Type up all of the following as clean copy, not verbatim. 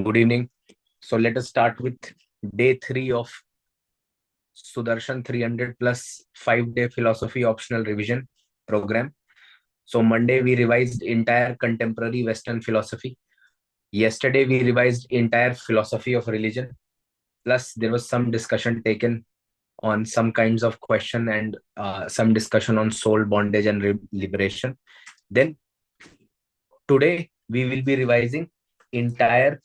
Good evening. So let us start with day 3 of Sudarshan 300 plus 5-day philosophy optional revision program. So Monday we revised entire contemporary Western philosophy. Yesterday we revised entire philosophy of religion. Plus there was some discussion taken on some kinds of question and some discussion on soul bondage and liberation. Then today we will be revising entire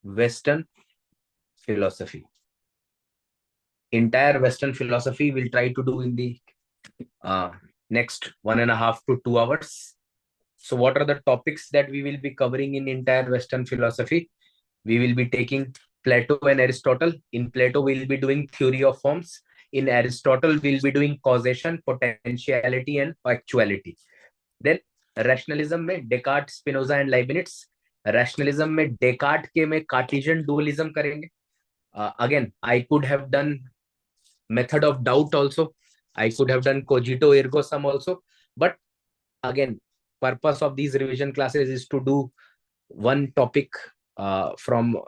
Western philosophy. Entire Western philosophy we'll try to do in the next 1.5 to 2 hours. So what are the topics that we will be covering in entire Western philosophy? We will be taking Plato and Aristotle. In Plato, we'll be doing theory of forms. In Aristotle, we'll be doing causation, potentiality, and actuality. Then rationalism में Descartes, Spinoza and Leibniz. Rationalism में Descartes के में Cartesian dualism करेंगे. Again, I could have done method of doubt also. I could have done cogito ergo sum also. But again, purpose of these revision classes is to do one topic from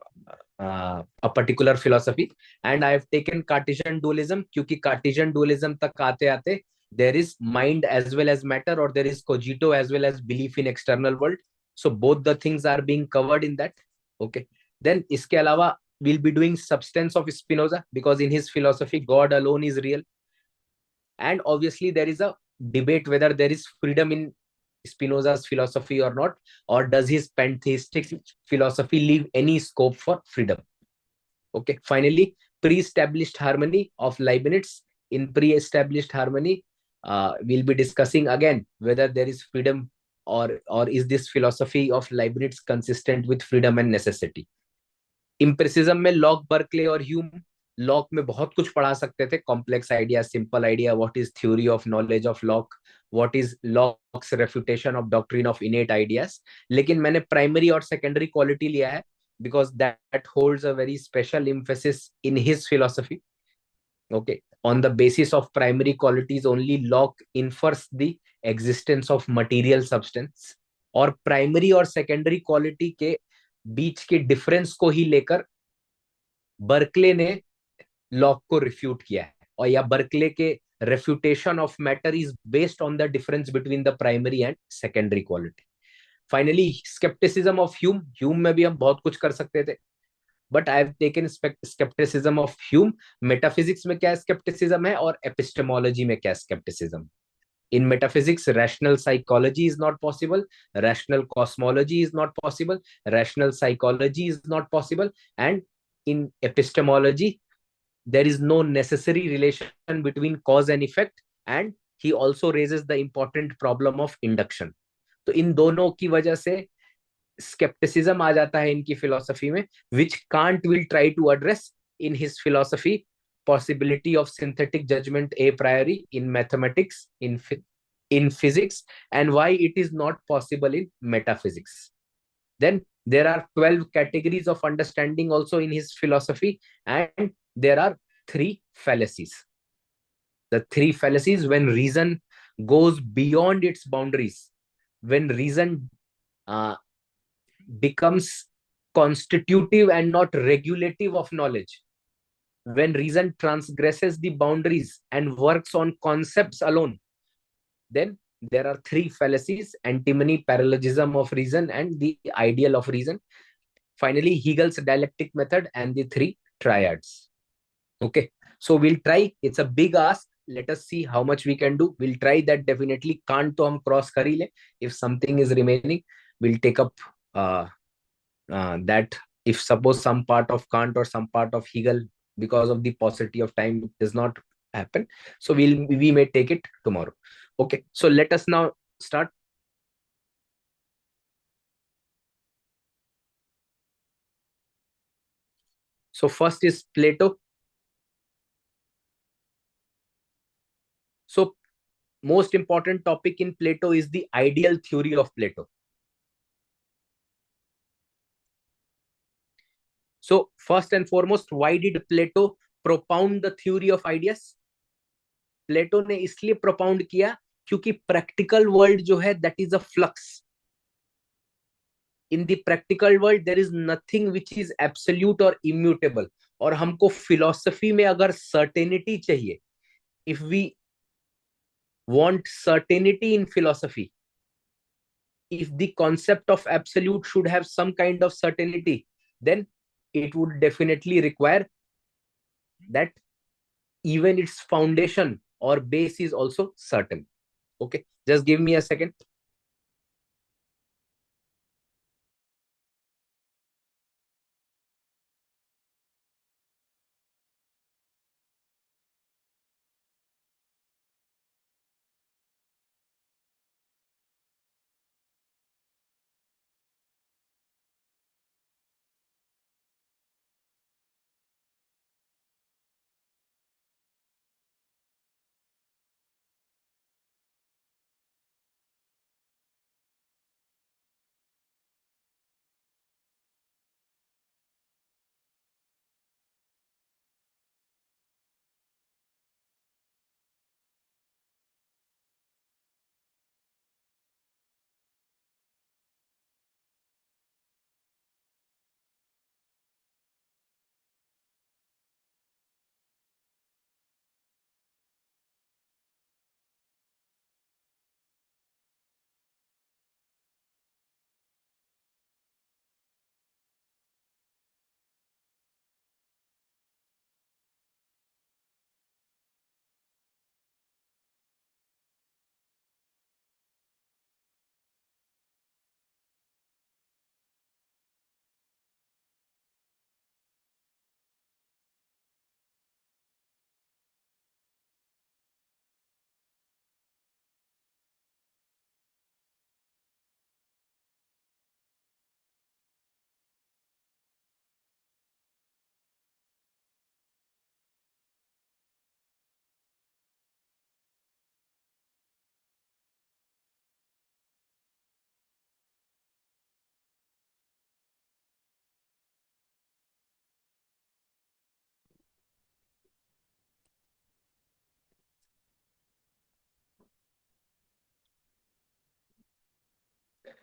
a particular philosophy, and I have taken Cartesian dualism क्योंकि Cartesian dualism तक आते आते there is mind as well as matter, or there is cogito as well as belief in external world. So both the things are being covered in that. Okay. Then इसके अलावा we'll be doing substance of Spinoza, because in his philosophy God alone is real, and obviously there is a debate whether there is freedom in Spinoza's philosophy or not, or does his pantheistic philosophy leave any scope for freedom. Okay. Finally, pre-established harmony of Leibniz. In pre-established harmony, we'll be discussing again whether there is freedom, or is this philosophy of Leibniz consistent with freedom and necessity. Empiricism में Locke, Berkeley और Hume. Locke में बहुत कुछ पढ़ा सकते थे, complex idea, simple idea, what is theory of knowledge of Locke, what is Locke's refutation of doctrine of innate ideas. लेकिन मैंने प्राइमरी और सेकेंडरी क्वालिटी लिया है because that holds a very special emphasis in his philosophy. Okay. On the basis of primary qualities only, Locke infers the existence of material substance, और primary और secondary quality के बीच के difference को ही लेकर Berkeley ने lock को refute किया है, और या बर्कले के refutation of matter is based on the difference between the primary and secondary quality. Finally scepticism of Hume. Hume में भी हम बहुत कुछ कर सकते थे, but I have taken scepticism of Hume. Metaphysics में क्या स्केप्टिसिज्म है और एपिस्टेमोलॉजी में क्या scepticism. In metaphysics, rational psychology is not possible, rational cosmology is not possible, rational psychology is not possible, and in epistemology, there is no necessary relation between cause and effect, and he also raises the important problem of induction. तो इन दोनों की वजह से skepticism आ जाता है इनकी philosophy में, which Kant will try to address in his philosophy. Possibility of synthetic judgment a priori in mathematics, in physics, and why it is not possible in metaphysics. Then there are 12 categories of understanding also in his philosophy, and there are 3 fallacies. The 3 fallacies: when reason goes beyond its boundaries, when reason becomes constitutive and not regulative of knowledge, when reason transgresses the boundaries and works on concepts alone, then there are 3 fallacies: antimony, paralogism of reason, and the ideal of reason. Finally, Hegel's dialectic method and the 3 triads. Okay, so we'll try. It's a big ask. Let us see how much we can do. We'll try that definitely. Can't to hum cross kar hi le. If something is remaining, we'll take up that. If suppose some part of Kant or some part of Hegel, because of the paucity of time, does not happen, so we may take it tomorrow. Okay, so let us now start. So first is Plato. So most important topic in Plato is the ideal theory of Plato. So first and foremost, why did Plato propound the theory of ideas? प्लेटो ने इसलिए प्रोपाउंड किया क्योंकि practical world जो है that is a flux. in the practical world there is nothing which is absolute or immutable. और हमको philosophy में अगर certainty चाहिए, if we want certainty in philosophy, if the concept of absolute should have some kind of certainty, then it would definitely require that even its foundation or base is also certain. Okay, just give me a second.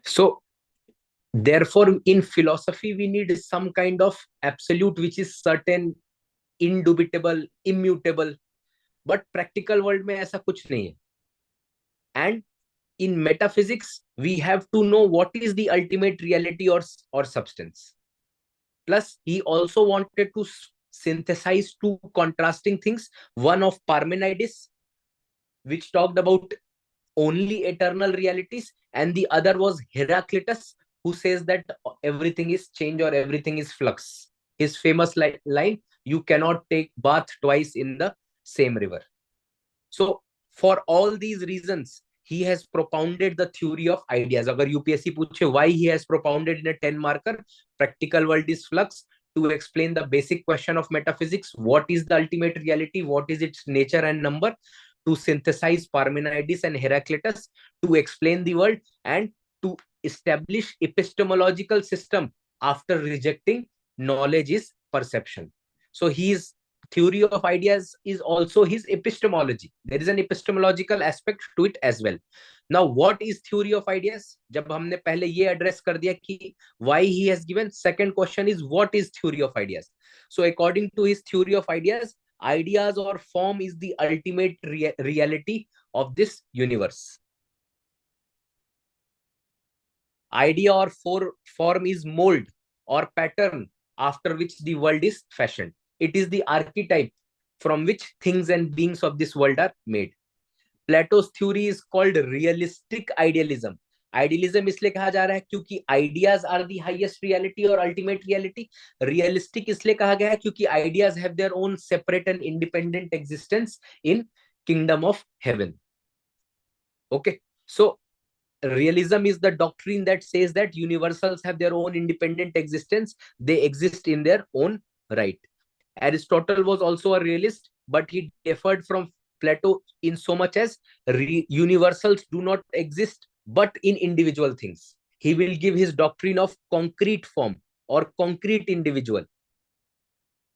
So therefore in philosophy we need some kind of absolute which is certain, indubitable, immutable. But practical world में ऐसा कुछ नहीं है. And in metaphysics we have to know what is the ultimate reality or substance. Plus he also wanted to synthesize two contrasting things, one of Parmenides which talked about only eternal realities, and the other was Heraclitus who says that everything is change or everything is flux. His famous line, you cannot take bath twice in the same river. So for all these reasons he has propounded the theory of ideas. Agar UPSC पूछे why he has propounded in a 10 marker, practical world is flux, to explain the basic question of metaphysics, what is the ultimate reality, what is its nature and number, to synthesize Parmenides and Heraclitus, to explain the world, and to establish epistemological system after rejecting knowledge is perception. So his theory of ideas is also his epistemology. There is an epistemological aspect to it as well. Now what is theory of ideas? जब हमने पहले ये address कर दिया कि why he has given, second question is what is theory of ideas. So according to his theory of ideas, ideas or form is the ultimate reality of this universe. Idea or form is mold or pattern after which the world is fashioned. It is the archetype from which things and beings of this world are made. Plato's theory is called realistic idealism. Idealism इसलिए कहा जा रहा है क्योंकि ideas are the highest reality or ultimate reality. Realistic इसलिए कहा गया है क्योंकि ideas have their own separate and independent existence in kingdom of heaven. Okay, so realism is the doctrine that says that universals have their own independent existence. They exist in their own right. Aristotle was also a realist, but he differed from Plato in so much as universals do not exist but in individual things. He will give his doctrine of concrete form or concrete individual.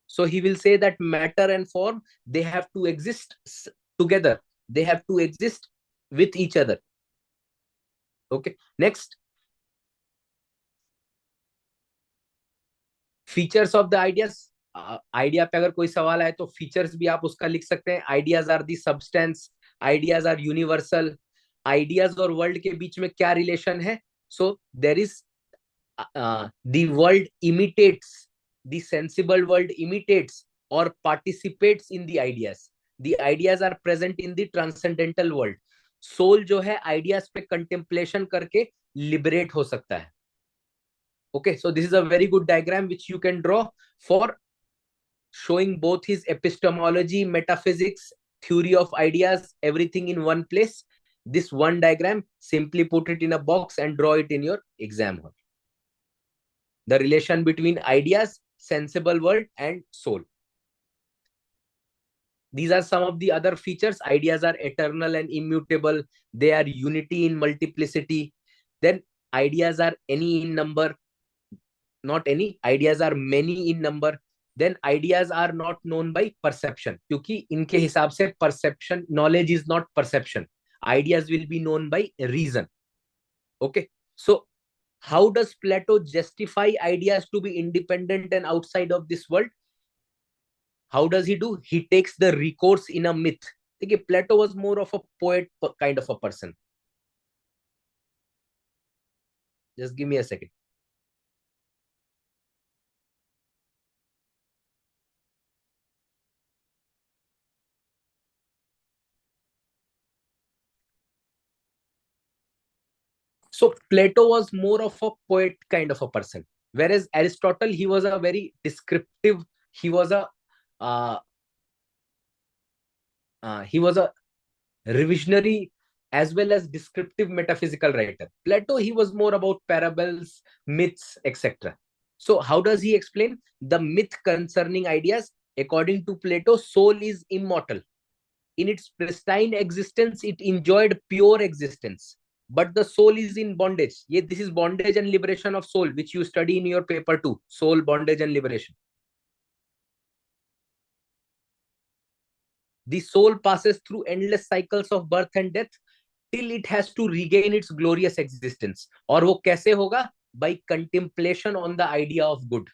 So he will say that matter and form, they have to exist together. They have to exist with each other. Okay, next. Features of the ideas, idea पे अगर कोई सवाल आए तो features भी आप उसका लिख सकते हैं. Ideas are the substance, ideas are universal. Ideas और वर्ल्ड के बीच में क्या रिलेशन है? So there is the world imitates, the sensible world imitates or participates in the ideas. The ideas are present in the transcendental world. Soul जो है ideas पे contemplation करके लिबरेट हो सकता है. Okay, so this is a very good diagram which you can draw for showing both his epistemology, metaphysics, theory of ideas, everything in one place. This one diagram, simply put it in a box and draw it in your exam hall. The relation between ideas, sensible world, and soul. These are some of the other features. Ideas are eternal and immutable. They are unity in multiplicity. Then ideas are any in number. Not any. Ideas are many in number. Then ideas are not known by perception. क्योंकि इनके हिसाब से perception, knowledge is not perception. Ideas will be known by reason. Okay. So how does Plato justify ideas to be independent and outside of this world? How does he do? He takes the recourse in a myth. देखिए, Plato was more of a poet kind of a person. Just give me a second. So Plato was more of a poet kind of a person, whereas Aristotle, he was a very descriptive. He was a uh, he was a revisionary as well as descriptive metaphysical writer. Plato, he was more about parables, myths, etc. So how does he explain the myth concerning ideas? According to Plato, soul is immortal. In its pristine existence, it enjoyed pure existence. But the soul is in bondage. This is bondage and liberation of soul, which you study in your paper 2, soul, bondage and liberation. The soul passes through endless cycles of birth and death till it has to regain its glorious existence. और वो कैसे होगा? By contemplation on the idea of good.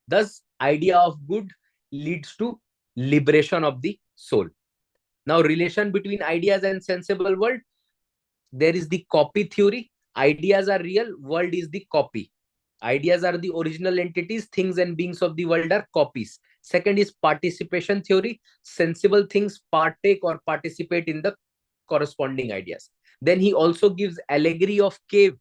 Thus, idea of good leads to liberation of the soul. Now, relation between ideas and sensible world. There is the copy theory. Ideas are real, world is the copy. Ideas are the original entities, things and beings of the world are copies. Second is participation theory. Sensible things partake or participate in the corresponding ideas. Then he also gives allegory of cave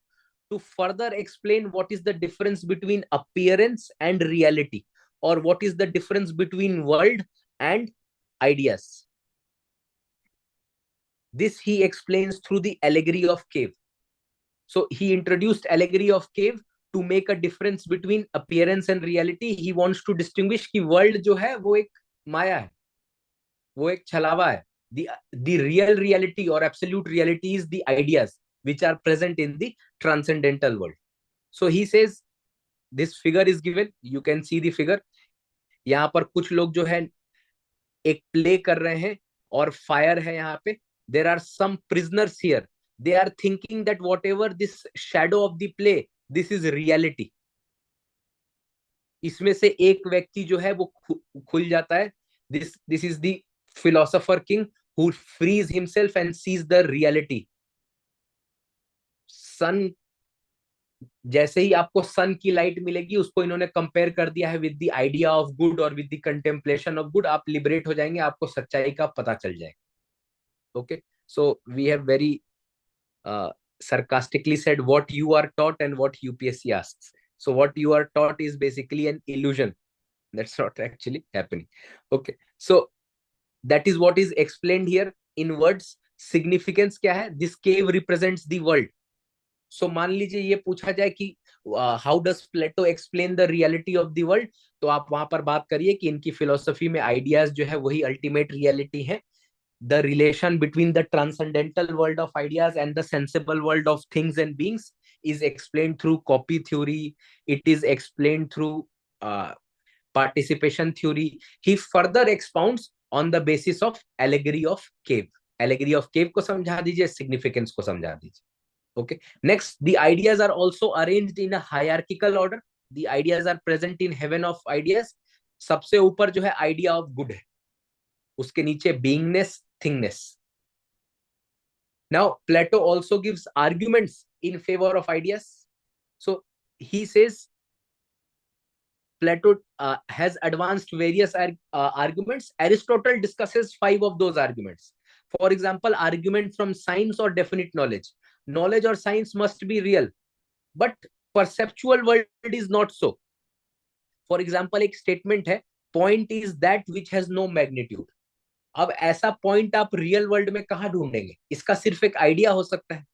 to further explain what is the difference between appearance and reality, or what is the difference between world and ideas. This he explains through the allegory of cave. So he introduced allegory of cave to make a difference between appearance and reality. He wants to distinguish कि world जो है वो एक माया है, वो एक छलावा है. The real reality or absolute reality is the ideas which are present in the transcendental world. So he says this figure is given. You can see the figure. यहाँ पर कुछ लोग जो है एक प्ले कर रहे हैं और फायर है यहाँ पे. There are some prisoners here. They are thinking that whatever this shadow of the play, this is reality. इसमें से एक व्यक्ति जो है वो खुल जाता है. This is the philosopher king who frees himself and sees the reality. सन, जैसे ही आपको सन की लाइट मिलेगी, उसको इन्होंने कंपेयर कर दिया है with the idea of good और with the contemplation of good. आप लिबरेट हो जाएंगे, आपको सच्चाई का पता चल जाएगा. Okay, so we have very sarcastically said what you are taught and what UPSC asks. So what you are taught is basically an illusion. That's not actually happening. Okay, so that is what is explained here in words. Significance क्या है? This cave represents the world. So मान लीजिए ये पूछा जाए कि how does Plato explain the reality of the world, तो आप वहां पर बात करिए कि इनकी फिलोसफी में आइडियाज जो है वही अल्टीमेट रियलिटी है. The relation between the transcendental world of ideas and the sensible world of things and beings is explained through copy theory. It is explained through participation theory. He further expounds on the basis of allegory of cave. Allegory of cave को समझा दीजिए, significance को समझा दीजिए. Okay. Next, the ideas are also arranged in a hierarchical order. the ideas are present in heaven of ideas. सबसे ऊपर जो है idea of good है, उसके नीचे beingness, thingness. Now Plato also gives arguments in favor of ideas. So he says Plato has advanced various arguments. Aristotle discusses 5 of those arguments. For example, argument from science or definite knowledge. Knowledge or science must be real, but perceptual world is not so. For example, एक statement है, point is that which has no magnitude. अब ऐसा point आप real world में कहाँ ढूंढेंगे? इसका सिर्फ एक idea हो सकता है.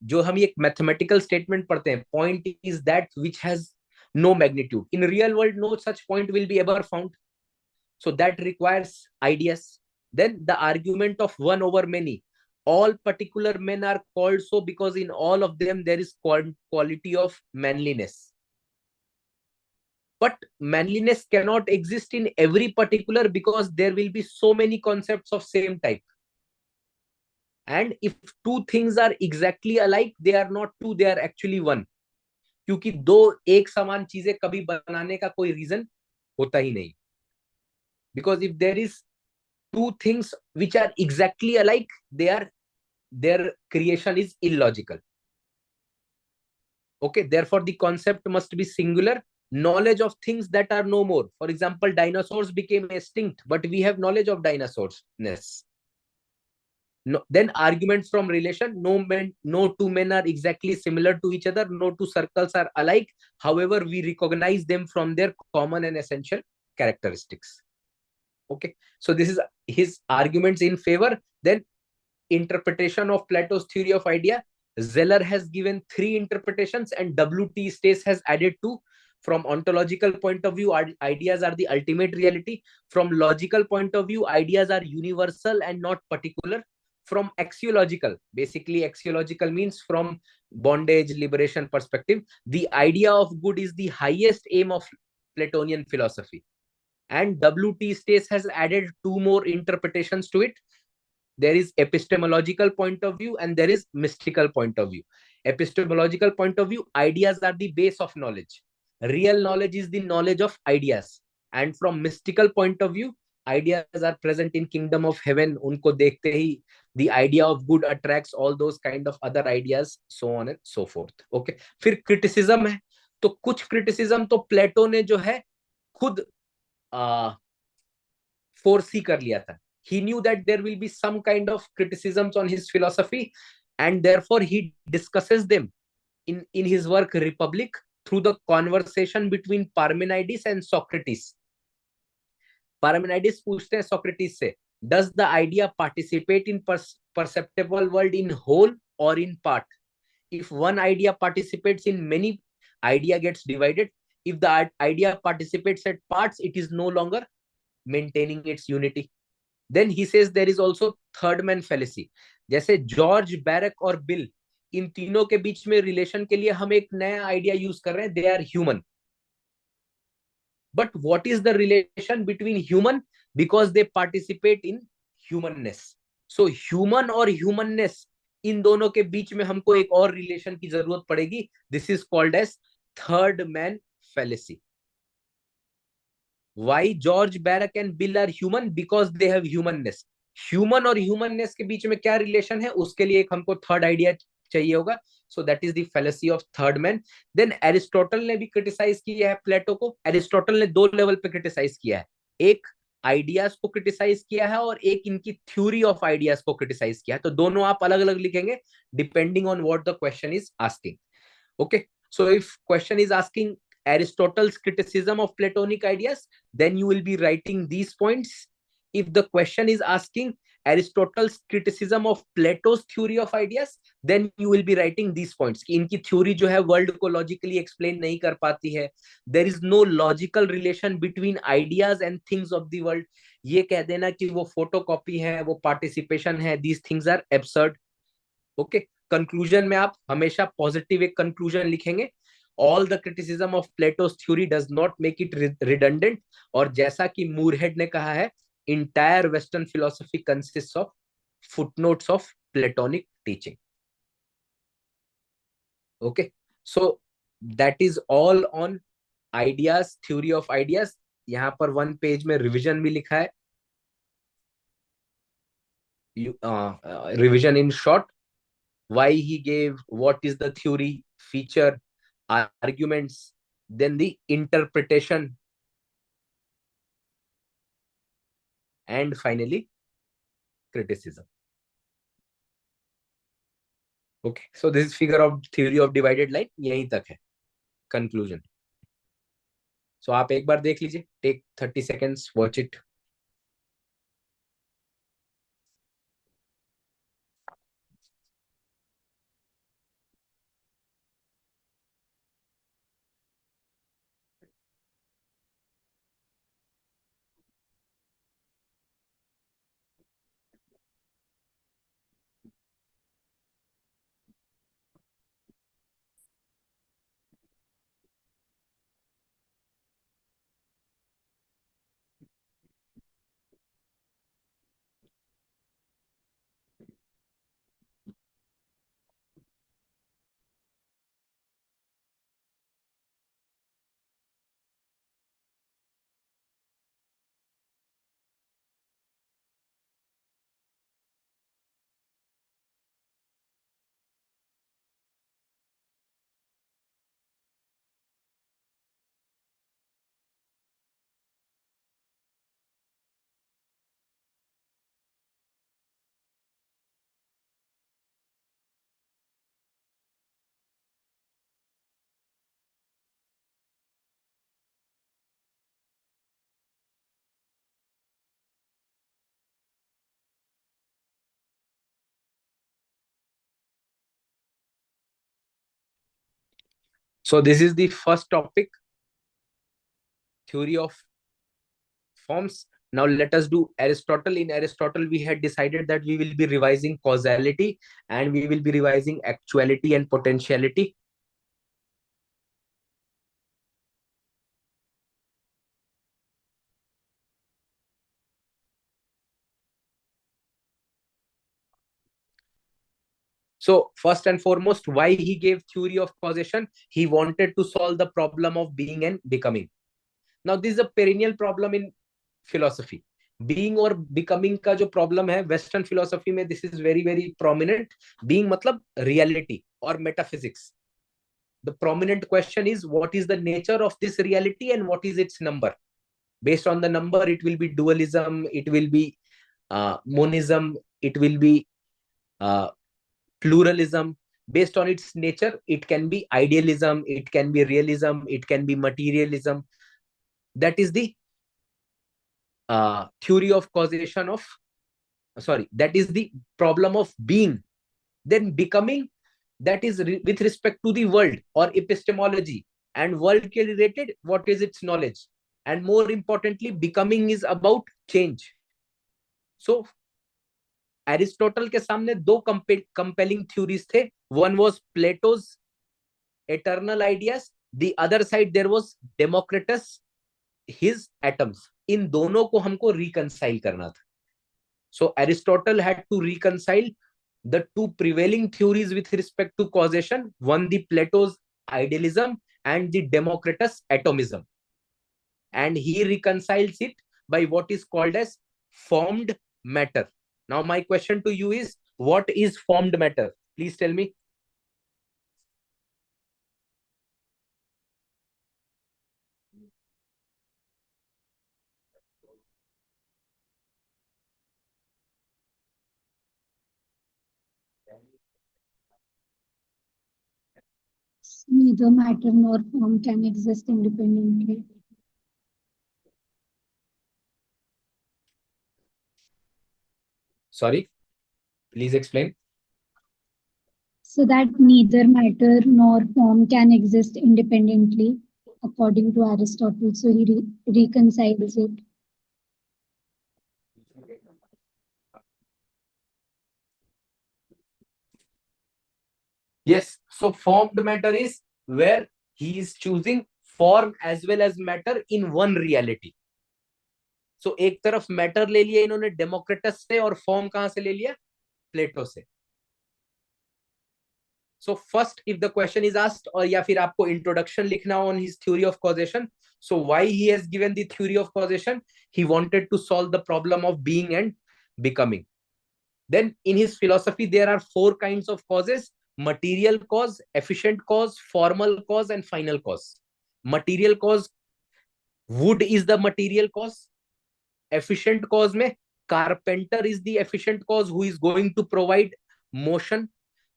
जो हम एक mathematical statement पढ़ते हैं, point is that which has no magnitude. In real world, no such point will be ever found. So that requires ideas. Then the argument of one over many. All particular men are called so because in all of them there is quality of manliness. But manliness cannot exist in every particular because there will be so many concepts of same type. And if two things are exactly alike, they are not two, they are actually one. क्योंकि दो एक समान चीजें कभी बनाने का कोई reason होता ही नहीं. Because if there is two things which are exactly alike, their creation is illogical. Okay, therefore the concept must be singular. Knowledge of things that are no more. For example, dinosaurs became extinct, but we have knowledge of dinosaurs-ness. No, then arguments from relation. No two men are exactly similar to each other. No two circles are alike. However, we recognize them from their common and essential characteristics. Okay, so this is his arguments in favor. Then interpretation of Plato's theory of idea. Zeller has given 3 interpretations and W.T. Stace has added 2. From ontological point of view, ideas are the ultimate reality. From logical point of view, ideas are universal and not particular. From axiological, basically axiological means from bondage, liberation perspective, the idea of good is the highest aim of Platonian philosophy. And W.T. Stace has added 2 more interpretations to it. There is epistemological point of view and there is mystical point of view. Epistemological point of view, ideas are the base of knowledge. Real knowledge is the knowledge of ideas. And from mystical point of view, ideas are present in kingdom of heaven. Unko dekhte hi, the idea of good attracts all those kind of other ideas, so on and so forth. Okay. फिर criticism है. तो कुछ criticism तो प्लेटो ने जो है खुद foresee कर लिया था. He knew that there will be some kind of criticisms on his philosophy and therefore he discusses them in his work Republic through the conversation between Parmenides and Socrates. Parmenides पूछते हैं Socrates से, does the idea participate in perceptible world in whole or in part? If one idea participates in many, idea gets divided. If the idea participates at parts, it is no longer maintaining its unity. Then he says there is also third man fallacy. जैसे George, barrack और bill, इन तीनों के बीच में relation के लिए हम एक नया आइडिया यूज कर रहे हैं, they are human. But what is the relation between human? Because they participate in humanness. So human और ह्यूमननेस, इन दोनों के बीच में हमको एक और रिलेशन की जरूरत पड़ेगी. This is called as third man fallacy. Why George, Barak and Bill are human? Because they have humanness. Human और humanness के बीच में क्या रिलेशन है, उसके लिए एक हमको थर्ड आइडिया चाहिए होगा. So that is the fallacy of third man. Then Aristotle ने भी क्रिटिसाइज किया है प्लेटो को. एरिस्टोटल ने 2 लेवल पे क्रिटिसाइज किया है. एक आइडियाज को क्रिटिसाइज किया है और एक इनकी थ्योरी ऑफ आइडियाज को क्रिटिसाइज किया है. तो दोनों आप अलग अलग लिखेंगे depending on what the question is asking. Okay, so if question is asking Aristotle's criticism of Platonic ideas, then you will be writing these points. If the question is asking Aristotle's criticism of Plato's theory of ideas, then you will be writing these points. कि इनकी theory जो है world को logically explain नहीं कर पाती है. There is no logical relation between ideas and things of the world. ये कह देना कि वो photocopy है, वो participation है, these things are absurd. Okay, conclusion में आप हमेशा positive एक conclusion लिखेंगे. All the criticism of Plato's theory does not make it redundant. और जैसा कि मूरहेड ने कहा है, entire Western philosophy consists of footnotes of Platonic teaching. Okay, so That is all on ideas, theory of ideas. यहाँ पर 1 page में revision भी लिखा है. Revision in short, why he gave, what is the theory, feature, arguments, then the interpretation, and finally criticism. Okay, so this is figure of theory of divided line. यहीं तक है conclusion. So आप एक बार देख लीजिए, take 30 seconds, watch it. So this is the first topic, theory of forms. Now let us do Aristotle. In Aristotle, we had decided that we will be revising causality and we will be revising actuality and potentiality. So first and foremost, why he gave theory of causation? He wanted to solve the problem of being and becoming. Now this is a perennial problem in philosophy. Being और becoming का जो problem है Western philosophy में, this is very very prominent. Being मतलब reality or metaphysics. The prominent question is, what is the nature of this reality and what is its number? Based on the number, it will be dualism, it will be monism, it will be uh, pluralism. Based on its nature, it can be idealism, it can be realism, it can be materialism. That is the theory of causation of, sorry, that is the problem of being. Then becoming, that is with respect to the world or epistemology, and world ke related, what is its knowledge, and more importantly, becoming is about change. So Aristotle के सामने दो compelling theories थे. One was Plato's eternal ideas, the other side there was Democritus, his atoms. इन दोनों को हमको reconcile करना था. So Aristotle had to reconcile the two prevailing theories with respect to causation, one the Plato's idealism and the Democritus atomism, and he reconciles it by what is called as formed matter. Now my question to you is, what is formed matter? Please tell me. Neither matter nor form can exist independently. Sorry, please explain. So that neither matter nor form can exist independently, according to Aristotle. So he reconciles it. Yes, so formed matter is where he is choosing form as well as matter in one reality. So एक तरफ matter ले लिया इन्होंने Democritus से, और form कहां से ले लिया? प्लेटो से. So first, if the question is asked, or या फिर आपको introduction लिखना on his theory of causation, so why he has given the theory of causation? He wanted to solve the problem of being and becoming. Then in his philosophy, there are 4 kinds of causes: material cause, efficient cause, formal cause, and final cause. Material cause, wood is the material cause. Efficient cause में carpenter is the efficient cause who is going to provide motion.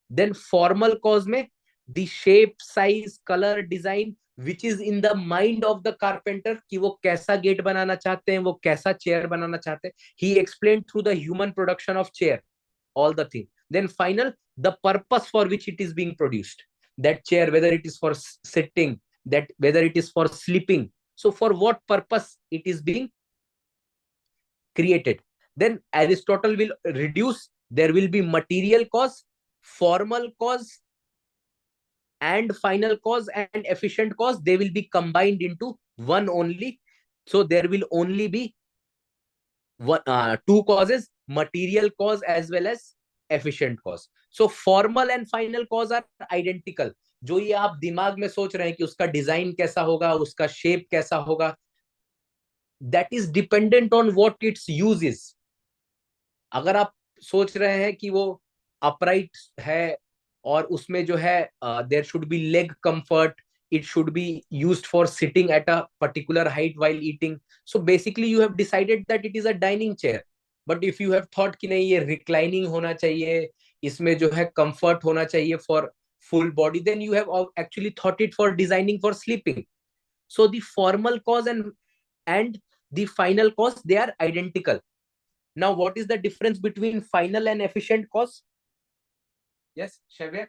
Then formal cause में the shape, size, color, design which is in the mind of the carpenter कि वो कैसा gate बनाना चाहते हैं, वो कैसा chair बनाना चाहते हैं. He explained through the human production of chair all the thing. Then final, the purpose for which it is being produced. That chair, whether it is for sitting, that whether it is for sleeping. So for what purpose it is being created. Then Aristotle will reduce, there will be material cause, formal cause, and final cause and efficient cause. They will be combined into one only. So there will only be two causes, material cause as well as efficient cause. So formal and final cause are identical. जो ये आप दिमाग में सोच रहे हैं कि उसका डिजाइन कैसा होगा, उसका शेप कैसा होगा, that is dependent on what its use is. अगर आप सोच रहे हैं कि वो upright है और उसमें जो है there should be leg comfort, it should be used for sitting at a particular height while eating, so basically you have decided that it is a dining chair. But if you have thought कि नहीं ये reclining होना चाहिए, इसमें जो है comfort होना चाहिए for full body, then you have actually thought it for designing for sleeping. So the formal cause and the final cause, they are identical. Now what is the difference between final and efficient cause? Yes, Shavya?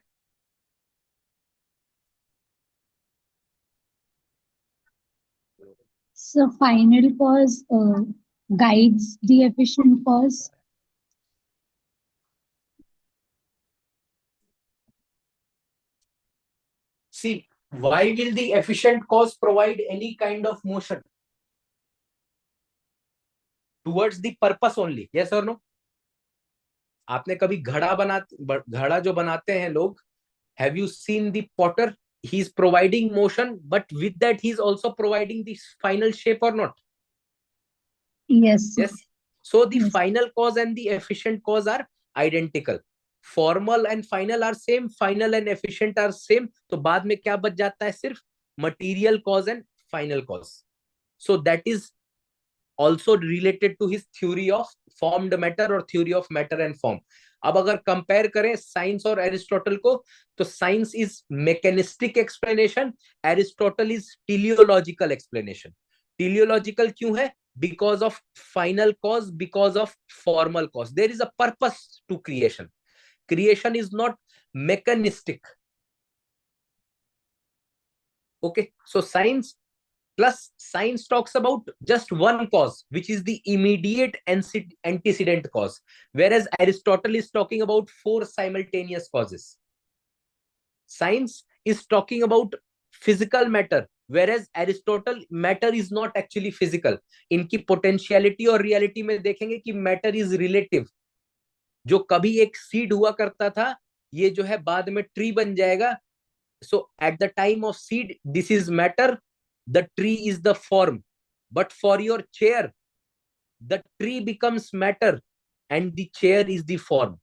So final cause guides the efficient cause. See, why will the efficient cause provide any kind of motion? Towards the purpose only. Yes or no? आपने कभी घड़ा जो बनाते हैं लोग, have you seen the potter? He is providing motion, but with that he is also providing the final shape or not? Yes. Yes. So the Yes. final cause and the efficient cause are identical. Formal and final are same, final and efficient are same. तो बाद में क्या बच जाता है? सिर्फ material cause and final cause. So that is also related to his theory of formed matter or theory of matter and form. अब अगर कंपेयर करें साइंस और एरिस्टोटल को, तो science is mechanistic explanation, Aristotle is teleological explanation. Teleological क्यों है? Because of final cause, because of formal cause. There is a purpose to creation. Creation is not mechanistic. Okay, so science talks about just one cause, which is the immediate antecedent cause, whereas Aristotle is talking about 4 simultaneous causes. Science is talking about physical matter, whereas Aristotle, matter is not actually physical. इनकी potentiality और reality में देखेंगे कि matter is relative. जो कभी एक seed हुआ करता था, ये जो है बाद में tree बन जाएगा. So at the time of seed, this is matter, the tree is the form. But for your chair, the tree becomes matter and the chair is the form.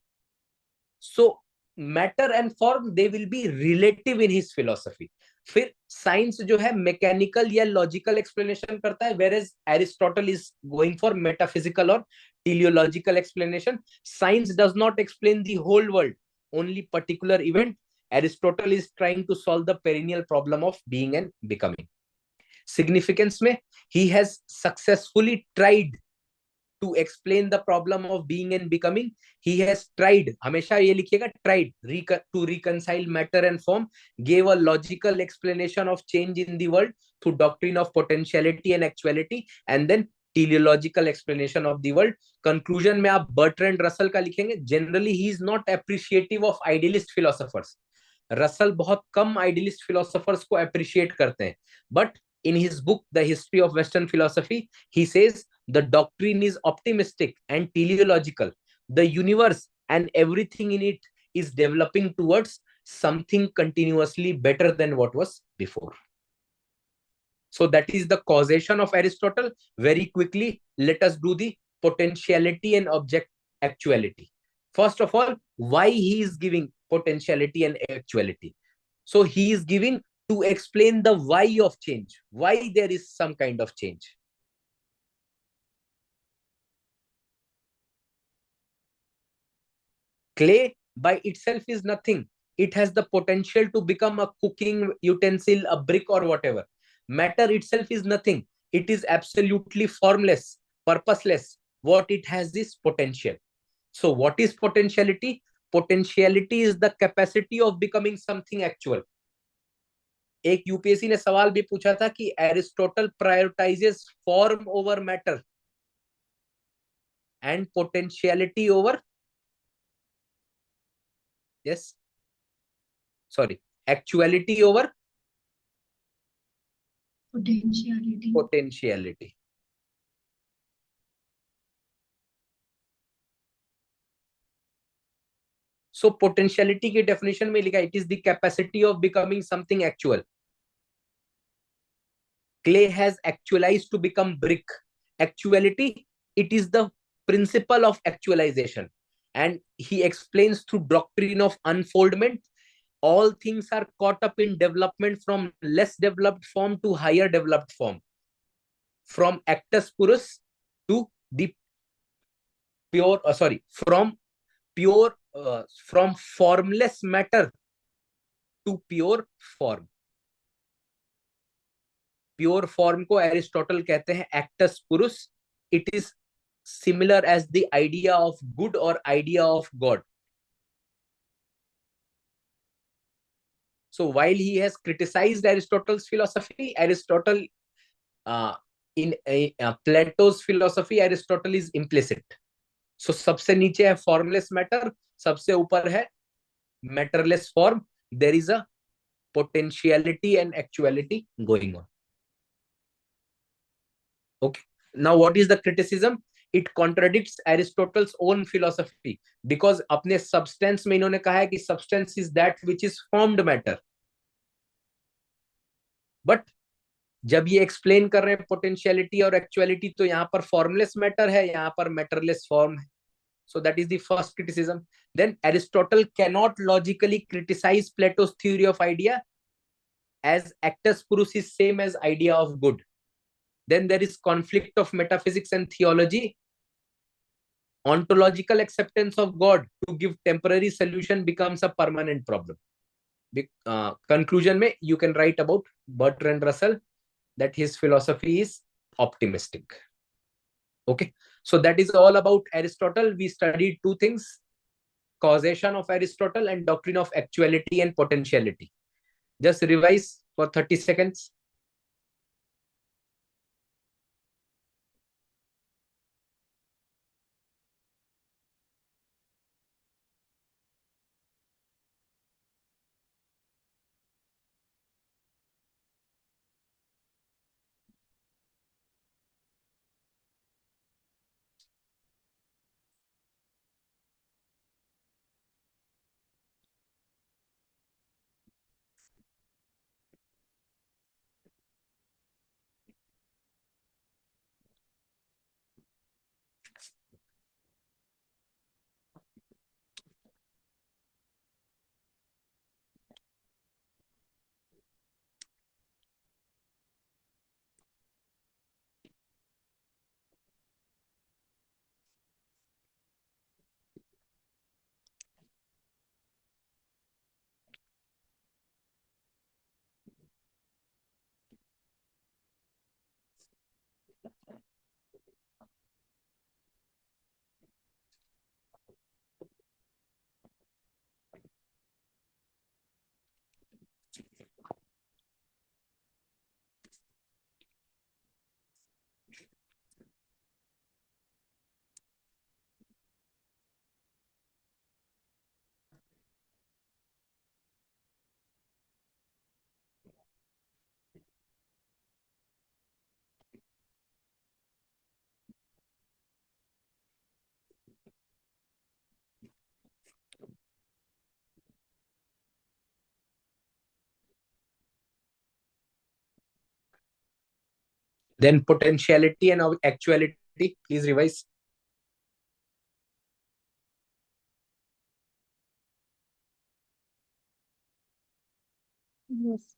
So matter and form, they will be relative in his philosophy. फिर science जो है mechanical या logical explanation करता है, whereas Aristotle is going for metaphysical or teleological explanation. Science does not explain the whole world, only particular event. Aristotle is trying to solve the perennial problem of being and becoming. Significance में he has successfully tried to explain the problem of being and becoming. He has tried, हमेशा ये लिखिएगा, tried to reconcile matter and form, gave a logical explanation of change in the world through doctrine of potentiality and actuality, and then teleological explanation of the world. Conclusion में आप Bertrand Russell का लिखेंगे. Generally he is not appreciative of idealist philosophers. Russell बहुत कम idealist philosophers को appreciate करते हैं, but in his book The History of Western Philosophy, he says the doctrine is optimistic and teleological. The universe and everything in it is developing towards something continuously better than what was before. So that is the causation of Aristotle. Very quickly, let us do the potentiality and object actuality. First of all, why he is giving potentiality and actuality? So he is giving to explain the why of change, why there is some kind of change. Clay by itself is nothing. It has the potential to become a cooking utensil, a brick, or whatever. Matter itself is nothing. It is absolutely formless, purposeless. What it has is potential. So what is potentiality? Potentiality is the capacity of becoming something actual. एक UPSC ने सवाल भी पूछा था कि Aristotle prioritises form over matter and potentiality over, yes, sorry, actuality over potentiality. So potentiality की definition में लिखा, it is the capacity of becoming something actual. Clay has actualized to become brick. Actuality, it is the principle of actualization. And he explains through doctrine of unfoldment, all things are caught up in development from less developed form to higher developed form. From actus purus to the pure, from formless matter to pure form. Pure form को Aristotle कहते हैं actus purus. It is similar as the idea of good और idea of God. So while he has criticized Aristotle's philosophy, Aristotle in Plato's philosophy, Aristotle is implicit. So सबसे नीचे है formless matter, सबसे ऊपर है matterless form. There is a potentiality and actuality going on. Okay. Now, what is the criticism? It contradicts Aristotle's own philosophy because अपने substance में इन्होंने कहा है कि substance is that which is formed matter. But जब ये explain कर रहे हैं potentiality और actuality, तो यहाँ पर formless matter है, यहाँ पर matterless form है. So that is the first criticism. Then Aristotle cannot logically criticize Plato's theory of idea as actus purus is same as idea of good. Then there is conflict of metaphysics and theology. Ontological acceptance of God to give temporary solution becomes a permanent problem. Conclusion में you can write about Bertrand Russell that his philosophy is optimistic. Okay, so that is all about Aristotle. We studied two things: causation of Aristotle and doctrine of actuality and potentiality. Just revise for 30 seconds. Then potentiality and actuality. Please revise. Yes.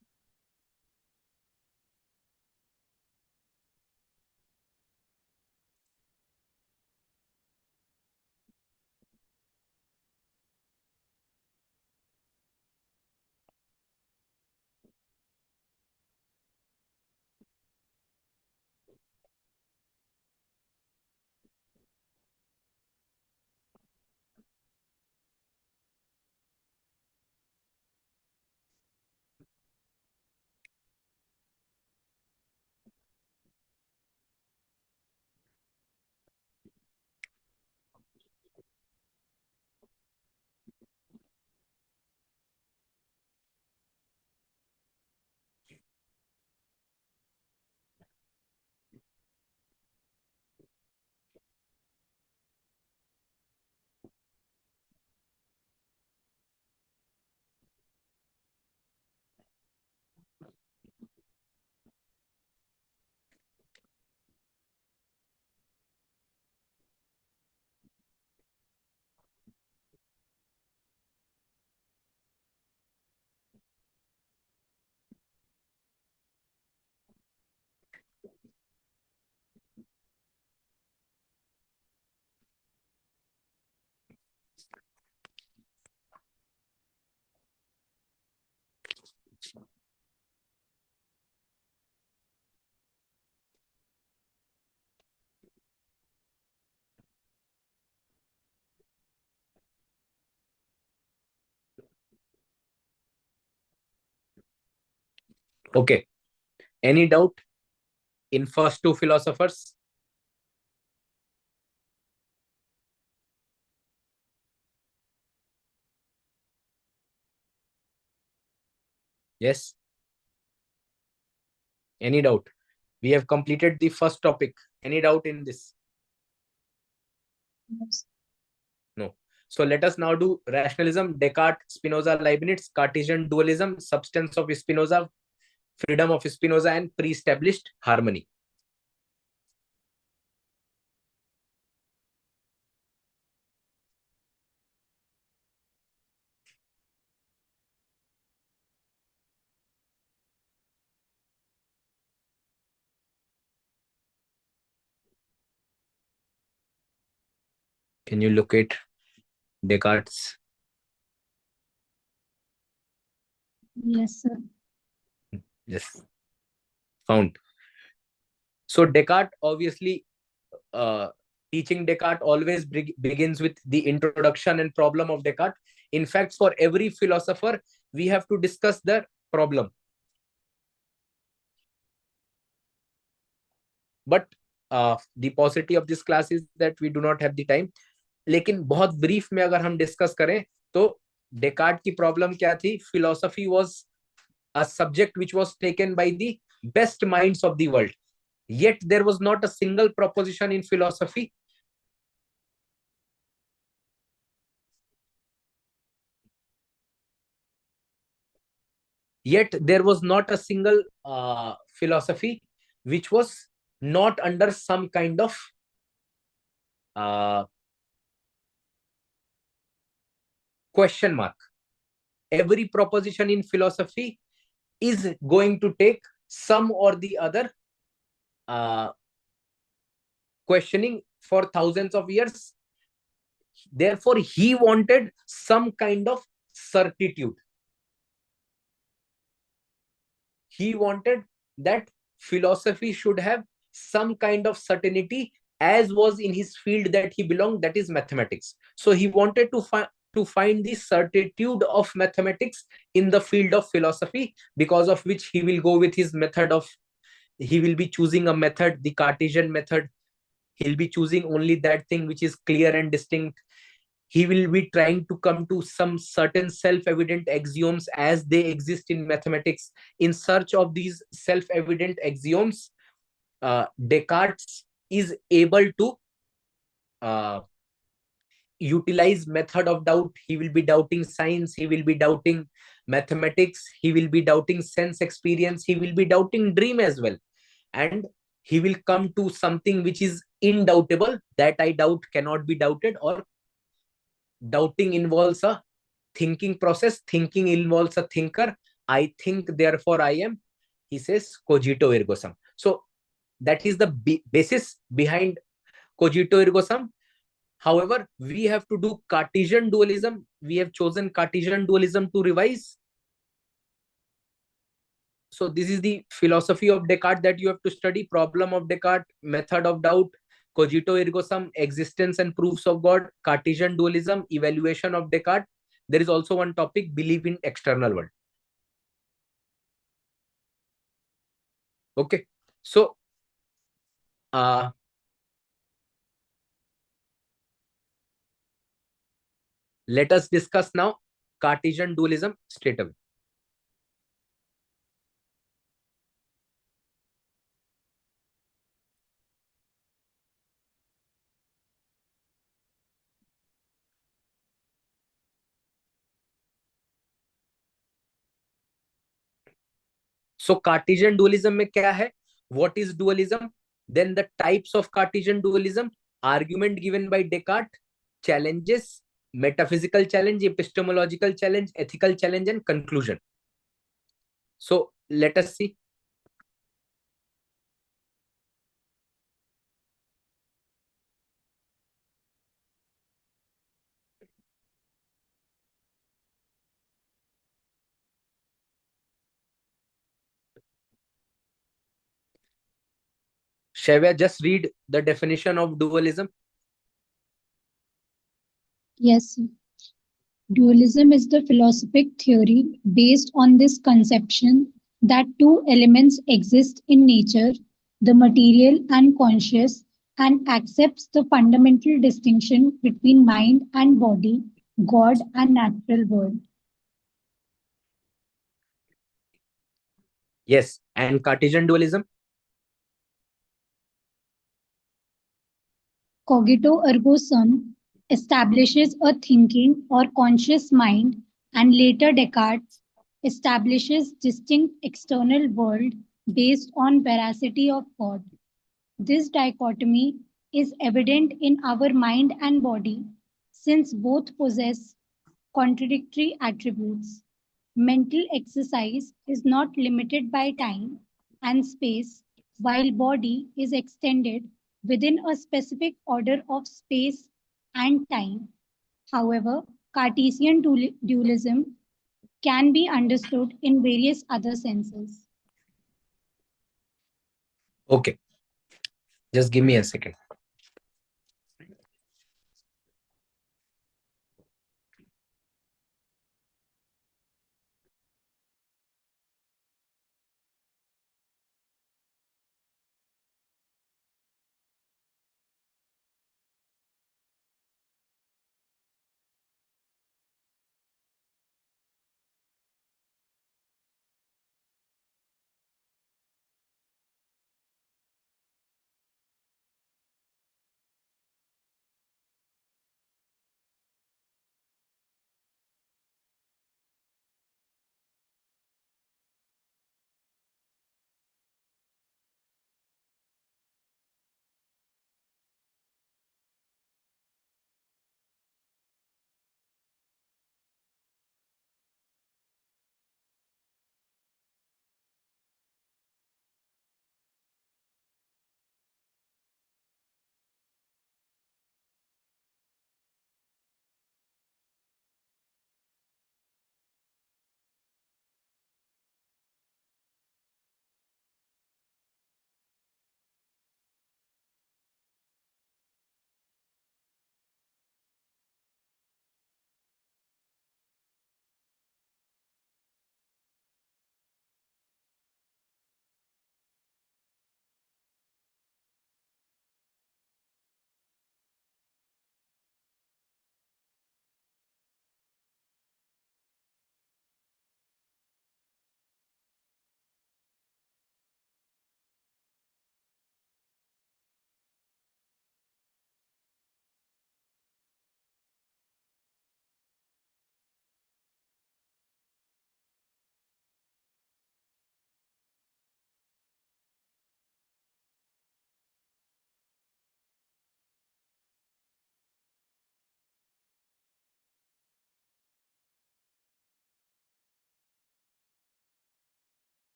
Okay. Any doubt in first two philosophers? Yes. Any doubt? We have completed the first topic. Any doubt in this? Yes. No. So let us now do rationalism, Descartes, Spinoza, Leibniz, Cartesian dualism, substance of Spinoza, freedom of Spinoza, and pre-established harmony. Can you locate Descartes? Yes, sir. Yes. Found. So Descartes, obviously, teaching Descartes always begins with the introduction and problem of Descartes. In fact, for every philosopher, we have to discuss the problem. But the paucity of this class is that we do not have the time. लेकिन बहुत brief में अगर हम discuss करें तो Descartes की problem क्या थी? Philosophy was a subject which was taken by the best minds of the world, yet there was not a single proposition in philosophy yet there was not a single philosophy which was not under some kind of uh, question mark. Every proposition in philosophy is going to take some or the other uh, questioning for thousands of years. Therefore, he wanted some kind of certitude. He wanted that philosophy should have some kind of certainty, as was in his field that he belonged, that is mathematics. So he wanted to find the certitude of mathematics in the field of philosophy, because of which he will go with his method of, he will be choosing a method, the Cartesian method. He'll be choosing only that thing which is clear and distinct. He will be trying to come to some certain self-evident axioms as they exist in mathematics. In search of these self-evident axioms, Descartes is able to uh, utilize method of doubt. He will be doubting science, he will be doubting mathematics, he will be doubting sense experience, he will be doubting dream as well. And he will come to something which is indoubtable, that I doubt cannot be doubted, or doubting involves a thinking process, thinking involves a thinker. I think, therefore I am. He says cogito ergo sum. So that is the basis behind cogito ergo sum. However, we have to do Cartesian dualism. We have chosen Cartesian dualism to revise. So this is the philosophy of Descartes that you have to study: problem of Descartes, method of doubt, cogito ergo sum, existence and proofs of God, Cartesian dualism, evaluation of Descartes. There is also one topic, belief in external world. Okay, so let us discuss now Cartesian dualism straight away. So Cartesian dualism में क्या है? What is dualism? Then the types of Cartesian dualism, argument given by Descartes, challenges, metaphysical challenge, epistemological challenge, ethical challenge, and conclusion. So let us see. Shravya, just read the definition of dualism. Yes, sir. Dualism is the philosophic theory based on this conception that two elements exist in nature, the material and conscious, and accepts the fundamental distinction between mind and body, God and natural world. Yes, and Cartesian dualism. Cogito ergo sum establishes a thinking or conscious mind, and later Descartes establishes distinct external world based on veracity of God. This dichotomy is evident in our mind and body, since both possess contradictory attributes. Mental exercise is not limited by time and space, while body is extended within a specific order of space and time. However, Cartesian dualism can be understood in various other senses. Okay, just give me a second.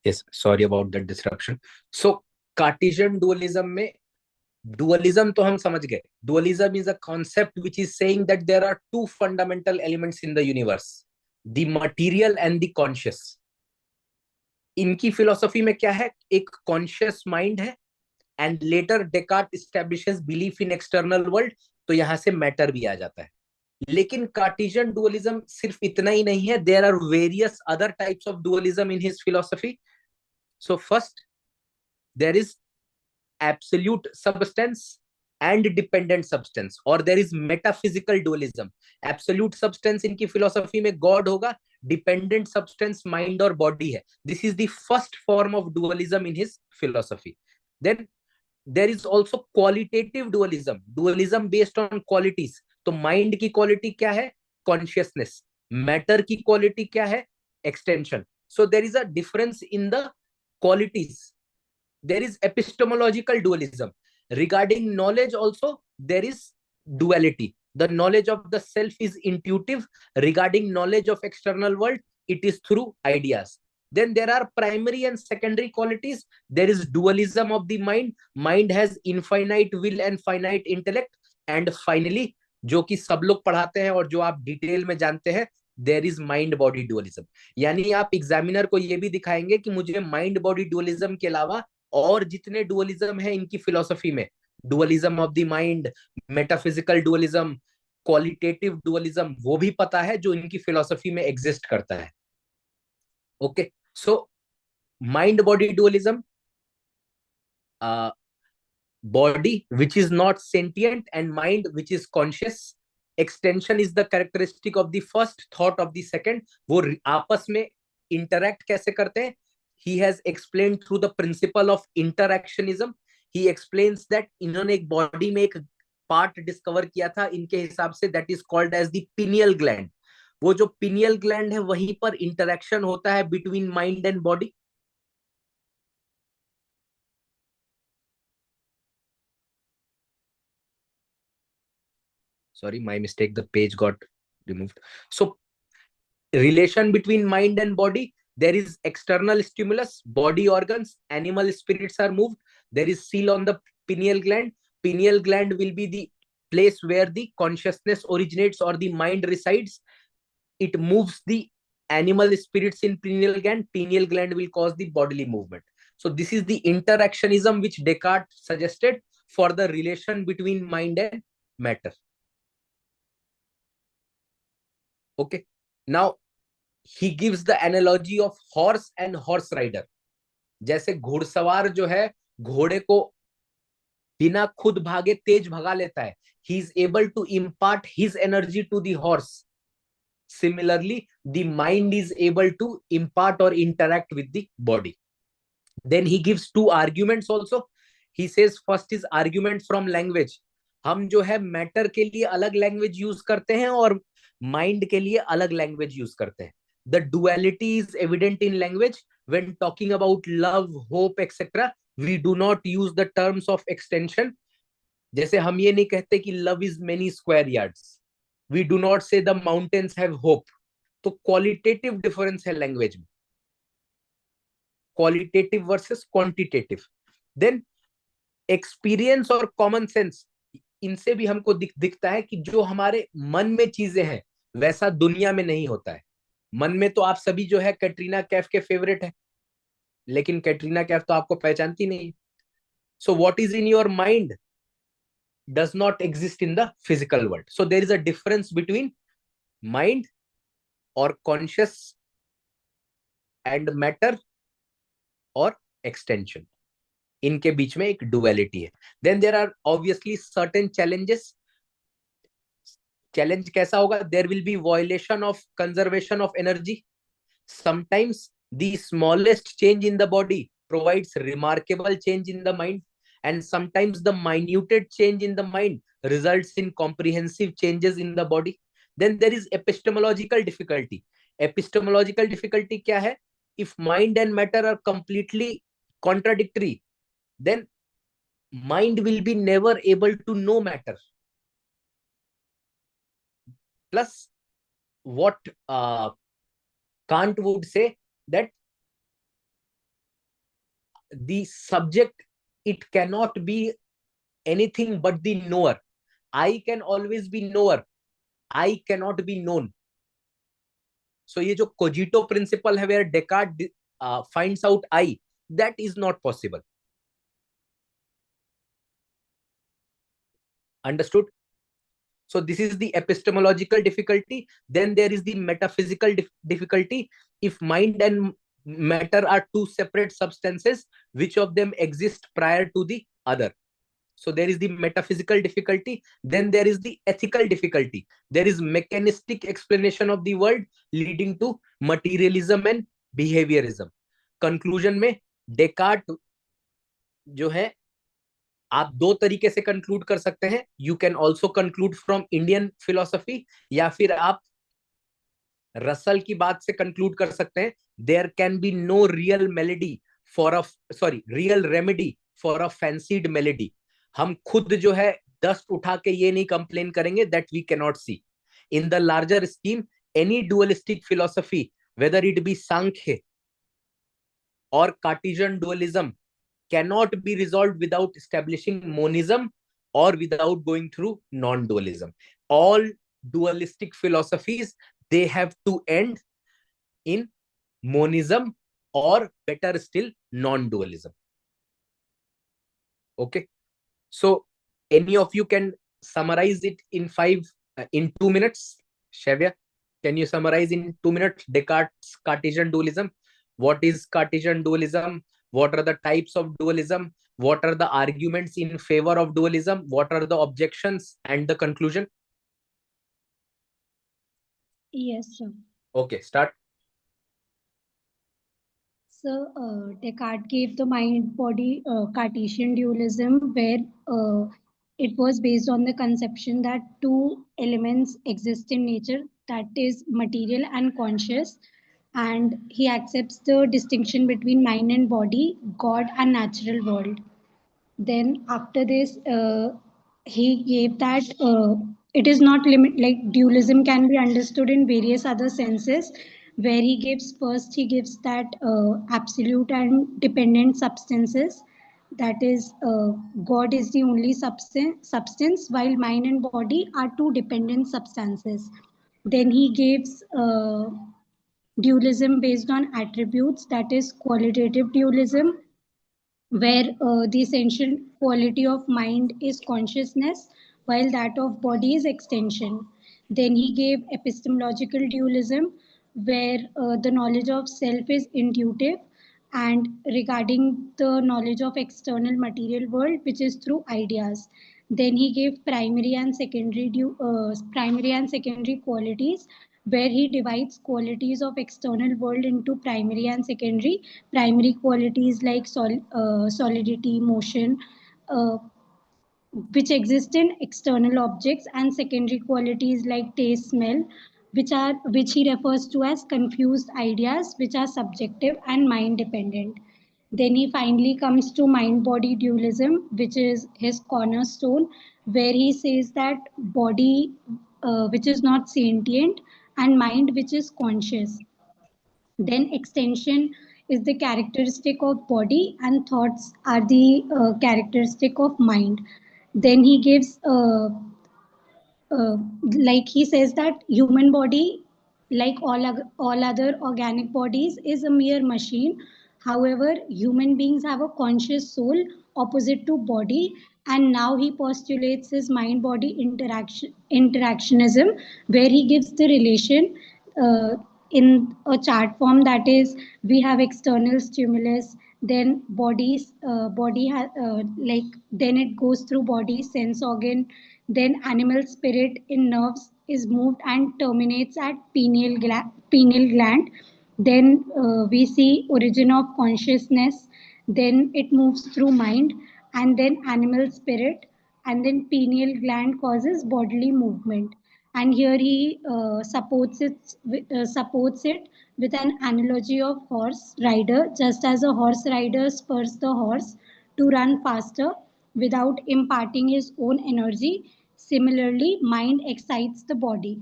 Yes, sorry about that disruption. So Cartesian dualism में dualism तो हम समझ गए. Dualism is a concept which is saying that there are two fundamental elements in the universe, the material and the conscious. इनकी philosophy में क्या है, एक कॉन्शियस माइंड है and later Descartes establishes belief in external world, तो यहां से matter भी आ जाता है. लेकिन कार्टेशियन डुअलिज्म सिर्फ इतना ही नहीं है, there are various other types of dualism in his philosophy. So first there is absolute substance and dependent substance, or there is metaphysical dualism. Absolute substance इनकी philosophy में God होगा, dependent substance mind और body है. This is the first form of dualism in his philosophy. Then there is also qualitative dualism, dualism based on qualities. तो mind की quality क्या है, consciousness. Matter की quality क्या है, extension. So there is a difference in the qualities. There is epistemological dualism. Regarding knowledge also, there is duality. The knowledge of the self is intuitive. Regarding knowledge of external world, it is through ideas. Then there are primary and secondary qualities. There is dualism of the mind. Mind has infinite will and finite intellect. And finally, जो कि सब लोग पढ़ाते हैं और जो आप detail में जानते हैं, there is mind body dualism. यानी आप एग्जामिनर को ये भी दिखाएंगे कि मुझे माइंड बॉडी डुअलिज्म के अलावा और जितने डुअलिज्म है इनकी फिलोसफी में, dualism of the mind, metaphysical dualism, qualitative dualism, वो भी पता है जो इनकी फिलोसफी में एग्जिस्ट करता है. Okay, so mind body dualism, body which is not sentient and mind which is conscious. Extension is the characteristic of the first, thought of the second. वो आपस में interact कैसे करते हैं? He has explained through the principle of interactionism. He explains that इन्होंने एक body में एक part discover किया था इनके हिसाब से, that is called as the pineal gland. वो जो pineal gland है वहीं पर interaction होता है between mind and body. Sorry, my mistake, the page got removed. So relation between mind and body, there is external stimulus, body organs, animal spirits are moved. There is seal on the pineal gland. Pineal gland will be the place where the consciousness originates or the mind resides. It moves the animal spirits in pineal gland. Pineal gland will cause the bodily movement. So this is the interactionism which Descartes suggested for the relation between mind and matter. Okay, now he gives the analogy of horse and horse rider. जैसे घुड़सवार जो है घोड़े को बिना खुद भागे तेज भगा लेता है. He is able to impart his energy to the horse. Similarly, the mind is able to impart or interact with the body. Then he gives two arguments also. He says first is argument from language. हम जो है matter के लिए अलग language use करते हैं और mind के लिए अलग लैंग्वेज यूज करते हैं. The duality is evident in language. When talking about love, hope, etc., we do not use the terms of extension. जैसे हम ये नहीं कहते कि love is many square yards. We do not say the mountains have hope. तो qualitative difference है language में, qualitative versus quantitative. Then experience और कॉमन सेंस, इनसे भी हमको दिखता है कि जो हमारे मन में चीजें हैं वैसा दुनिया में नहीं होता है. मन में तो आप सभी जो है कैटरीना कैफ के फेवरेट है, लेकिन कैटरीना कैफ तो आपको पहचानती नहीं. So what is in your mind does not exist in the physical world. So there is a difference between mind or conscious and matter or extension. इनके बीच में एक duality है. Then there are obviously certain challenges. Challenge कैसा होगा? There will be violation of conservation of energy. Sometimes the smallest change in the body provides remarkable change in the mind, and sometimes the minute change in the mind results in comprehensive changes in the body. Then there is epistemological difficulty. Epistemological difficulty क्या है? If mind and matter are completely contradictory, then mind will be never able to know matter. Plus, what Kant would say that the subject, it cannot be anything but the knower. I can always be knower, I cannot be known. So ये जो cogito principle है, where Descartes finds out I, that is not possible. Understood? So this is the epistemological difficulty. Then there is the metaphysical difficulty. If mind and matter are two separate substances, which of them exist prior to the other? So there is the metaphysical difficulty. Then there is the ethical difficulty. There is mechanistic explanation of the world leading to materialism and behaviorism. Conclusion में Descartes जो है, आप दो तरीके से conclude कर सकते हैं. You can also conclude from Indian philosophy, या फिर आप रसल की बात से कंक्लूड कर सकते हैं. There can be no real malady for a real remedy for a fancied malady. हम खुद जो है डस्ट उठा के ये नहीं कंप्लेन करेंगे that we can not see. In the larger scheme, any dualistic philosophy, whether it be Samkhya और Cartesian dualism, cannot be resolved without establishing monism or without going through non-dualism. All dualistic philosophies, they have to end in monism or better still non-dualism. Okay, so any of you can summarize it in 2 minutes. Shavya, can you summarize in 2 minutes Descartes' Cartesian dualism? What is Cartesian dualism? What are the types of dualism? What are the arguments in favor of dualism? What are the objections and the conclusion? Yes, sir. Okay, start. So Descartes gave the mind-body Cartesian dualism, where it was based on the conception that two elements exist in nature, that is material and conscious, and he accepts the distinction between mind and body, God and natural world. Then after this, he gave that it is not limit, like dualism can be understood in various other senses, where he gives first, he gives that absolute and dependent substances, that is God is the only substance, while mind and body are two dependent substances. Then he gives dualism based on attributes, that is qualitative dualism, where the essential quality of mind is consciousness, while that of body is extension. Then he gave epistemological dualism, where the knowledge of self is intuitive, and regarding the knowledge of external material world, which is through ideas. Then he gave primary and secondary qualities, where he divides qualities of external world into primary and secondary. Primary qualities like solidity, motion, uh, which exist in external objects, and secondary qualities like taste, smell, which he refers to as confused ideas, which are subjective and mind dependent. Then he finally comes to mind body dualism, which is his cornerstone, where he says that body which is not sentient, and mind which is conscious. Then extension is the characteristic of body, and thoughts are the characteristic of mind. Then he gives like he says that human body, like all other organic bodies, is a mere machine. However, human beings have a conscious soul opposite to body, and now he postulates his mind body interactionism, where he gives the relation in a chart form, that is we have external stimulus, then like then it goes through body sense organ, then animal spirit in nerves is moved and terminates at pineal gland. Then we see origin of consciousness, then it moves through mind, and then animal spirit, and then pineal gland causes bodily movement. And here he supports it with an analogy of horse rider, just as a horse rider spurs the horse to run faster without imparting his own energy. Similarly, mind excites the body.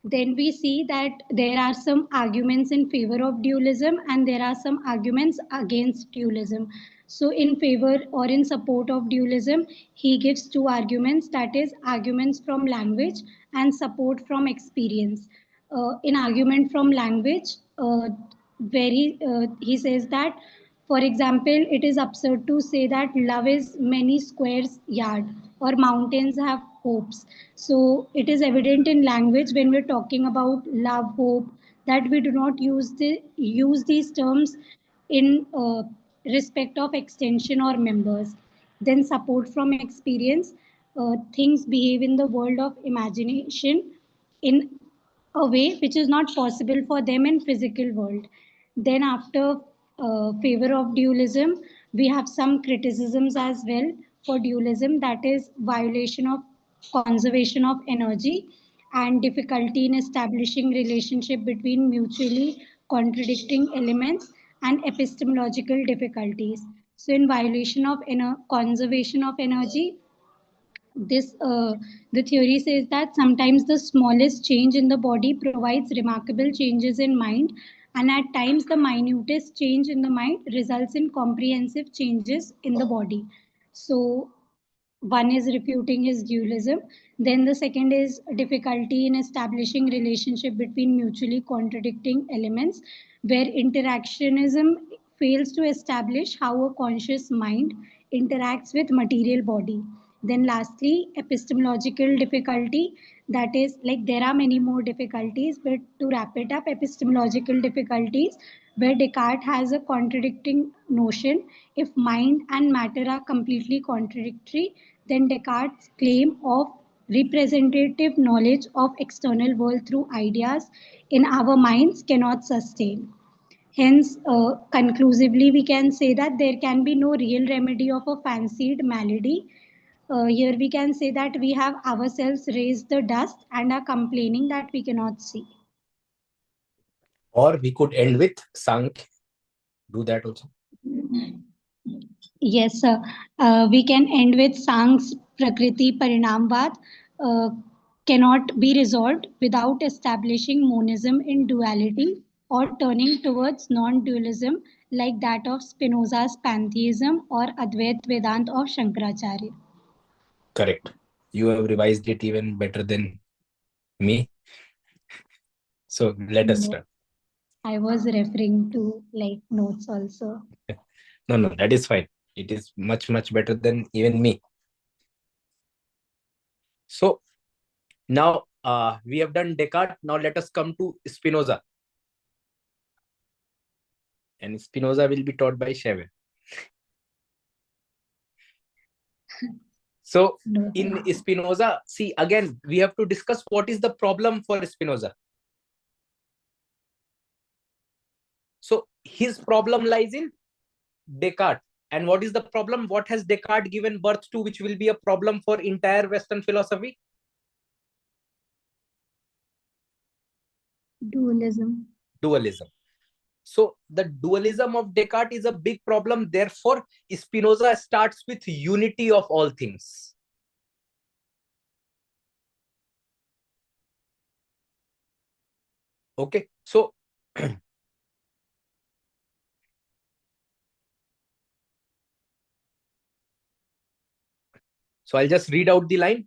then we see that there are some arguments in favor of dualism and there are some arguments against dualism. So in favor or in support of dualism, he gives two arguments, that is arguments from language and support from experience. In argument from language, he says that, for example, it is absurd to say that love is many squares yard or mountains have hopes. So it is evident in language when we're talking about love, hope, that we do not use these terms in respect of extension or members. Then support from experience, things behave in the world of imagination in a way which is not possible for them in physical world. Then after favor of dualism, we have some criticisms as well for dualism, that is violation of conservation of energy and difficulty in establishing relationship between mutually contradicting elements and epistemological difficulties. So in violation of conservation of energy, this the theory says that sometimes the smallest change in the body provides remarkable changes in mind, and at times the minutest change in the mind results in comprehensive changes in the body. So one is refuting his dualism. Then the second is difficulty in establishing relationship between mutually contradicting elements, where interactionism fails to establish how a conscious mind interacts with material body. Then lastly, epistemological difficulty, that is like there are many more difficulties, but to wrap it up, epistemological difficulties where Descartes has a contradicting notion. If mind and matter are completely contradictory, then Descartes' claim of representative knowledge of external world through ideas in our minds cannot sustain. Hence, conclusively, we can say that there can be no real remedy of a fancied malady. Here we can say that we have ourselves raised the dust and are complaining that we cannot see. Or we could end with Sankhya. Do that also. Yes, sir. We can end with Sankh's Prakriti Parinamvad cannot be resolved without establishing monism in duality or turning towards non-dualism like that of Spinoza's pantheism or Advait Vedant of Shankaracharya. Correct. You have revised it even better than me. So let us No, start. I was referring to like notes also. No, that is fine. It is much, much better than even me. So now we have done Descartes. Now let us come to Spinoza. And Spinoza will be taught by Chever. So No, in Spinoza, see, again, we have to discuss what is the problem for Spinoza. So his problem lies in Descartes. And what is the problem? What has Descartes given birth to, which will be a problem for entire Western philosophy? dualism. Dualism. So the dualism of Descartes is a big problem. Therefore, Spinoza starts with unity of all things. Okay, so I'll just read out the line.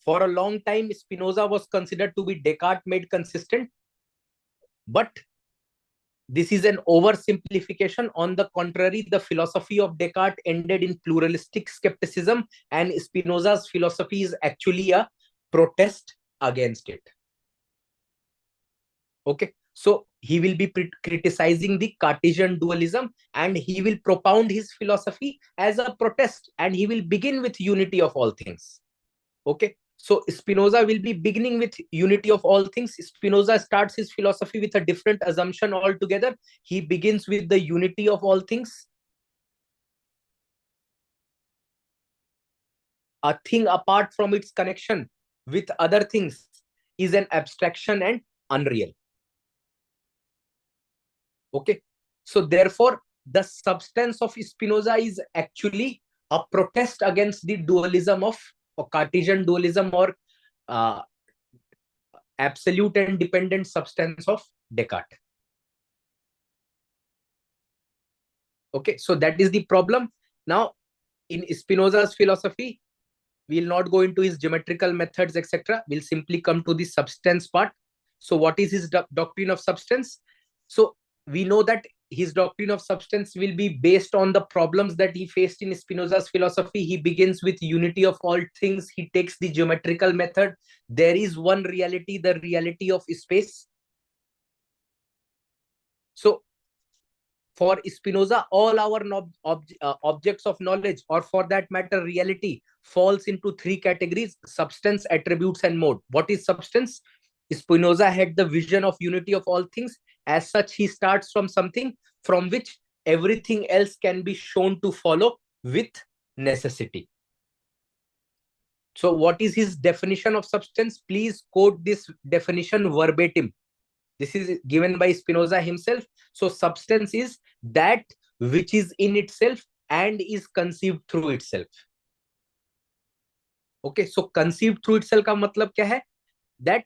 For a long time, Spinoza was considered to be Descartes made consistent, but this is an oversimplification. On the contrary, the philosophy of Descartes ended in pluralistic skepticism, and Spinoza's philosophy is actually a protest against it. Okay, so he will be criticizing the Cartesian dualism, and he will propound his philosophy as a protest, and he will begin with unity of all things. Okay, so Spinoza will be beginning with unity of all things. Spinoza starts his philosophy with a different assumption altogether. He begins with the unity of all things. A thing apart from its connection with other things is an abstraction and unreal. Okay, so therefore the substance of Spinoza is actually a protest against the dualism of, or Cartesian dualism, or absolute and dependent substance of Descartes. Okay, so that is the problem. Now, in Spinoza's philosophy, we'll not go into his geometrical methods, etc. We'll simply come to the substance part. So what is his doctrine of substance? So we know that his doctrine of substance will be based on the problems that he faced in Spinoza's philosophy. He begins with unity of all things. He takes the geometrical method. There is one reality, the reality of space. So for Spinoza, all our objects of knowledge, or for that matter, reality, falls into three categories: substance, attributes, and mode. What is substance? Spinoza had the vision of unity of all things. As such, he starts from something from which everything else can be shown to follow with necessity. So what is his definition of substance? Please quote this definition verbatim. This is given by Spinoza himself. So substance is that which is in itself and is conceived through itself. Okay, so conceived through itself का मतलब क्या है? That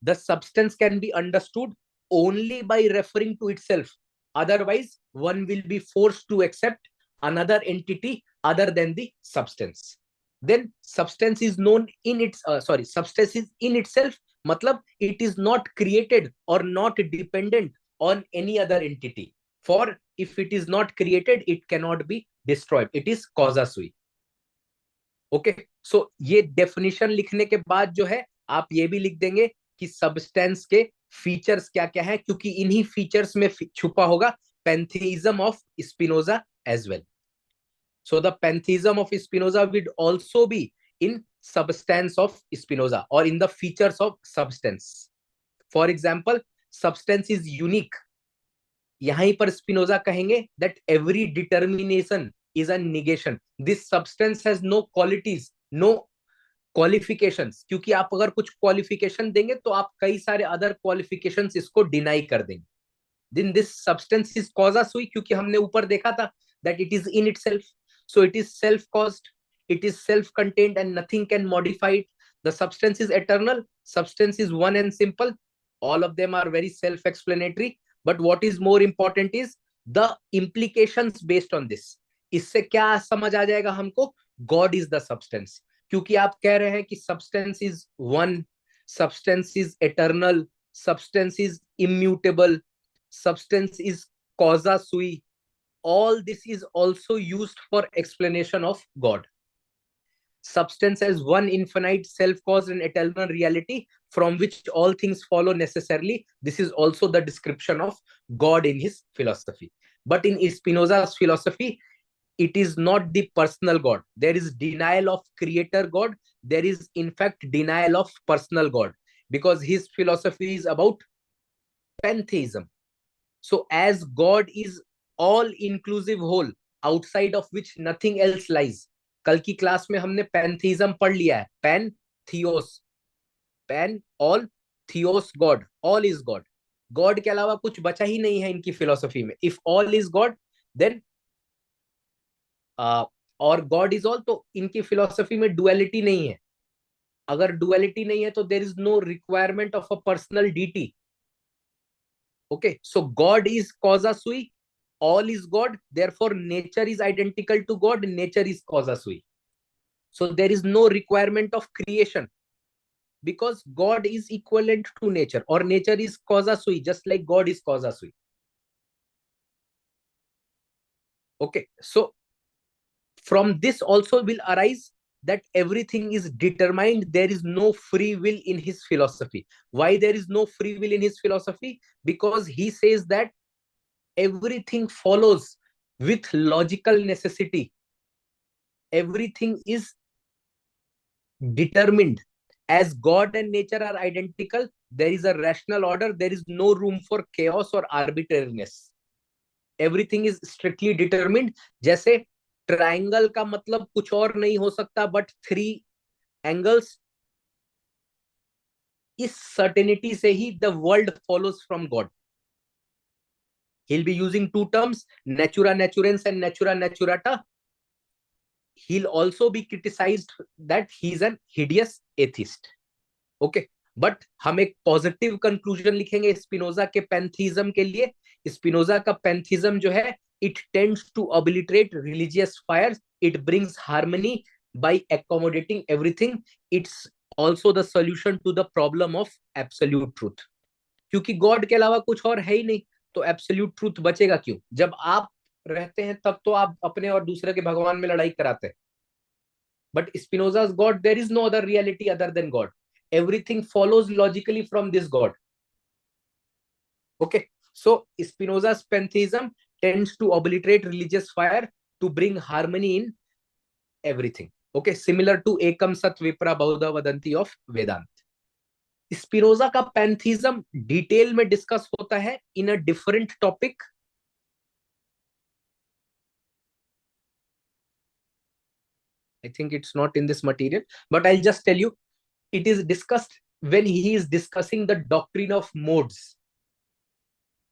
the substance can be understood only by referring to itself. Otherwise, one will be forced to accept another entity other than the substance. Then substance is known in its substance is in itself. Matlab, it is not created or not dependent on any other entity. For if it is not created, it cannot be destroyed. It is causa sui. Okay, so ये definition लिखने के बाद जो है आप ये भी लिख देंगे कि substance के features क्या क्या है, क्योंकि इन्हीं features में छुपा होगा pantheism of Spinoza as well. So the pantheism of Spinoza would also be in substance of Spinoza or in the features of substance. For example, substance is unique. यहीं पर Spinoza कहेंगे that every determination is a negation. This substance has no qualities, no qualifications. क्योंकि आप अगर कुछ qualification देंगे तो आप कई सारे other qualifications इसको deny कर देंगे. Then this substance is causa sui, क्योंकि हमने ऊपर देखा था that it is in itself. So it is self-caused, it is self-contained, and nothing can modify it. The substance is eternal, substance is one and simple. All of them are very self-explanatory. But what is more important is the implications based on this. इससे क्या समझ आ जाएगा हमको? God is the substance. क्योंकि आप कह रहे हैं कि substance is one, substance is eternal, substance is immutable, substance is causa sui. All this is also used for explanation of God. Substance as one infinite, self-caused and eternal reality from which all things follow necessarily. This is also the description of God in his philosophy. But in Spinoza's philosophy, it is not the personal God. There is denial of creator God. There is in fact denial of personal God, because his philosophy is about pantheism. So as God is all-inclusive whole, outside of which nothing else lies. कल की class में हमने पैंथीज्म पढ़ लिया है. Pan theos, pan all, theos God, all is God. God के अलावा कुछ बचा ही नहीं है इनकी फिलोसफी में. If all is God then और गॉड इज ऑल, तो इनकी फिलोसफी में डुअलिटी नहीं है. अगर डुअलिटी नहीं है तो there is no requirement of a personal deity. Okay, so God is causa sui, all is God, therefore nature is identical to God, nature is causa sui. So there is no requirement of creation, because God is equivalent to nature, or nature is causa sui, just like God is causa sui. Okay, so from this also will arise that everything is determined. There is no free will in his philosophy. Why there is no free will in his philosophy? Because he says that everything follows with logical necessity. Everything is determined. As God and nature are identical, there is a rational order. There is no room for chaos or arbitrariness. Everything is strictly determined. जैसे triangle का मतलब कुछ और नहीं हो सकता but 3 angles. इस certainty से ही the world follows from God. He'll be using two terms, natura naturans and natura naturata. He'll also be criticized that he's an hideous atheist. Okay, but हम एक पॉजिटिव कंक्लूजन लिखेंगे Spinoza के पैंथीज्म के लिए. Spinoza का pantheism जो है, it tends to obliterate religious fire, it brings harmony by accommodating everything. It's also the solution to the problem of absolute truth. क्योंकि गॉड के अलावा कुछ और है ही नहीं, तो एब्सोल्यूट ट्रूथ बचेगा क्यों? जब आप रहते हैं तब तो आप अपने और दूसरे के भगवान में लड़ाई कराते हैं. But Spinoza's God, there is no other reality other than God. Everything follows logically from this God. Okay, so Spinoza's pantheism tends to obliterate religious fire to bring harmony in everything. Okay, similar to Ekam Sat Vipra Bahuda Vadanti of Vedant. Spinoza का pantheism detail में discuss होता है in a different topic. I think it's not in this material, but I'll just tell you, it is discussed when he is discussing the doctrine of modes.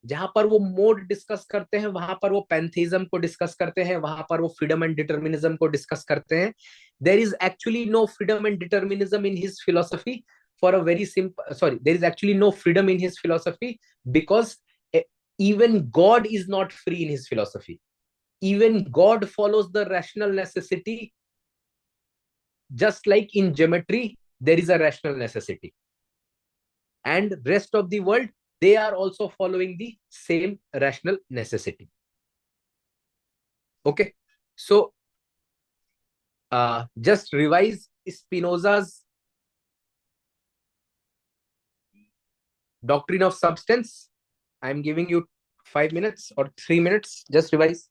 जहां पर वो mode discuss करते हैं, वहां पर वो पैंथीज्म को डिस्कस करते हैं, वहां पर वो फ्रीडम एंड डिटर्मिनिज्म को डिस्कस करते हैं. There is actually no freedom and determinism in his philosophy for a very simple, sorry, there is actually no freedom in his philosophy, because even God is not free in his philosophy. Even God follows the rational necessity. Just like in geometry there is a rational necessity, and rest of the world, they are also following the same rational necessity. Okay, so just revise Spinoza's doctrine of substance. I'm giving you 5 minutes or 3 minutes, just revise.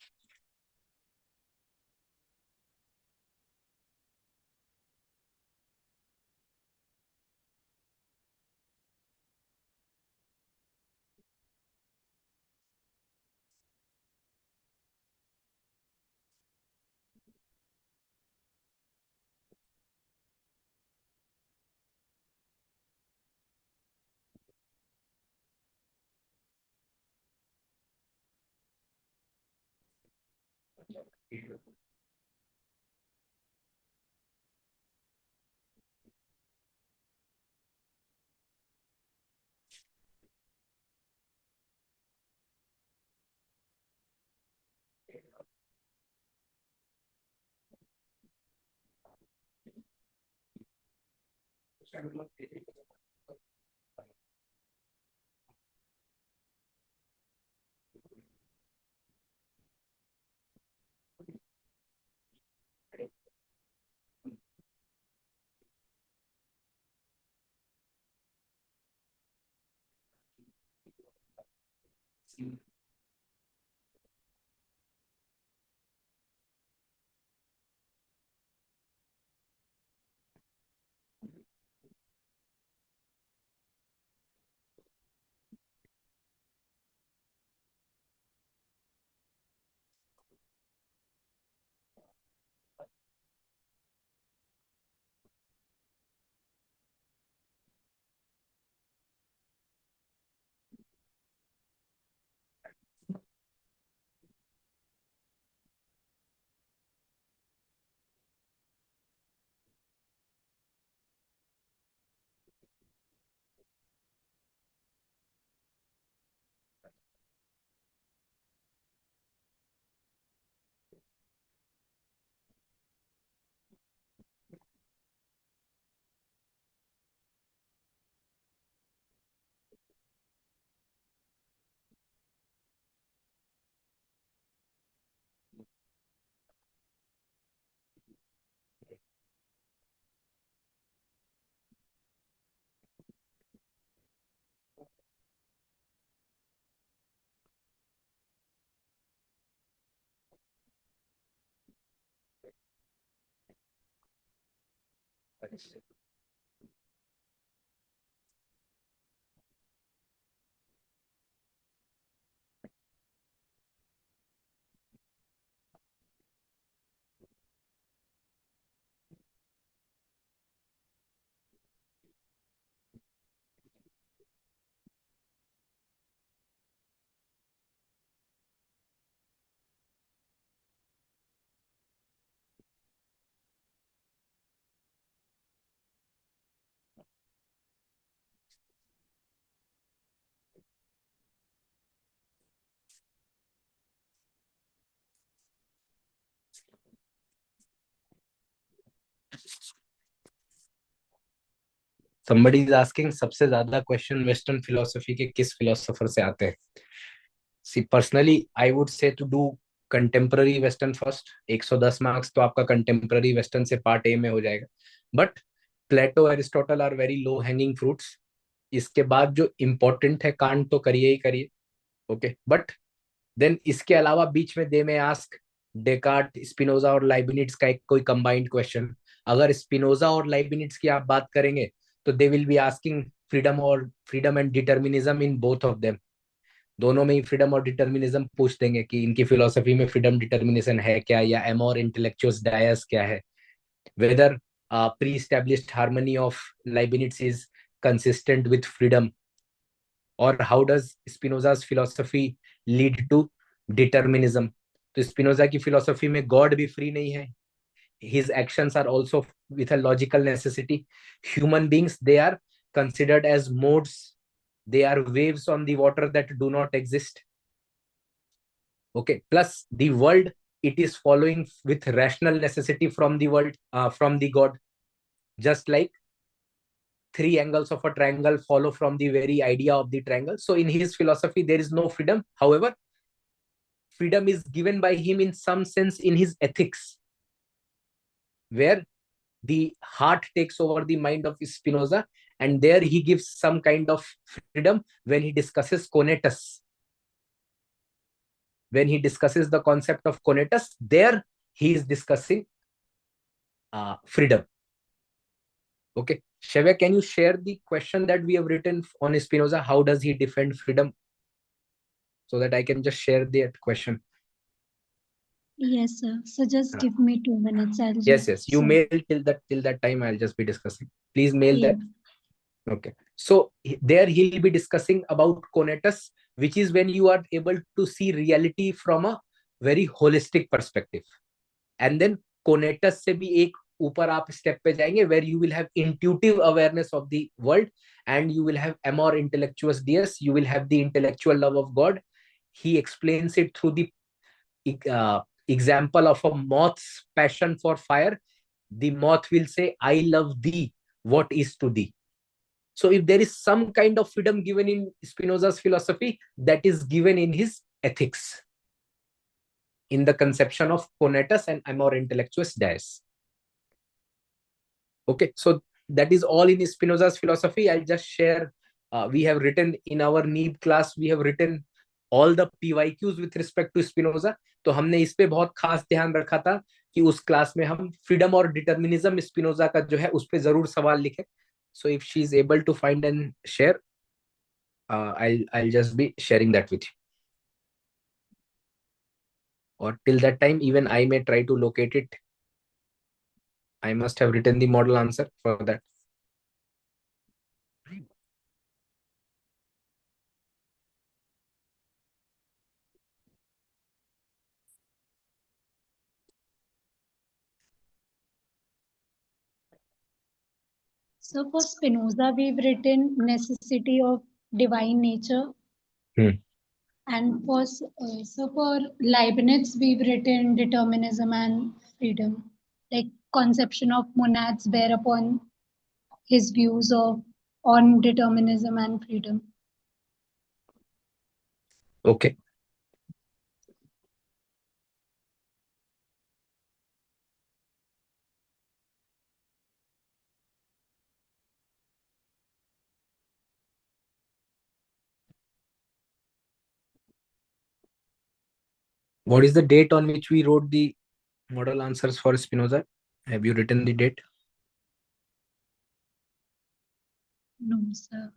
Somebody is asking सबसे ज्यादा question western philosophy के किस philosopher से आते हैं? See, personally, I would say to do contemporary western first. 110 marks तो आपका contemporary western से पार्ट ए में हो जाएगा. But Plato, Aristotle are very low hanging fruits. इसके बाद जो इम्पोर्टेंट है कांट तो करिए ही करिए. ओके, बट देन इसके अलावा बीच में दे में आस्क डेकार्ट, स्पिनोजा और लाइबनिट्स का एक कोई कंबाइंड क्वेश्चन. अगर स्पिनोजा और लाइबनिट्स की आप बात करेंगे तो दे will be asking freedom and determinism in both of them. दोनों में ही फ्रीडम और डिटर्मिनिज्म पूछ देंगे कि इनकी फिलोसफी में फ्रीडम डिटर्मिनेशन है क्या, या एमोर इंटेलेक्चुअस डायस क्या है. Whether pre established harmony of Leibniz is consistent with freedom, और how does Spinoza's philosophy lead to determinism. तो स्पिनोजा की फिलोसफी में गॉड भी फ्री नहीं है. His actions are also with a logical necessity. Human beings, they are considered as modes. They are waves on the water that do not exist. Okay, plus the world, it is following with rational necessity from the world, from the god. Just like three angles of a triangle follow from the very idea of the triangle. So in his philosophy there is no freedom. However, freedom is given by him in some sense in his ethics, where the heart takes over the mind of Spinoza, and there he gives some kind of freedom when he discusses conatus. When he discusses the concept of conatus, there he is discussing freedom. Okay, Shevya, can you share the question that we have written on Spinoza? How does he defend freedom? So that I can just share that question. Yes, sir. So just give me 2 minutes. I'll Yes, just you send. mail till that time. I'll just be discussing. Please mail Yeah. that. Okay. So there he'll be discussing about conatus, which is when you are able to see reality from a very holistic perspective. And then conatus से भी एक ऊपर आप step पे जाएंगे, where you will have intuitive awareness of the world, and you will have amor intellectuous deus, you will have the intellectual love of God. He explains it through the example of a moth's passion for fire. The moth will say, I love thee, what is to thee? So if there is some kind of freedom given in Spinoza's philosophy, that is given in his ethics, in the conception of conatus and amor intellectuus dies. Okay, so that is all in Spinoza's philosophy. I'll just share. We have written in our NEEB class, we have written all the PYQs with respect to Spinoza. तो हमने इस पे बहुत खास ध्यान रखा था कि उस क्लास में हम फ्रीडम और डिटर्मिनिज्म स्पिनोजा का जो है उस पे जरूर सवाल लिखें. So if she is able to find and share, I'll just be sharing that with you. Or till that time, even I may try to locate it. I must have written the model answer for that. So for Spinoza, we've written necessity of divine nature. And so for Leibniz, we've written determinism and freedom. Like conception of monads bear upon his views of on determinism and freedom. Okay. What is the date on which we wrote the model answers for Spinoza? Have you written the date? No, sir.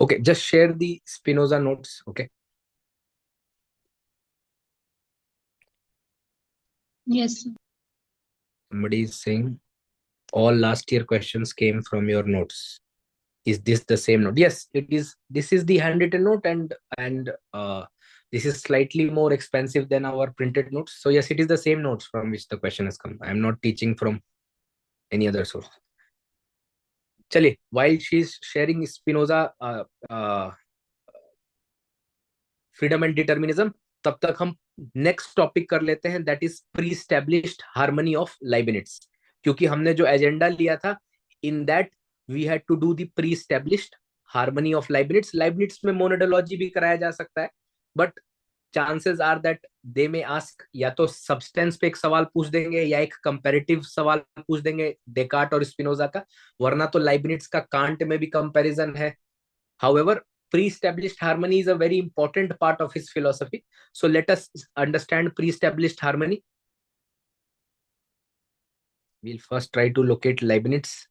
Okay, just share the Spinoza notes. Okay. Yes, sir. Somebody is saying all last year questions came from your notes. Is this the same note? Yes, it is. This is the handwritten note, and this is slightly more expensive than our printed notes. So yes, it is the same notes from which the question has come. I am not teaching from any other source. Chale, while she is sharing Spinoza freedom and determinism, तब तक हम next topic कर लेते हैं, that is pre established harmony of Leibniz. क्योंकि हमने जो agenda लिया था, in that we had to do the pre established harmony of Leibniz. Leibniz में मोनोडोलॉजी भी कराया जा सकता है, but chances are that they may ask, या तो सब्सटेंस पे एक सवाल पूछ देंगे या एक कंपैरेटिव सवाल पूछ देंगे डेकार्ट और स्पिनोजा का, वरना तो लाइबनिट्स का कांट में भी कंपैरिजन है. However, pre-established harmony is a very important part of his philosophy. So let us understand pre-established harmony. We'll first try to locate Leibniz.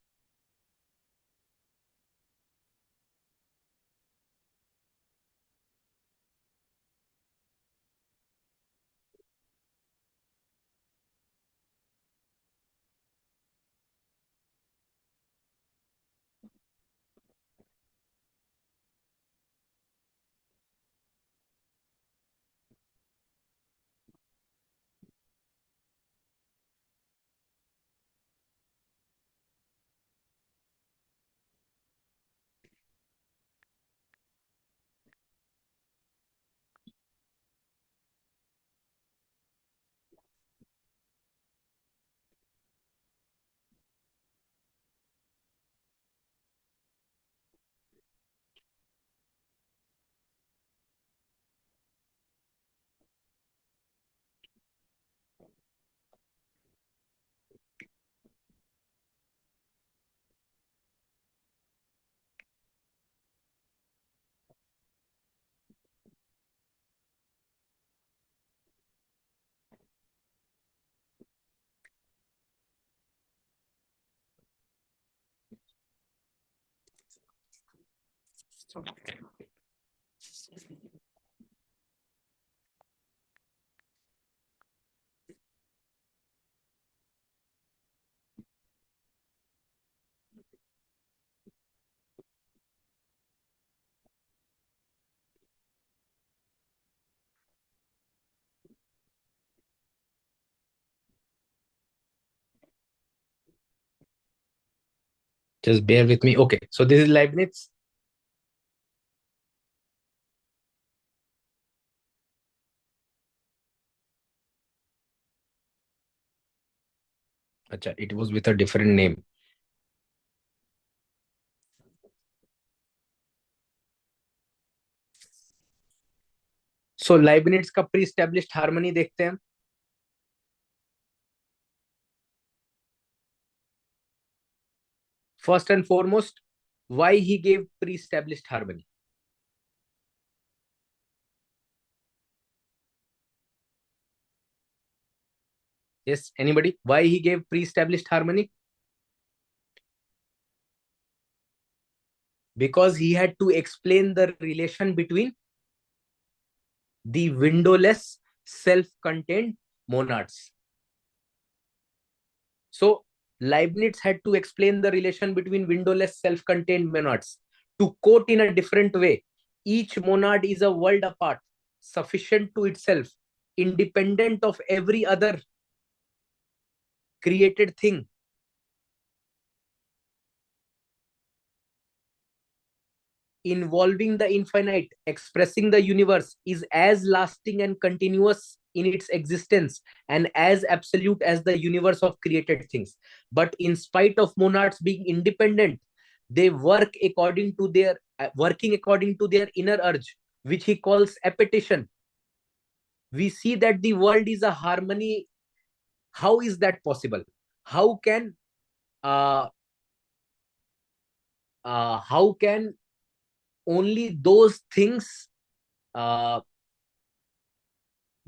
Just bear with me. Okay, so this is Leibniz. Acha, it was with a different name. So Leibniz का pre-established harmony देखते हैं. First and foremost, why he gave pre-established harmony? Yes, anybody? Why he gave pre-established harmony? Because he had to explain the relation between the windowless self-contained monads. So Leibniz had to explain the relation between windowless self-contained monads. To quote in a different way, each monad is a world apart, sufficient to itself, independent of every other created thing. Involving the infinite, expressing the universe, is as lasting and continuous in its existence and as absolute as the universe of created things. But in spite of monads being independent, they work according to their working according to their inner urge, which he calls appetition. We see that the world is a harmony. How is that possible? How can only those things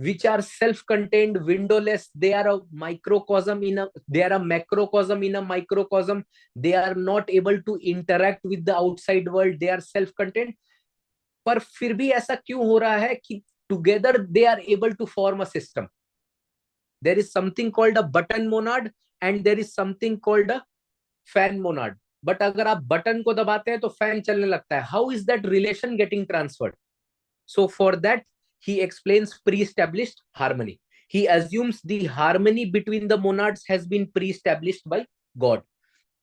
which are self-contained, windowless, they are a microcosm in a, they are a macrocosm in a microcosm, they are not able to interact with the outside world, they are self-contained, पर फिर भी ऐसा क्यों हो रहा है कि together they are able to form a system? There is something called a button monad and there is something called a fan monad. But अगर आप बटन को दबाते हैं तो फैन चलने लगता है. How is that relation getting transferred? So for that, he explains pre-established harmony. He assumes the harmony between the monads has been pre-established by God.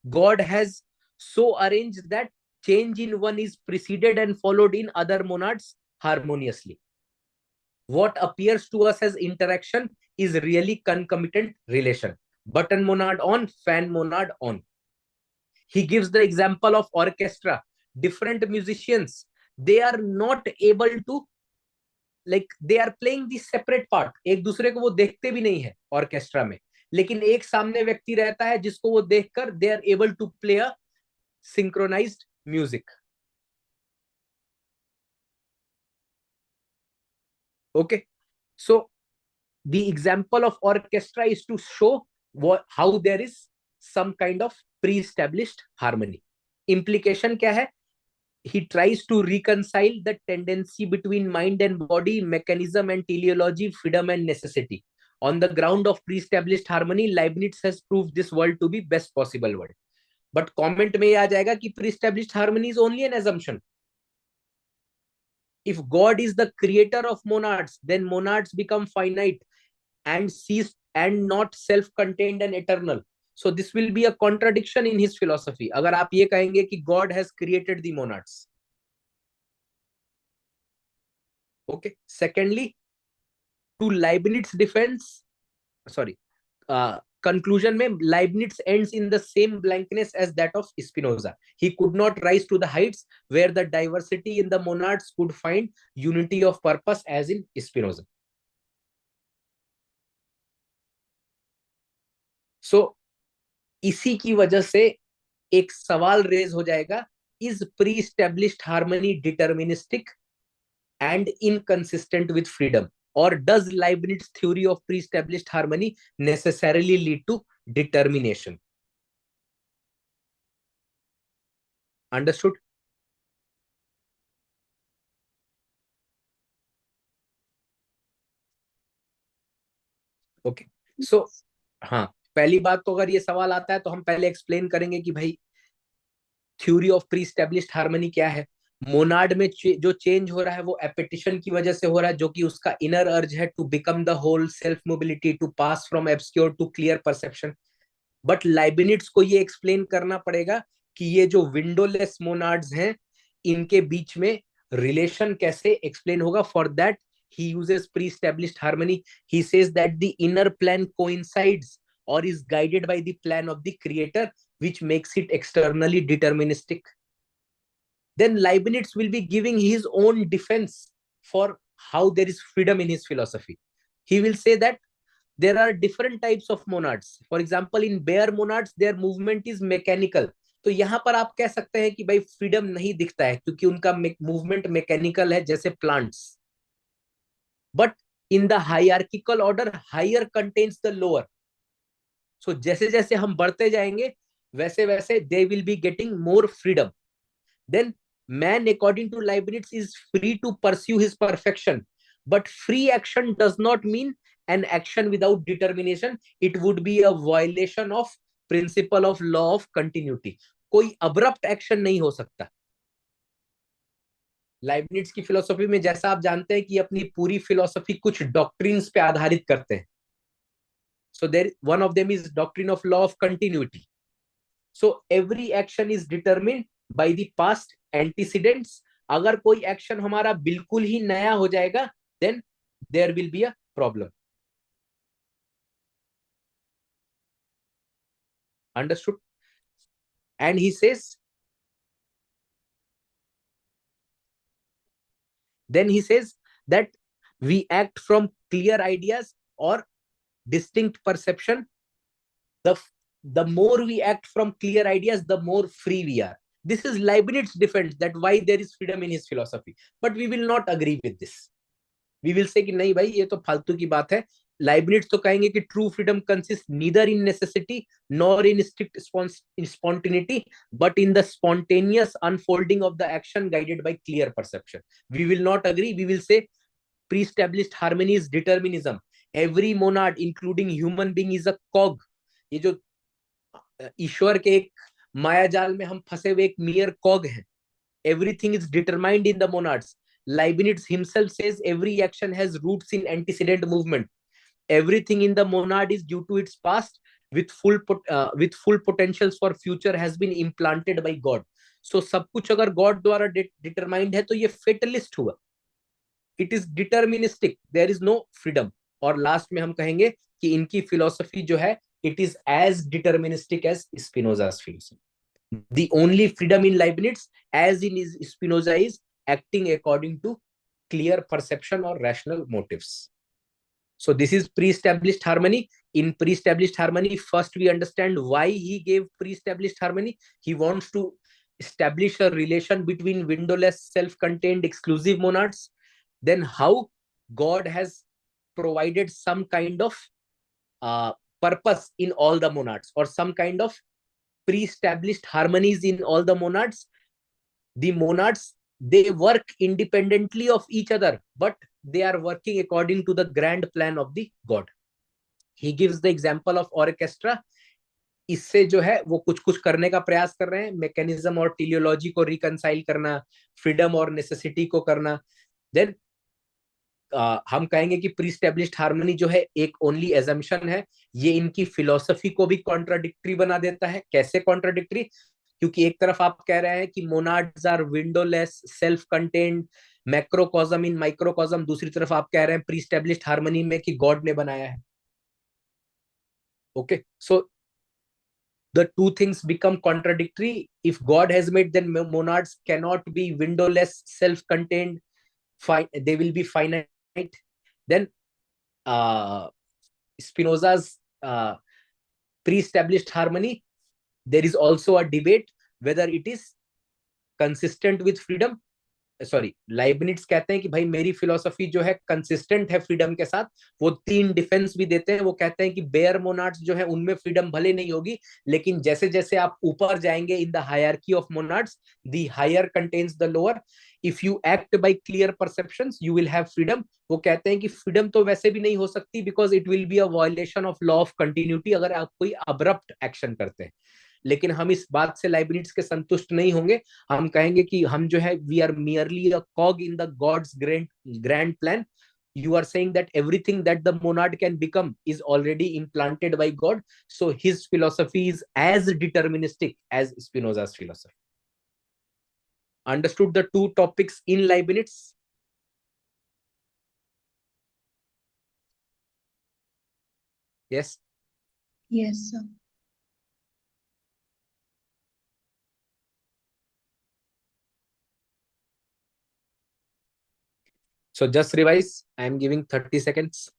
God has so arranged that change in one is preceded and followed in other monads harmoniously. What appears to us as interaction is really concomitant relation. Button monad on, fan monad on. He gives the example of orchestra. Different musicians, they are not able to, like, they are playing the separate part. एक दूसरे को वो देखते भी नहीं है orchestra में, लेकिन एक सामने व्यक्ति रहता है जिसको वो देखकर they are able to play a synchronized music. Okay, so the example of orchestra is to show how there is some kind of pre-established harmony. Implication क्या है? He tries to reconcile the tendency between mind and body, mechanism and teleology, freedom and necessity. On the ground of pre-established harmony, Leibniz has proved this world to be best possible world. But comment में ये आ जाएगा कि pre-established harmony is only an assumption. If God is the creator of monads, then monads become finite and cease and not self-contained and eternal. So this will be a contradiction in his philosophy. अगर आप ये कहेंगे कि God has created the monads. Okay. Secondly, to Leibniz defense, conclusion में Leibniz ends in the same blankness as that of Spinoza. He could not rise to the heights where the diversity in the monads could find unity of purpose as in Spinoza. So इसी की वजह से एक सवाल raise हो जाएगा, is pre established harmony deterministic and inconsistent with freedom, or does Leibniz theory of pre-established harmony necessarily lead to determination? Understood? Okay, so हाँ, पहली बात तो अगर ये सवाल आता है तो हम पहले एक्सप्लेन करेंगे कि भाई theory of pre established harmony क्या है. मोनाड में जो चेंज हो रहा है वो एपेटिशन की वजह से हो रहा है, जो कि उसका इनर अर्ज है to become the whole, self mobility, to pass from obscure to clear perception. But Leibniz को ये एक्सप्लेन करना पड़ेगा कि ये जो विंडोलेस मोनाड्स हैं इनके बीच में रिलेशन कैसे एक्सप्लेन होगा. For that he uses pre established harmony. He says that the inner plan coincides or is guided by the plan of the creator, which makes it externally deterministic. Then Leibniz will be giving his own defense for how there is freedom in his philosophy. He will say that there are different types of monads. For example, in bare monads, their movement is mechanical. तो यहाँ पर आप कह सकते हैं कि भाई freedom नहीं दिखता है क्योंकि उनका मूवमेंट मैकेनिकल है जैसे plants. But in the hierarchical order, higher contains the lower. So जैसे जैसे हम बढ़ते जाएंगे वैसे वैसे they will be getting more freedom. Then man, according to Leibniz, is free to pursue his perfection, but free action does not mean an action without determination. It would be a violation of principle of law of continuity. कोई abrupt action नहीं हो सकता. लाइबनिट्स की philosophy में जैसा आप जानते हैं कि अपनी पूरी फिलोसफी कुछ डॉक्ट्रिन्स पे आधारित करते हैं. So there, one of them is doctrine of law of continuity. So every action is determined by the past antecedents. अगर कोई एक्शन हमारा बिल्कुल ही नया हो जाएगा, then there will be a problem. Understood? And he says, then he says that we act from clear ideas or distinct perception. The more we act from clear ideas, the more free we are. This is Leibniz's defense that why there is freedom in his philosophy. But we will not agree with this. We will say कि नहीं भाई ये तो फालतू की बात है. Leibniz तो कहेंगे कि true freedom consists neither in necessity nor in strict spontaneity, but in the spontaneous unfolding of the action guided by clear perception. We will not agree. We will say pre-established harmony is determinism. Every monad, including human being, is a cog. ये जो ईश्वर के एक माया जाल में हम फंसे हुए एक mere cog हैं. Everything is determined in the monads. Leibniz himself says every action has roots in antecedent movement. Everything in the monad is due to its past, with full potentials for future has been implanted by God. So सब कुछ अगर God द्वारा determined है तो ये fatalist हुआ. It is deterministic. There is no freedom. और last में हम कहेंगे कि इनकी फिलोसफी जो है it is as deterministic as Spinoza's philosophy. The only freedom in Leibniz, as in Spinoza, is acting according to clear perception or rational motives. So this is pre-established harmony. In pre-established harmony, first we understand why he gave pre-established harmony. He wants to establish a relation between windowless, self-contained, exclusive monads. Then how God has provided some kind of purpose in all the monads, or some kind of pre-established harmonies in all the monads. The monads, they work independently of each other, but they are working according to the grand plan of the God. He gives the example of orchestra. इससे जो है वो कुछ कुछ करने का प्रयास कर रहे हैं, मैकेनिज्म और टेलियोलॉजी को रिकंसाइल करना, फ्रीडम और नेसेसिटी को करना. देन हम कहेंगे कि प्री स्टैब्लिश्ड हार्मनी जो है एक ओनली एजम्पशन है. ये इनकी फिलोसफी को भी कॉन्ट्राडिक्टरी बना देता है. कैसे कॉन्ट्राडिक्टरी? क्योंकि एक तरफ आप कह रहे हैं कि monads are windowless, self contained, macrocosm in microcosm. दूसरी तरफ आप कह रहे हैं प्री स्टैब्लिश्ड हार्मनी में कि गॉड ने बनाया है. Okay, so the two things become contradictory. If God has made, then monads cannot be windowless, self-contained. They will be finite. Then Spinoza's pre-established harmony, there is also a debate whether it is consistent with freedom. Sorry, Leibniz कहते हैं कि भाई मेरी philosophy जो है consistent है freedom के साथ. वो 3 डिफेंस भी देते हैं. वो कहते हैं कि बेयर मोनाड्स जो है उनमें फ्रीडम भले नहीं होगी, लेकिन जैसे जैसे आप ऊपर जाएंगे in the hierarchy of monads, the higher contains the lower. If you act by clear perceptions you will have freedom. वो कहते हैं कि फ्रीडम तो वैसे भी नहीं हो सकती, because it will be a violation of law of continuity अगर आप कोई अब्रप्ट एक्शन करते हैं. लेकिन हम इस बात से लाइबनिट्स के संतुष्ट नहीं होंगे. हम कहेंगे कि हम जो है we are merely a cog in the God's grand plan. You are saying that everything that the monad can become is already implanted by God. So his philosophy is as deterministic as Spinoza's philosophy. Understood the two topics in Leibniz? Yes? Yes, sir. So just revise. I am giving 30 seconds.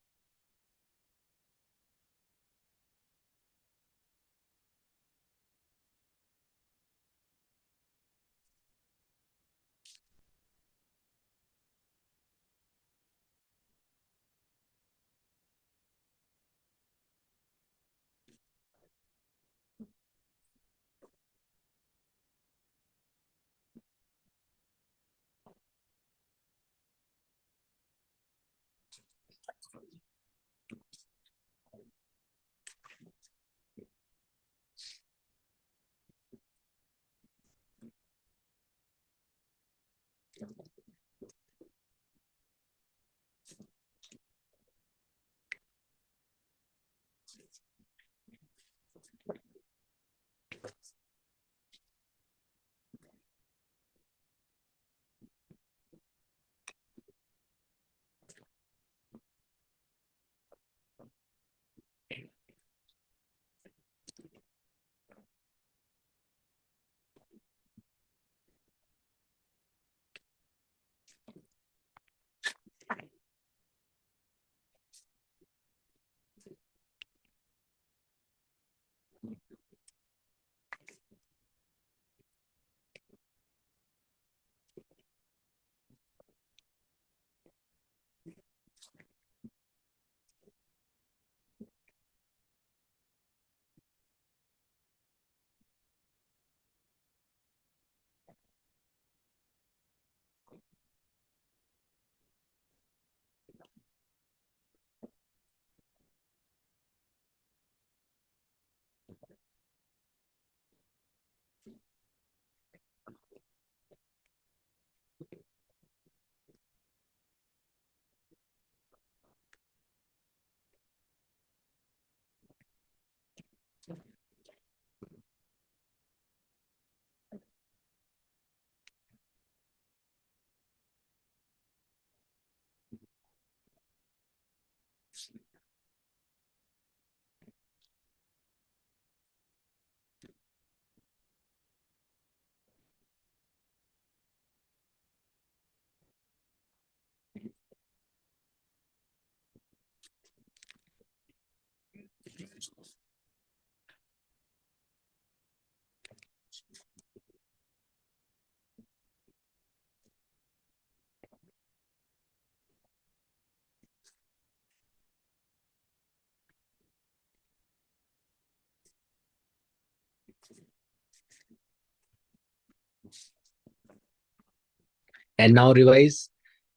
And now revise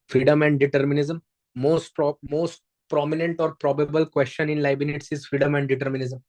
freedom and determinism. Most prominent or probable question in Leibniz is freedom and determinism.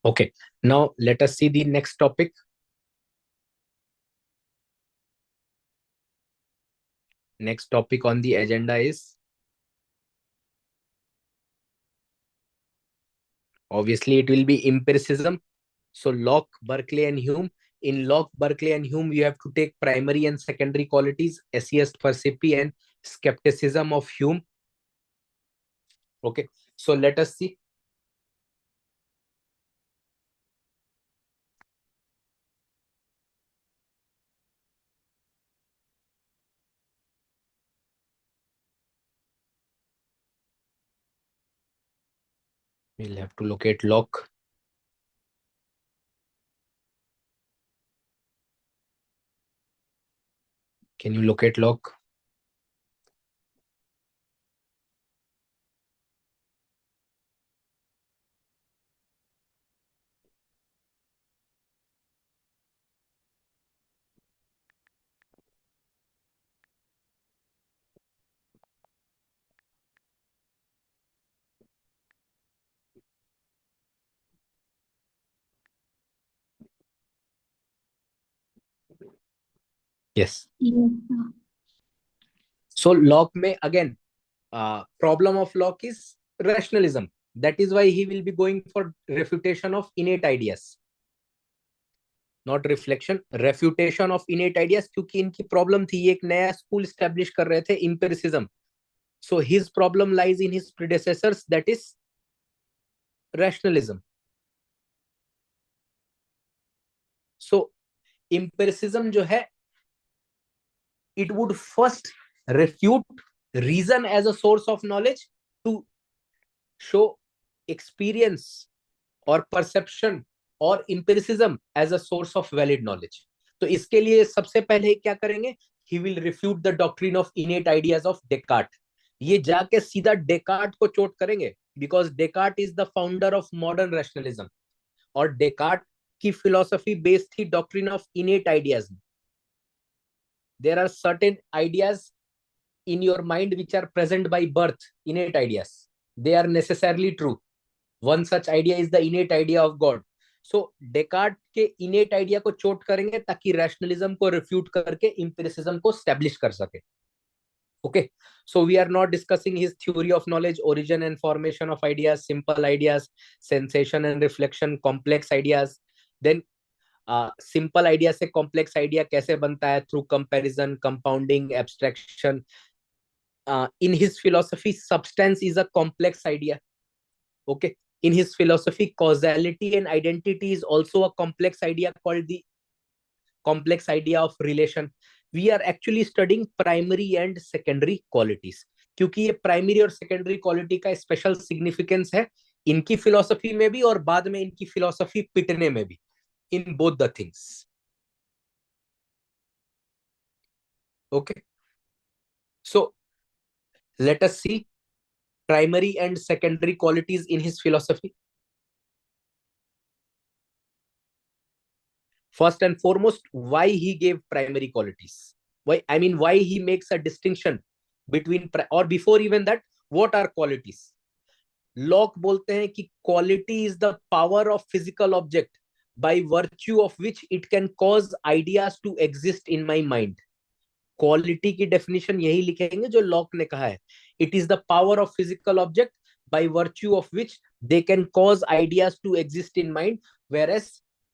Okay, now let us see the next topic. Next topic on the agenda is, obviously it will be empiricism. So Locke, Berkeley and Hume. In Locke, Berkeley and Hume, you have to take primary and secondary qualities, SES percipi and skepticism of Hume. Okay, so let us see. We'll have to locate Locke. Can you locate Locke? Yes. Yes, So Locke may again, problem of Locke is rationalism. That is why he will be going for refutation of innate ideas, not reflection, refutation of innate ideas, क्योंकि इनकी problem थी, एक नया school establish कर रहे थे, empiricism. So his problem lies in his predecessors, that is rationalism. So empiricism जो है, it would first refute reason as a source of knowledge to show experience or perception or empiricism as a source of valid knowledge. तो इसके लिए सबसे पहले क्या करेंगे? He will refute the doctrine of innate ideas of Descartes. ये जाके सीधा डेकार्ट को चोट करेंगे, because Descartes is the founder of modern rationalism. और डेकार्ट की फिलोसफी बेस्ड थी doctrine of innate ideas. There are certain ideas in your mind which are present by birth, innate ideas. They are necessarily true. One such idea is the innate idea of God. So Descartes के innate idea को चोट करेंगे ताकि rationalism को refute करके empiricism को establish कर सके. Okay, so we are not discussing his theory of knowledge, origin and formation of ideas, simple ideas, sensation and reflection, complex ideas. Then simple idea से कॉम्प्लेक्स आइडिया कैसे बनता है? Through comparison, compounding, abstraction. In his philosophy, substance is a complex idea. Okay, in his philosophy, causality and identity is also a complex idea called the complex idea of relation. We are actually studying primary and secondary qualities, क्योंकि ये primary और secondary quality का special significance है इनकी philosophy में भी और बाद में इनकी फिलोसफी पिटने में भी, in both the things. Okay, so let us see primary and secondary qualities in his philosophy. First and foremost, why he gave primary qualities. Why he makes a distinction between, or before even that, what are qualities? Locke बोलते हैं कि quality is the power of physical object by virtue of which it can cause ideas to exist in my mind. Quality की definition यही लिखेंगे जो Locke ने कहा है. It is the power of physical object by virtue of which they can cause ideas to exist in mind, whereas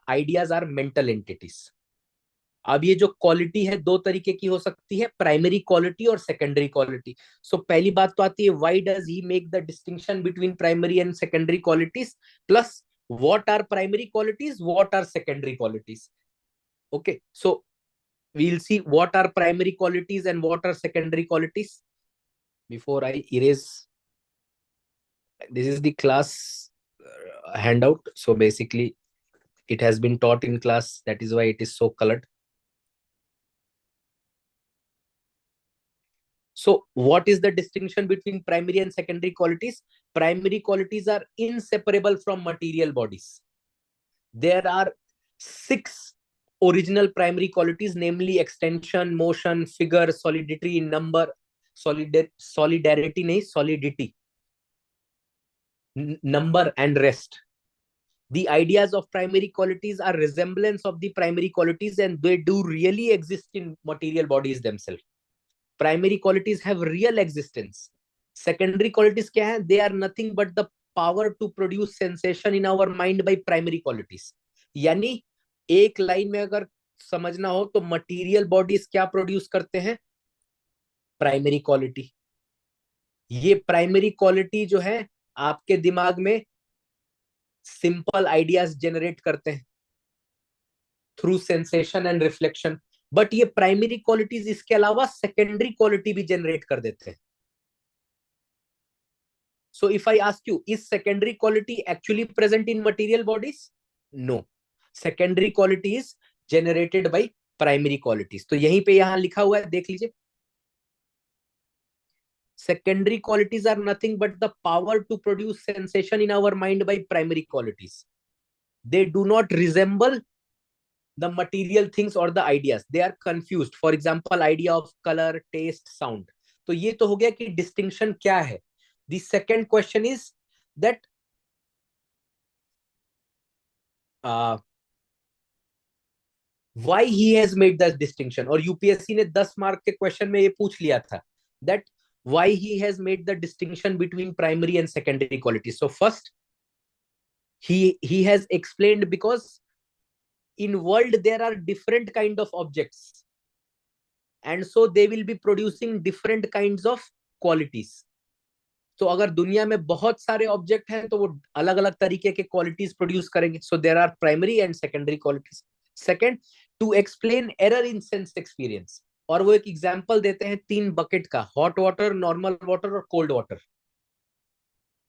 ideas are mental entities. अब ये जो क्वालिटी है दो तरीके की हो सकती है, प्राइमरी क्वालिटी और सेकेंडरी क्वालिटी. सो पहली बात तो आती है, why does he make the distinction between primary and secondary qualities, plus what are primary qualities, what are secondary qualities. Okay, so we'll see what are primary qualities and what are secondary qualities. Before I erase, this is the class handout, so basically it has been taught in class, that is why it is so colored. So what is the distinction between primary and secondary qualities? Primary qualities are inseparable from material bodies. There are 6 original primary qualities, namely extension, motion, figure, solidity, number, solidarity नहीं, solidity, number and rest. The ideas of primary qualities are resemblance of the primary qualities and they do really exist in material bodies themselves. Primary qualities have real existence. Secondary qualities क्या है? They are nothing but the power to produce sensation in our mind by primary qualities. यानी एक line में अगर समझना हो तो material bodies क्या प्रोड्यूस करते हैं? Primary quality. ये प्राइमरी क्वालिटी जो है आपके दिमाग में सिंपल आइडियाज जनरेट करते हैं through sensation and reflection. But ये प्राइमरी क्वालिटीज इसके अलावा सेकेंडरी क्वालिटी भी जनरेट कर देते हैं. So if I ask you, is secondary quality actually present in material bodies? No, secondary quality is generated by primary qualities. तो यहीं पे यहां लिखा हुआ है, देख लीजिए. Secondary qualities are nothing but the power to produce sensation in our mind by primary qualities. They do not resemble the material things or the ideas. They are confused. For example, idea of color, taste, sound. तो ये तो हो गया कि distinction क्या है. The second question is that why he has made that distinction. और UPSC ने 10 मार्क के क्वेश्चन में ये पूछ लिया था that why he has made the distinction between primary and secondary qualities. So first he has explained because in world there are different kind of objects and so they will be producing different kinds of qualities. तो अगर दुनिया में बहुत सारे object हैं तो वो अलग अलग तरीके के क्वालिटीज प्रोड्यूस करेंगे. So there are primary and secondary qualities. Second, to explain error in sense experience. और वो एक एग्जांपल देते हैं 3 बकेट का, हॉट वाटर, नॉर्मल वाटर और कोल्ड वाटर.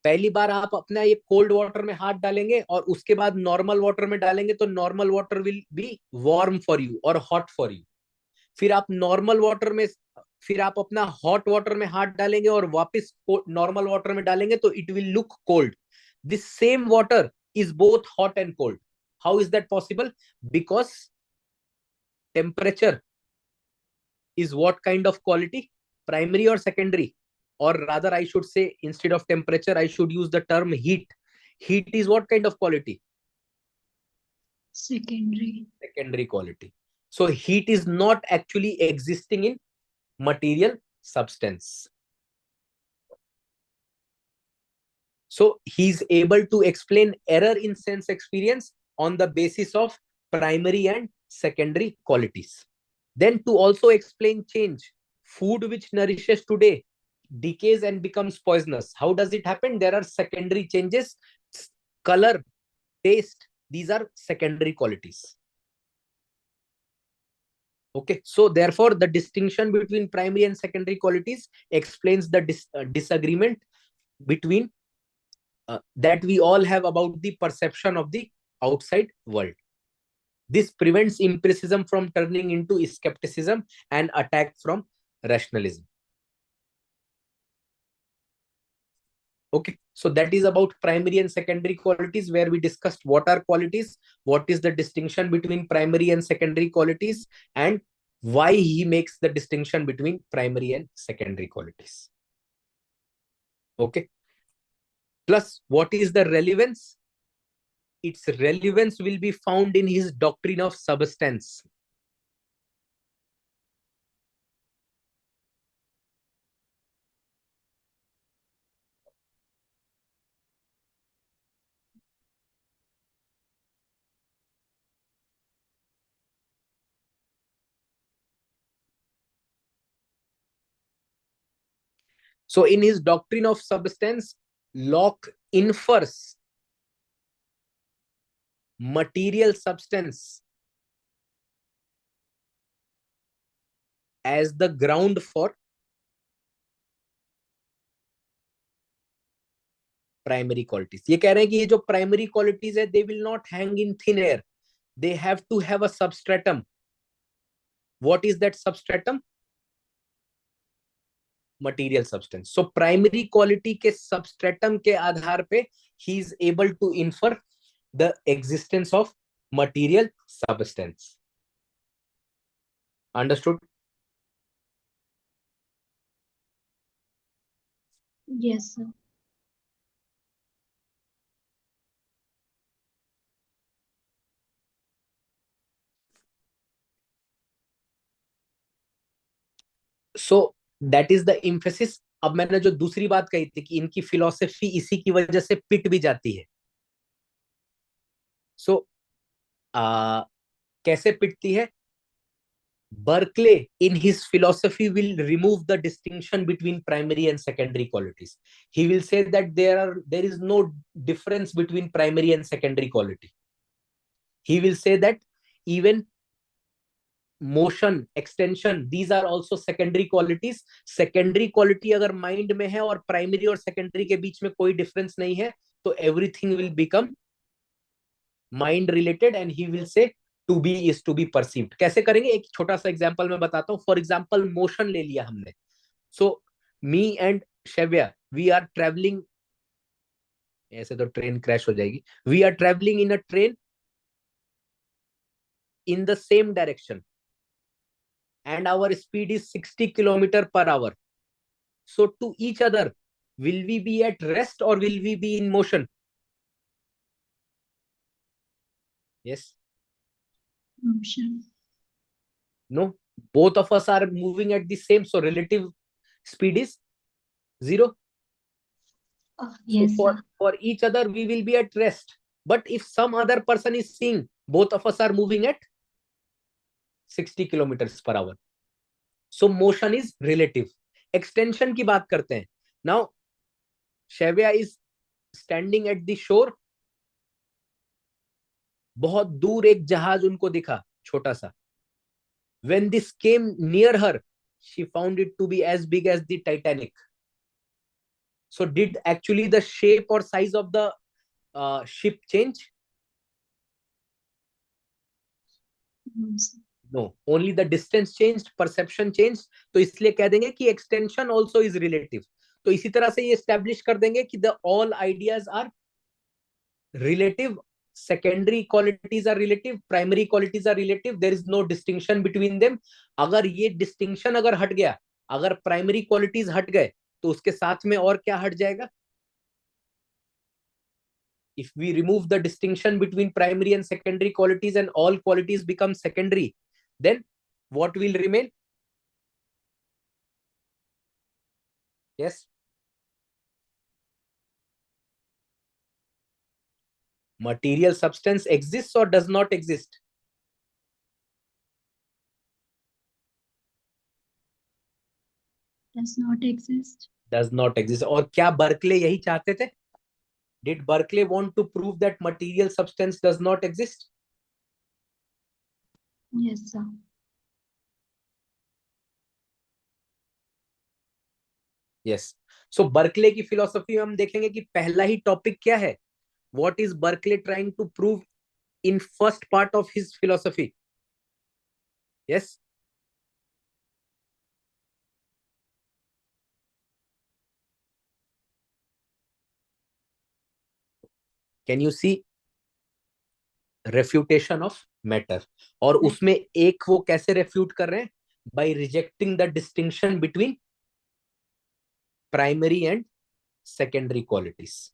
पहली बार आप अपना ये कोल्ड वाटर में हाथ डालेंगे और उसके बाद नॉर्मल वाटर में डालेंगे तो normal water will be warm for you और हॉट फॉर यू। फिर आप नॉर्मल वाटर में, फिर आप अपना हॉट वाटर में हाथ डालेंगे और वापस नॉर्मल वाटर में डालेंगे तो it will look cold. This same water is both hot and cold. How is that possible? Because temperature is what kind of quality? Primary or secondary? Or rather, I should say, instead of temperature, I should use the term heat. Heat is what kind of quality? Secondary. Secondary quality. So heat is not actually existing in material substance. So he's able to explain error in sense experience on the basis of primary and secondary qualities. Then to also explain change, food which nourishes today decays and becomes poisonous. How does it happen? There are secondary changes, color, taste, these are secondary qualities. Okay, so therefore the distinction between primary and secondary qualities explains the disagreement between that we all have about the perception of the outside world. This prevents empiricism from turning into skepticism and attack from rationalism. Okay, so that is about primary and secondary qualities, where we discussed what are qualities, what is the distinction between primary and secondary qualities, and why he makes the distinction between primary and secondary qualities. Okay, plus what is the relevance? Its relevance will be found in his doctrine of substance. So in his doctrine of substance, Locke infers material substance as the ground for primary qualities. ये कह रहे हैं कि ये जो primary qualities है, they will not hang in thin air. They have to have a substratum. What is that substratum? Material substance. So primary quality के substratum के आधार पे he is able to infer the existence of material substance. Understood? Yes, sir. So that is the emphasis. अब मैंने जो दूसरी बात कही थी कि इनकी फिलॉसफी इसी की वजह से पिट भी जाती है. सो कैसे पिटती है? Berkeley, in his philosophy, will remove the distinction between primary and secondary qualities. He will say that there is no difference between primary and secondary quality. He will say that even motion, extension, these are also secondary qualities. Secondary quality अगर mind में है और primary और secondary के बीच में कोई difference नहीं है, तो everything will become mind related, and he will say to be is to be perceived. कैसे करेंगे? एक छोटा सा एग्जांपल मैं बताता हूँ. फॉर एग्जांपल मोशन ले लिया हमने. So me and Shavya, we are travelling. ऐसे तो ट्रेन क्रैश हो जाएगी. We are travelling in a train in the same direction and our speed is 60 kilometer per hour. So to each other, will we be at rest or will we be in motion? Yes. Motion. No, both of us are moving at the same, so relative speed is 0. Yes, So sir. for each other we will be at rest, but if some other person is seeing both of us are moving at 60 kilometers per hour, so motion is relative. Extension की बात करते हैं. Now Shevya is standing at the shore. बहुत दूर एक जहाज उनको दिखा, छोटा सा. When this came near her, she found it to be as big as the Titanic. So did actually the shape or size of the ship change? No, only the distance changed, perception changed. तो इसलिए कह देंगे कि extension also is relative. तो इसी तरह से ये establish कर देंगे कि the all ideas are relative, secondary qualities are relative, primary qualities are relative, there is no distinction between them. अगर ये distinction अगर हट गया, अगर primary qualities हट गए, तो उसके साथ में और क्या हट जाएगा? If we remove the distinction between primary and secondary qualities and all qualities become secondary, then what will remain? Yes. Material substance exists or does not exist? Does not exist. Does not exist. और क्या Berkeley यही चाहते थे? Did Berkeley want to prove that material substance does not exist? Yes, sir. Yes. So Berkeley की philosophy में हम देखेंगे कि पहला ही टॉपिक क्या है? What is Berkeley trying to prove in first part of his philosophy? Yes. Can you see refutation of matter? और उसमें एक वो कैसे refute कर रहे हैं? By rejecting the distinction between primary and secondary qualities.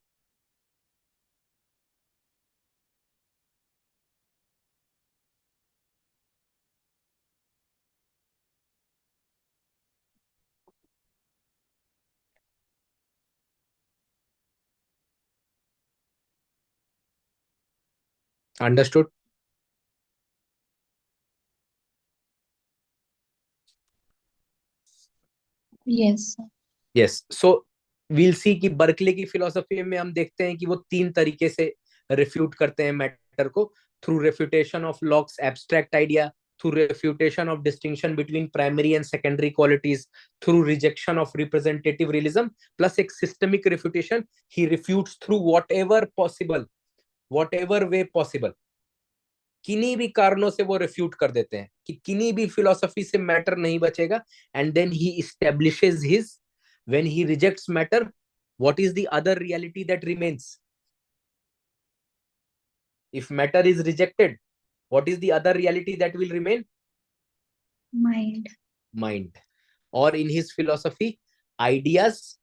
Understood? Yes, sir. Yes. So we'll see कि Berkeley की फिलोसफी में हम देखते हैं कि वो तीन तरीके से रिफ्यूट करते हैं मैटर को, through refutation of Locke's abstract idea, through refutation of distinction between primary and secondary qualities, through rejection of representative realism, plus a systemic refutation. He refutes through whatever possible, whatever way possible. किन्हीं भी कारणों से वो refute कर देते हैं कि किन्हीं भी फिलोसफी से मैटर नहीं बचेगा, and then he establishes his, when he rejects matter, what is the other reality that remains? If matter is rejected, what is the other reality that will remain? Mind. Or in his philosophy, ideas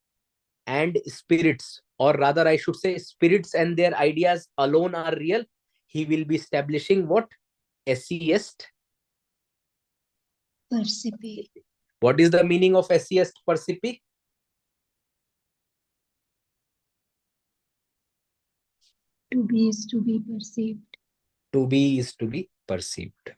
and spirits, or rather I should say spirits and their ideas alone are real. He will be establishing what? Atheist Percipi. What is the meaning of atheist percipi? To be is to be perceived. To be is to be perceived.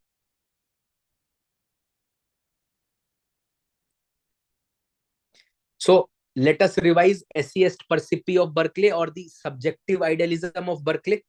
So let us revise atheist percipi of Berkeley, or the subjective idealism of Berkeley.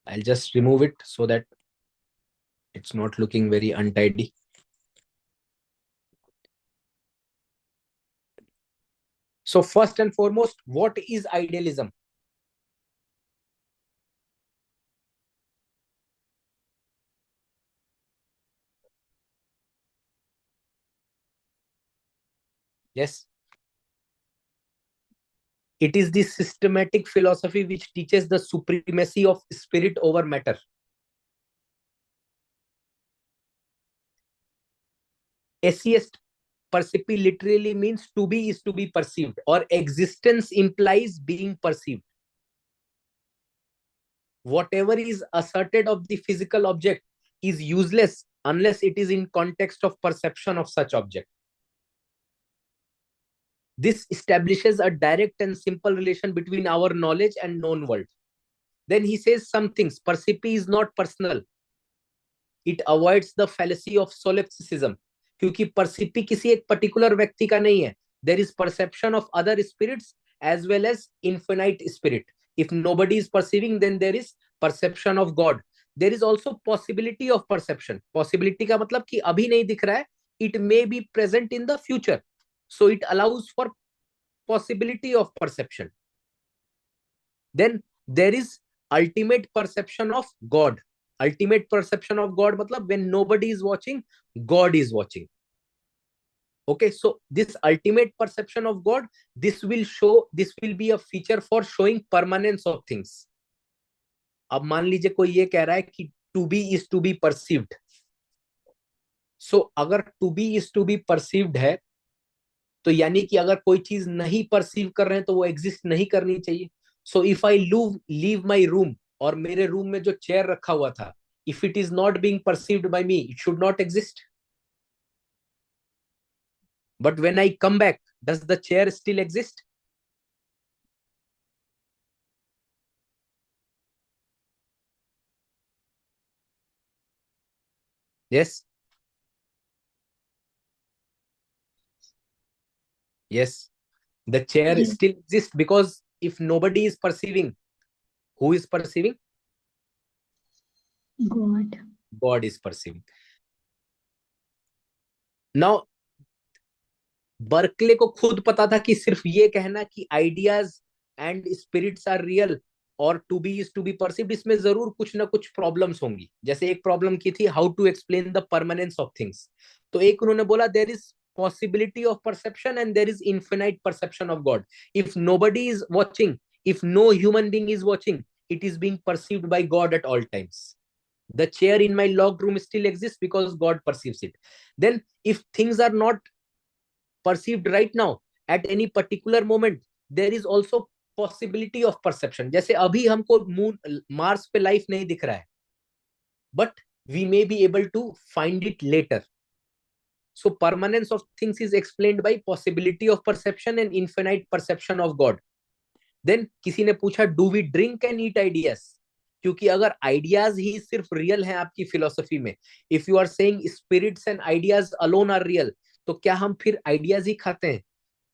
I'll just remove it so that it's not looking very untidy. So first and foremost, what is idealism? Yes. It is the systematic philosophy which teaches the supremacy of spirit over matter. Atheist percipi literally means to be is to be perceived, or existence implies being perceived. Whatever is asserted of the physical object is useless unless it is in context of perception of such object. This establishes a direct and simple relation between our knowledge and known world. Then he says some things. Percipi is not personal. It avoids the fallacy of solipsism. क्योंकि परसिपी किसी एक particular व्यक्ति का नहीं है. There is perception of other spirits as well as infinite spirit. If nobody is perceiving then there is perception of God. There is also possibility of perception. Possibility का मतलब कि अभी नहीं दिख रहा है, it may be present in the future, so it allows for possibility of perception. Then there is ultimate perception of God. Ultimate perception of God matlab when nobody is watching, God is watching. Okay, so this ultimate perception of God, this will be a feature for showing permanence of things. अब मान लीजिए कोई ये कह रहा है कि to be is to be perceived. So अगर to be is to be perceived है, तो यानी कि अगर कोई चीज नहीं परसीव कर रहे हैं तो वो एग्जिस्ट नहीं करनी चाहिए. सो if I leave my room, और मेरे रूम में जो चेयर रखा हुआ था, if it is not being perceived bye me, it should not exist. But when I come back, does the chair still exist? Yes, yes, the chair Yes. Still exist because if nobody is perceiving, who is perceiving? God. God is perceiving. Now Berkeley को खुद पता था कि सिर्फ ये कहना कि ideas and spirits are real और to be is to be perceived, इसमें जरूर कुछ ना कुछ प्रॉब्लम्स होंगी. जैसे एक प्रॉब्लम की थी how to explain the permanence of things. तो एक उन्होंने बोला there is possibility of perception and there is infinite perception of God. If nobody is watching, if no human being is watching, it is being perceived by God at all times. The chair in my locked room still exists because God perceives it. Then if things are not perceived right now, at any particular moment, there is also possibility of perception. जैसे अभी हमको moon Mars पे life नहीं दिख रहा है, but we may be able to find it later. So permanence of things is explained by possibility of perception and infinite perception of God. Then किसी ने पूछा do we drink and eat ideas? क्योंकि अगर ideas ही सिर्फ real हैं आपकी philosophy में, if you are saying spirits and ideas alone are real, तो क्या हम फिर आइडियाज ही खाते हैं?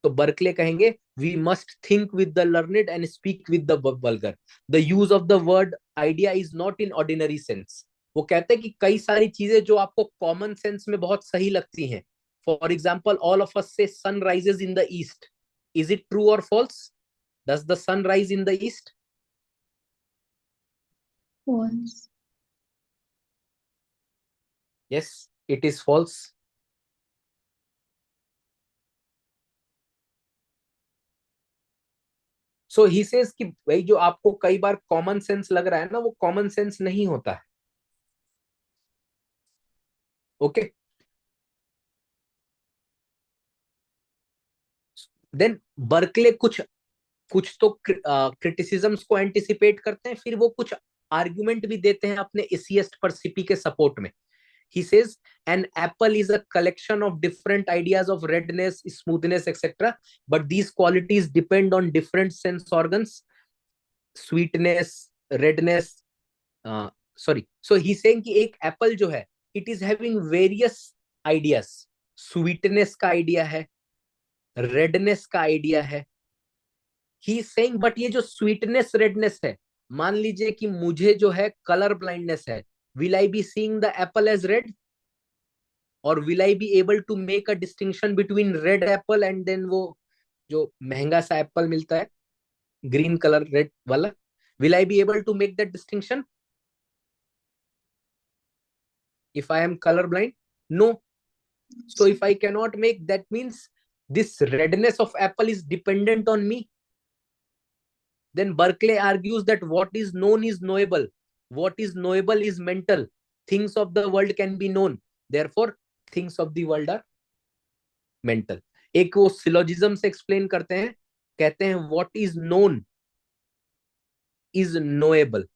तो बर्कले कहेंगे we must think with the learned and speak with the vulgar. The use of the word idea is not in ordinary sense. वो कहते हैं कि कई सारी चीजें जो आपको कॉमन सेंस में बहुत सही लगती हैं, for example all of us से sun rises in the east. Is it true और false? Does the sun rise in the east? False. Yes, it is false. So he says कि भाई जो आपको कई बार कॉमन सेंस लग रहा है ना, वो कॉमन सेंस नहीं होता है. ओके, देन बर्कले कुछ कुछ तो क्रिटिसिजम्स को एंटिसिपेट करते हैं, फिर वो कुछ आर्गुमेंट भी देते हैं अपने एसियस्ट परसिपी के सपोर्ट में. He says an apple is a collection of different ideas of redness, smoothness, etc. But these qualities depend on different sense organs. Sweetness, redness. Sorry. So he's saying कि एक एप्पल जो है, it is having various ideas. Sweetness का idea है, redness का idea है. He is saying but ये जो स्वीटनेस रेडनेस है, मान लीजिए कि मुझे जो है कलर ब्लाइंडनेस है, will I be seeing the apple as red, और will I be able to make a distinction between red apple and then वो जो महंगा सा एप्पल मिलता है ग्रीन कलर रेड वाला? Will I be able to make that distinction if I am color blind? No. So if I cannot make, that means this redness of apple is dependent on me. Then Berkeley argues that what is known is knowable. What is knowable is mental. Things of the world can be known. Therefore, things of the world are mental. एक वो syllogism से explain करते हैं, कहते हैं what is known is knowable.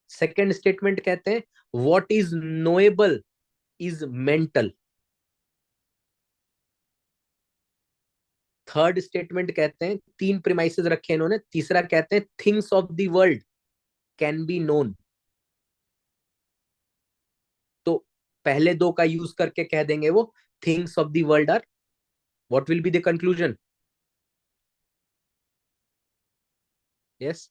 Second statement कहते हैं what is knowable is mental. Third statement कहते हैं, तीन प्रीमाइसेस रखे इन्होंने, तीसरा कहते हैं things of the world can be known. तो पहले दो का यूज करके कह देंगे वो things of the world are, what will be the conclusion? Yes,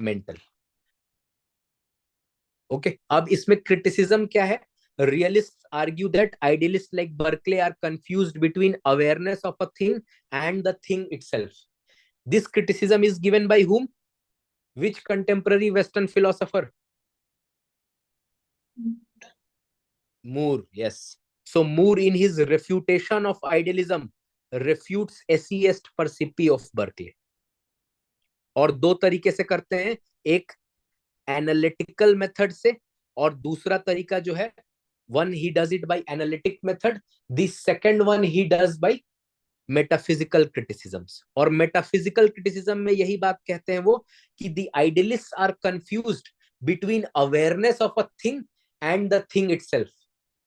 mental. Okay, अब इसमें क्रिटिसिज्म क्या है? Realists argue that idealists like Berkeley are confused between awareness of a thing and the thing itself. This criticism is given by whom? Which contemporary Western philosopher? Moore, yes. So Moore, in his refutation of idealism, refutes atheist percipi of Berkeley. और दो तरीके से करते हैं, एक analytical method से, और दूसरा तरीका जो है, one he does it by analytic method, the second one he does by metaphysical criticisms. और मेटाफिजिकल क्रिटिसिज्म में यही बात कहते हैं वो कि the idealists are confused between awareness of a thing and the thing itself.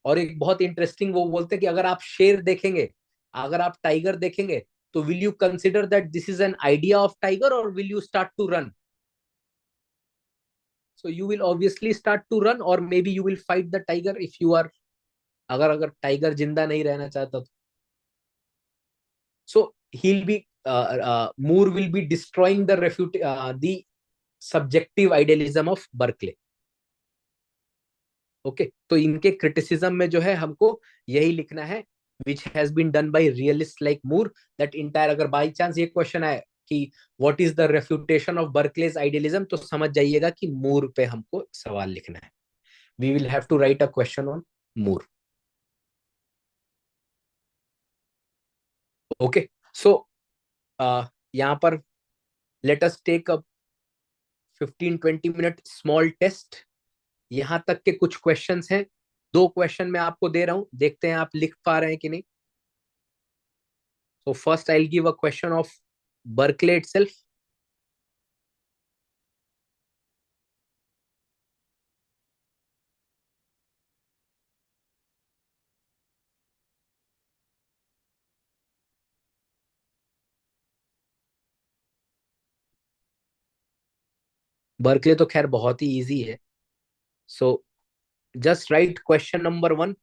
और एक बहुत इंटरेस्टिंग वो बोलते हैं कि अगर आप शेर देखेंगे, अगर आप टाइगर देखेंगे, तो will you consider that this is an idea of tiger और will you start to run? So you will obviously start to run, or maybe you will fight the tiger if you are, अगर tiger जिंदा नहीं रहना चाहता तो। So he'll be Moore will be destroying the subjective idealism of Berkeley. Okay, तो इनके criticism में जो है हमको यही लिखना है, which has been done by realist like Moore, that entire. अगर बाई चांस ये क्वेश्चन आए कि what is the refutation of Berkeley's idealism, तो समझ जाइएगा कि मूर पे हमको सवाल लिखना है। We will have to write a question on Moore. Okay, so यहाँ पर let us take a 15-20 minute small test. यहाँ तक के कुछ क्वेश्चंस हैं, दो क्वेश्चन मैं आपको दे रहा हूं, देखते हैं आप लिख पा रहे हैं कि नहीं। So first I'll give a question of Berkeley itself. Berkeley तो खैर बहुत ही इजी है। So just right question number 1।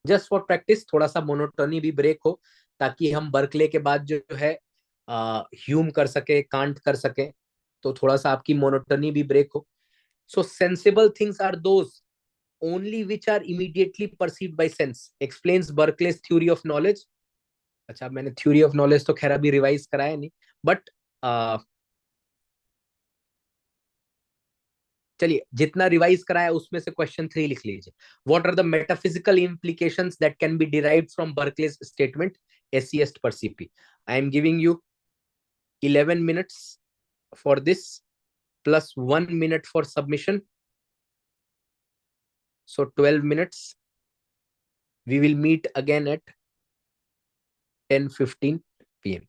Just for practice, थोड़ा सा मोनोटोनी भी ब्रेक हो, ताकि हम बर्कले के बाद जो है ह्यूम कर सके, कांट कर सके, तो थोड़ा सा आपकी मोनोटोनी भी ब्रेक हो। So sensible things are those only which are immediately perceived by sense, explains Berkeley's theory of knowledge. अच्छा, मैंने थ्योरी ऑफ नॉलेज तो खैर अभी रिवाइज कराया नहीं, बट चलिए जितना रिवाइज कराया उसमें से क्वेश्चन 3 लिख लीजिए। What are the metaphysical implications that can be derived from Berkeley's statement atheist percipi? I am giving you 11 minutes for this plus 1 minute for submission, so 12 minutes. We will meet again at 10:15 p.m.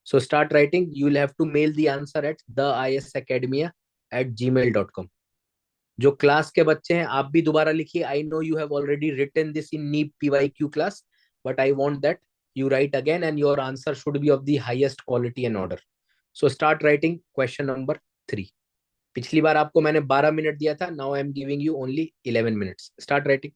So start writing. You will have to mail the answer at theiasakademia@gmail.com. जो class के बच्चे हैं आप भी दोबारा लिखिए। I know you have already written this in नीब PYQ class, but I want that you write again and your answer should be of the highest quality and order. So start writing question number 3. पिछली बार आपको मैंने 12 minute दिया था, now I am giving you only 11 minutes. Start writing.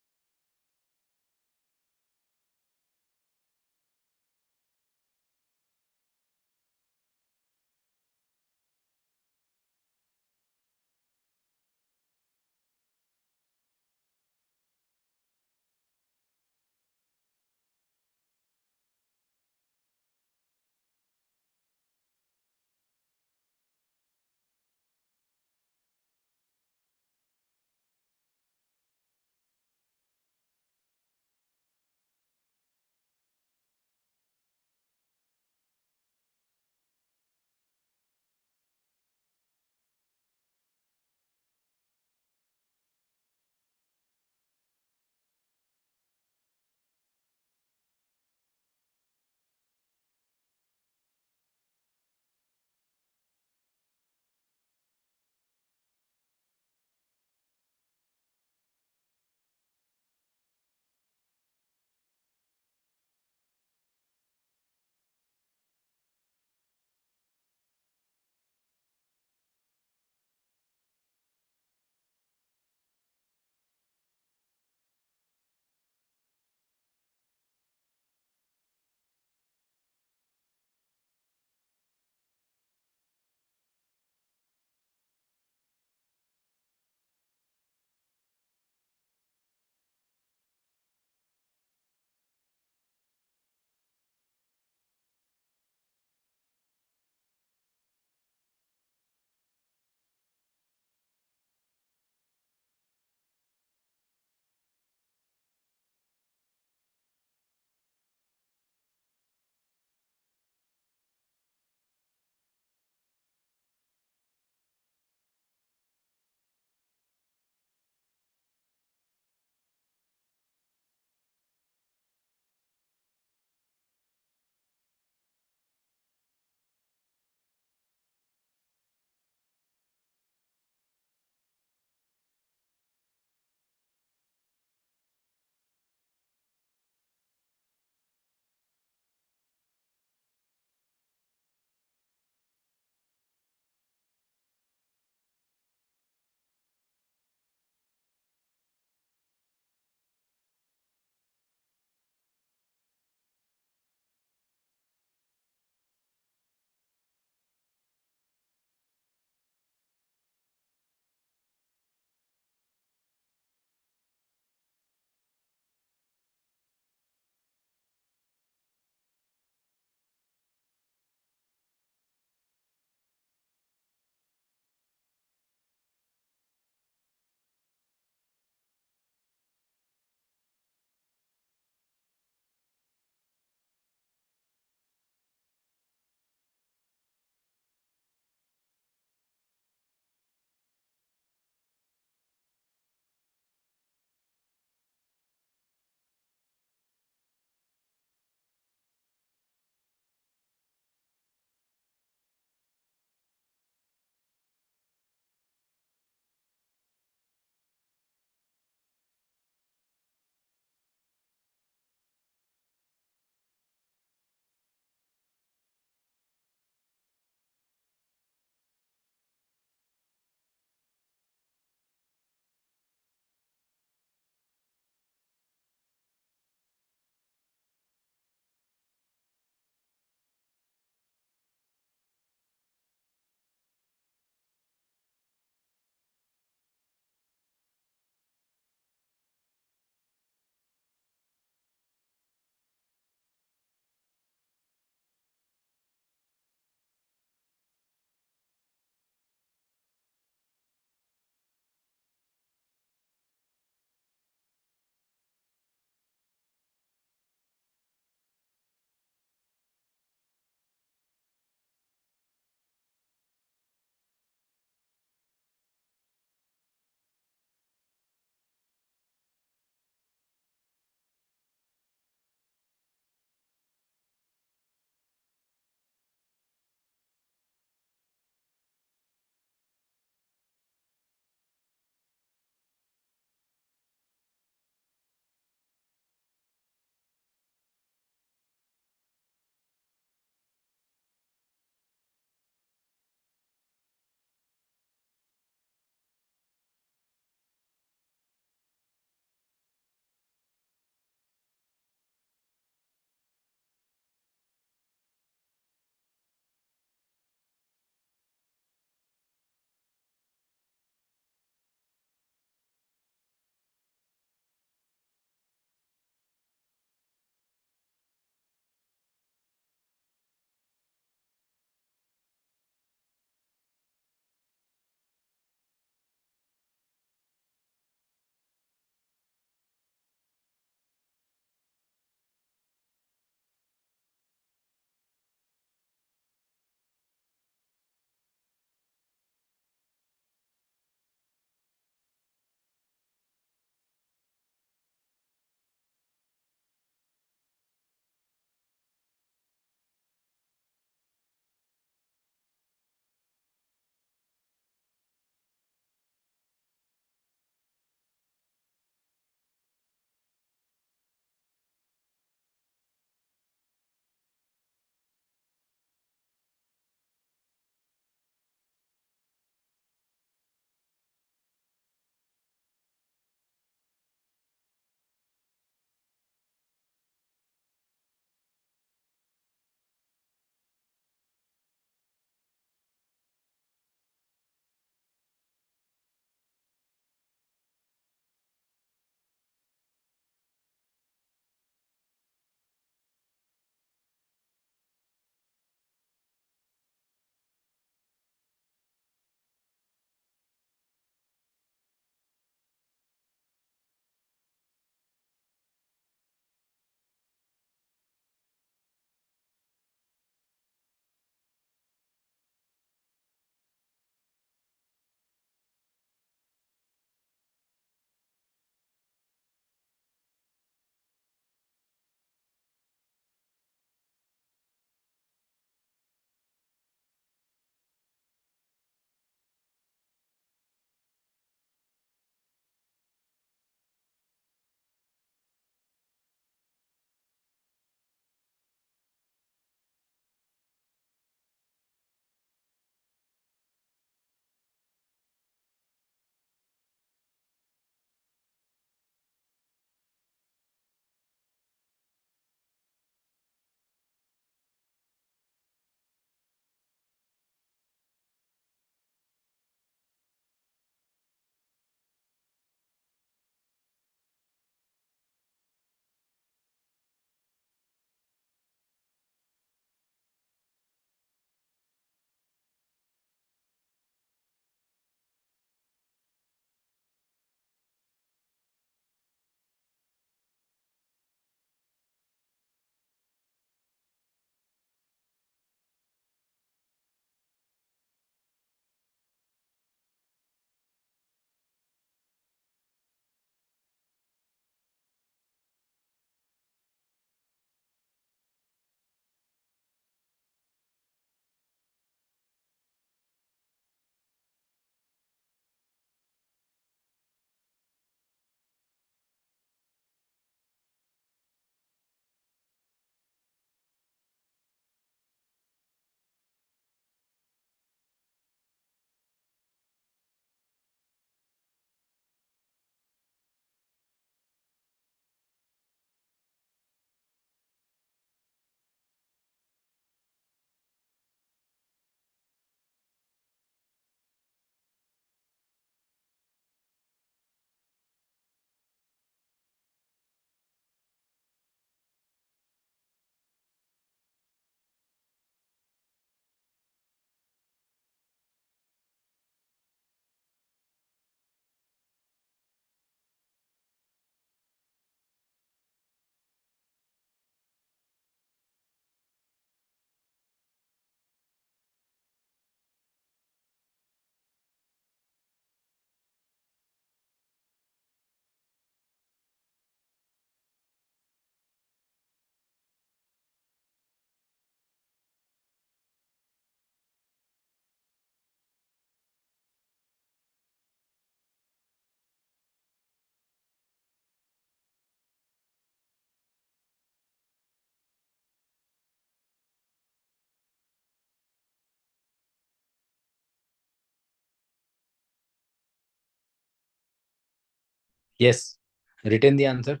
Yes, written the answer.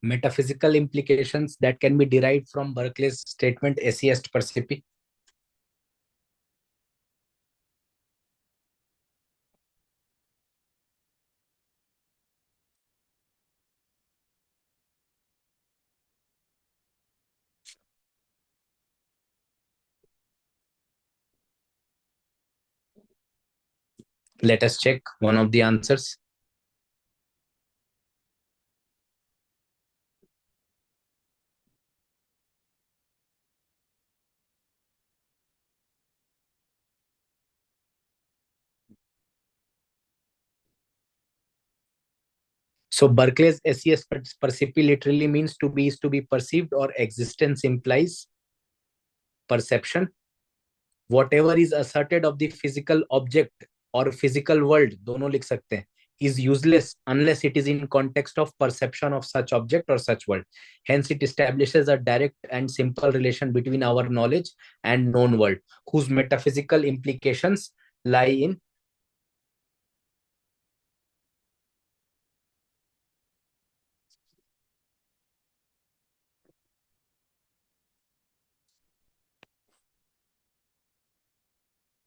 Metaphysical implications that can be derived from Berkeley's statement esse est percipi. Let us check one of the answers. So Berkeley's esse est percipi literally means to be is to be perceived, or existence implies perception. Whatever is asserted of the physical object or physical world, दोनों लिख सकते हैं, is useless unless it is in context of perception of such object or such world. Hence, it establishes a direct and simple relation between our knowledge and known world, whose metaphysical implications lie in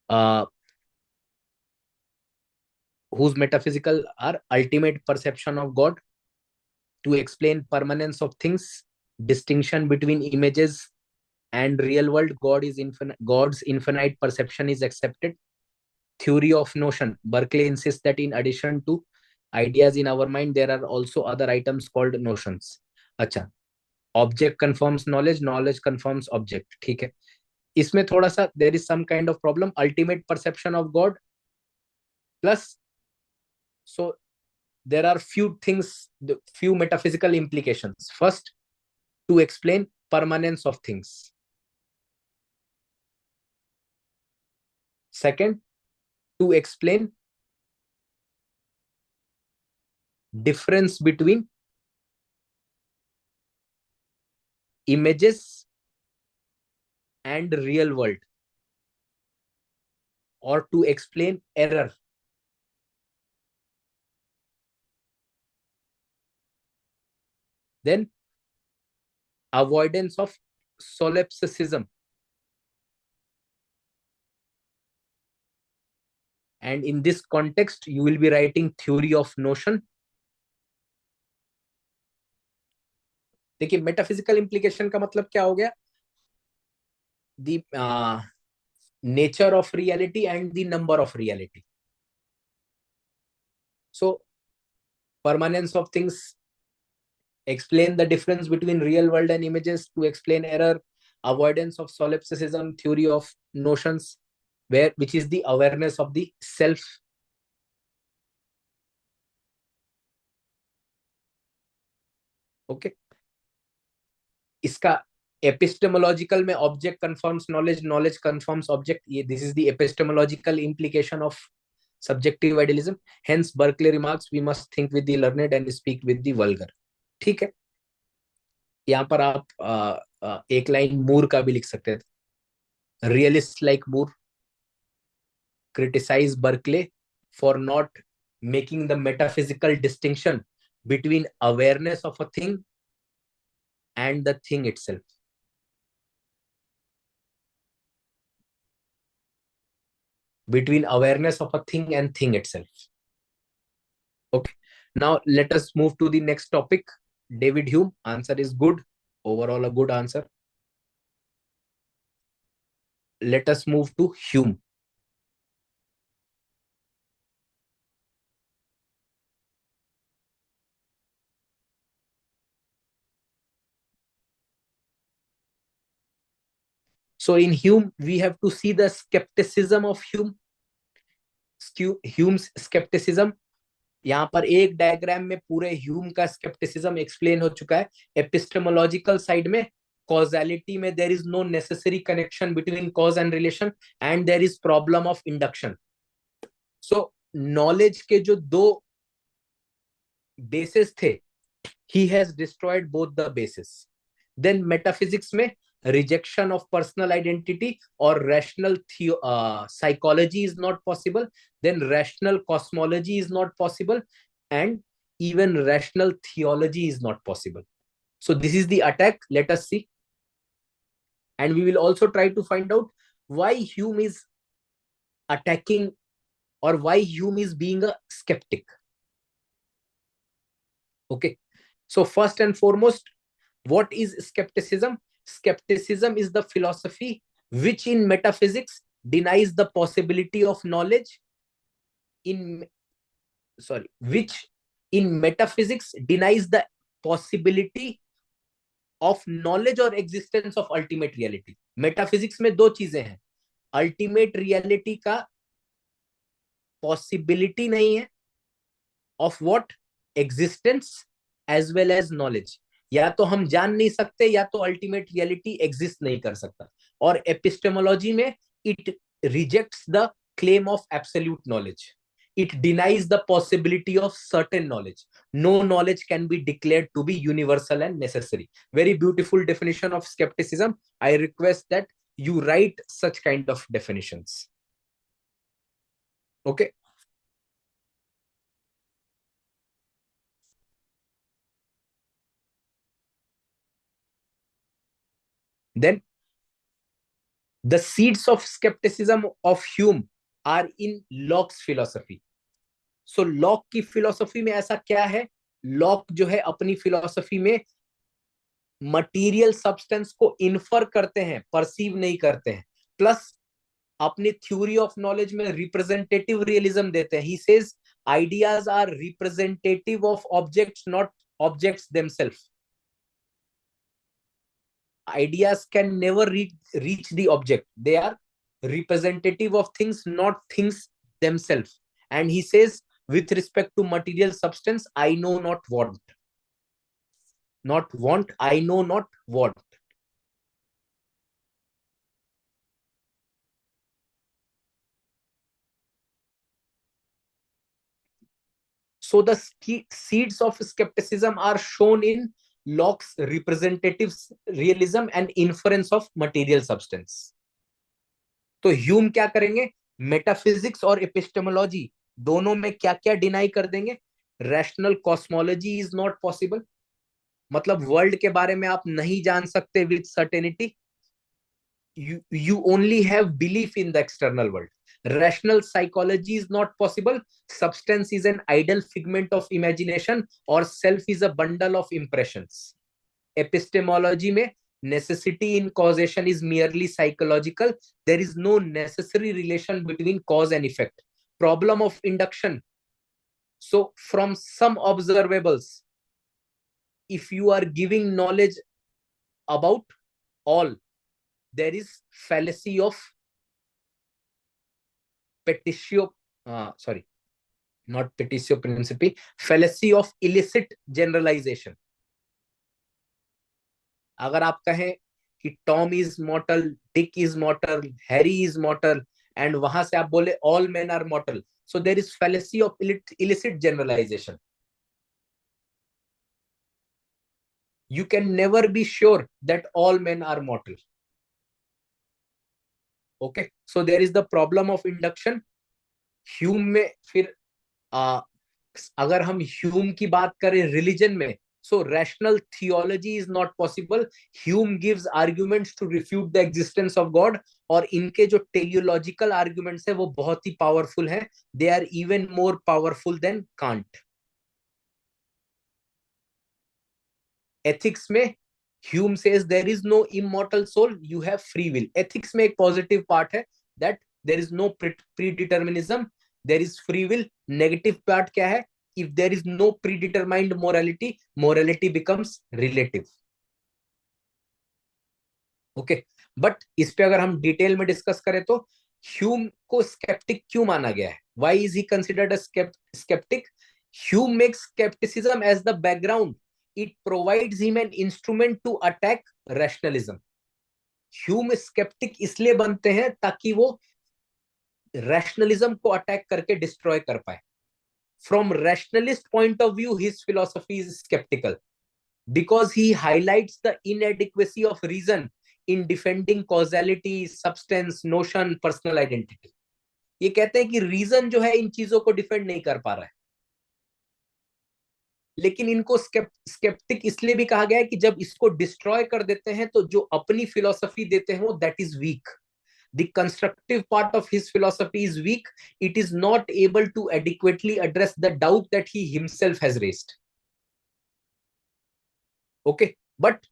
uh, whose metaphysical are ultimate perception of God, to explain permanence of things, distinction between images and real world. God's infinite perception is accepted. Theory of notion. Berkeley insists that in addition to ideas in our mind, there are also other items called notions. अच्छा, object confirms knowledge, knowledge confirms object. ठीक है, इसमें थोड़ा सा there is some kind of problem. Ultimate perception of God plus, so there are few metaphysical implications. First, to explain permanence of things. Second, to explain difference between images and real world, or to explain error. Then avoidance of solipsism, and in this context you will be writing theory of notion. देखिए, metaphysical implication का मतलब क्या हो गया? The nature of reality and the number of reality. So permanence of things, explain the difference between real world and images, to explain error, avoidance of solipsism, theory of notions, which is the awareness of the self. Okay, इसका epistemological में object confirms knowledge, knowledge confirms object. This is the epistemological implication of subjective idealism. Hence Berkeley remarks, we must think with the learned and speak with the vulgar. ठीक है, यहाँ पर आप एक line मूर का भी लिख सकते थे. Realists like Moore criticize Berkeley for not making the metaphysical distinction between awareness of a thing and the thing itself. Between awareness of a thing and thing itself. Okay. Now let us move to the next topic. David Hume. Answer is good. Overall, a good answer. Let us move to Hume. So in Hume, we have to see the skepticism of Hume. Hume's skepticism. यहाँ पर एक diagram में पूरे Hume का scepticism explain हो चुका है. Epistemological side में कॉजालिटी में there is no necessary connection between cause and relation, and there is problem of induction. So knowledge के जो दो बेसिस थे, he has destroyed both the basis. Then metaphysics में rejection of personal identity, or rational psychology is not possible, then rational cosmology is not possible, and even rational theology is not possible. So this is the attack. Let us see. And we will also try to find out why Hume is attacking, or why Hume is being a skeptic. Okay. So first and foremost, what is skepticism? Skepticism is the philosophy which in metaphysics denies the possibility of knowledge which in metaphysics denies the possibility of knowledge or existence of ultimate reality. Metaphysics में दो चीजें हैं, ultimate reality का possibility नहीं है, of what? Existence as well as knowledge. या तो हम जान नहीं सकते, या तो अल्टीमेट रियलिटी एग्जिस्ट नहीं कर सकता. और एपिस्टेमोलॉजी में it rejects the claim of absolute knowledge. It denies the possibility of certain knowledge. No knowledge can be declared to be universal and necessary. Very beautiful definition of skepticism. I request that you write such kind of definitions. Okay. Then the seeds of skepticism of Hume are in Locke's philosophy. So lock की philosophy में ऐसा क्या है? Lock जो है अपनी philosophy में material substance को इन्फर करते हैं, परसीव नहीं करते हैं. प्लस अपनी थ्योरी ऑफ नॉलेज में रिप्रेजेंटेटिव रियलिज्म देते हैं. He says ideas are representative of objects, not objects themselves. Ideas can never reach the object. They are representative of things, not things themselves. And he says, with respect to material substance, I know not want. Not want, I know not want. So the seeds of skepticism are shown in Locke's representative realism and inference of material substance. तो Hume क्या करेंगे? Metaphysics और epistemology दोनों में क्या क्या deny कर देंगे? Rational cosmology is not possible. मतलब वर्ल्ड के बारे में आप नहीं जान सकते with certainty. you only have belief in the external world. Rational psychology is not possible. Substance is an idle figment of imagination, or self is a bundle of impressions. Epistemology में necessity in causation is merely psychological. There is no necessary relation between cause and effect. Problem of induction. So from some observables, if you are giving knowledge about all, there is fallacy of petitio, not petitio principii, fallacy of illicit generalization. अगर आप कहें कि Tom is mortal, Dick is mortal, Harry is mortal, and वहां से आप बोले all men are mortal, so there is fallacy of illicit generalization. You can never be sure that all men are mortal. Okay, so there is the problem of induction. Hume में फिर अगर हम Hume की बात करें religion में, so rational theology is not possible. Hume gives arguments to refute the existence of God, और इनके जो teleological arguments है वो बहुत ही powerful है. They are even more powerful than Kant. Ethics में Hume says there is no immortal soul, you have free will. Ethics में एक positive part है that there is no predeterminism, there is free will. Negative part क्या है? If there is no predetermined morality, morality becomes relative. Okay, but इस पे अगर हम detail में डिस्कस करें तो ह्यूम को स्केप्टिक क्यों माना गया है? Why is he considered a skeptic? Hume makes skepticism as the background. It provides him an instrument to attack rationalism. Hume sceptic इसलिए बनते हैं ताकि वो रैशनलिज्म को अटैक करके डिस्ट्रॉय कर पाए. From rationalist point of view, his philosophy is skeptical because he highlights the inadequacy of reason in defending causality, substance, notion, personal identity. ये कहते हैं कि रीजन जो है इन चीजों को डिफेंड नहीं कर पा रहा है, लेकिन इनको स्केप्टिक इसलिए भी कहा गया है कि जब इसको डिस्ट्रॉय कर देते हैं तो जो अपनी फिलोसफी देते हैं वो that is weak. The constructive part of his philosophy is weak. It is not able to adequately address the doubt that he himself has raised. Okay, but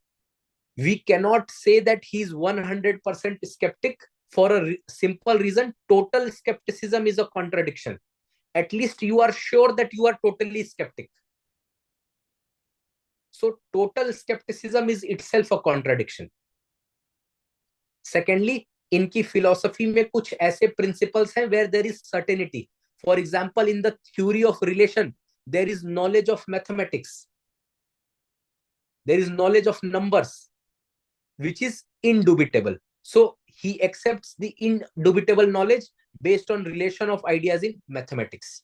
we cannot say that he is 100% skeptic for a simple reason. Total skepticism is a contradiction. At least you are sure that you are totally skeptic. So total skepticism is itself a contradiction. Secondly, इनकी philosophy में कुछ ऐसे principles हैं where there is certainty. For example, in the theory of relation there is knowledge of mathematics, there is knowledge of numbers which is indubitable. So he accepts the indubitable knowledge based on relation of ideas in mathematics.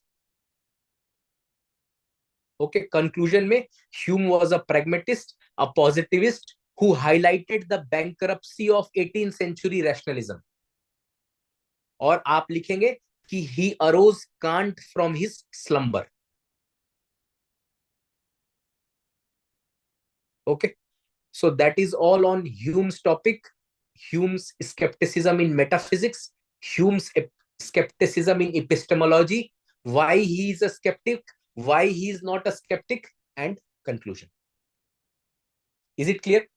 Okay, conclusion में Hume was a pragmatist, a positivist who highlighted the bankruptcy of 18th century rationalism. और आप लिखेंगे कि he arose Kant from his slumber. Okay, so that is all on Hume's topic. Hume's skepticism in metaphysics, Hume's skepticism in epistemology, why he is a skeptic, why he is not a skeptic, and conclusion. Is it clear?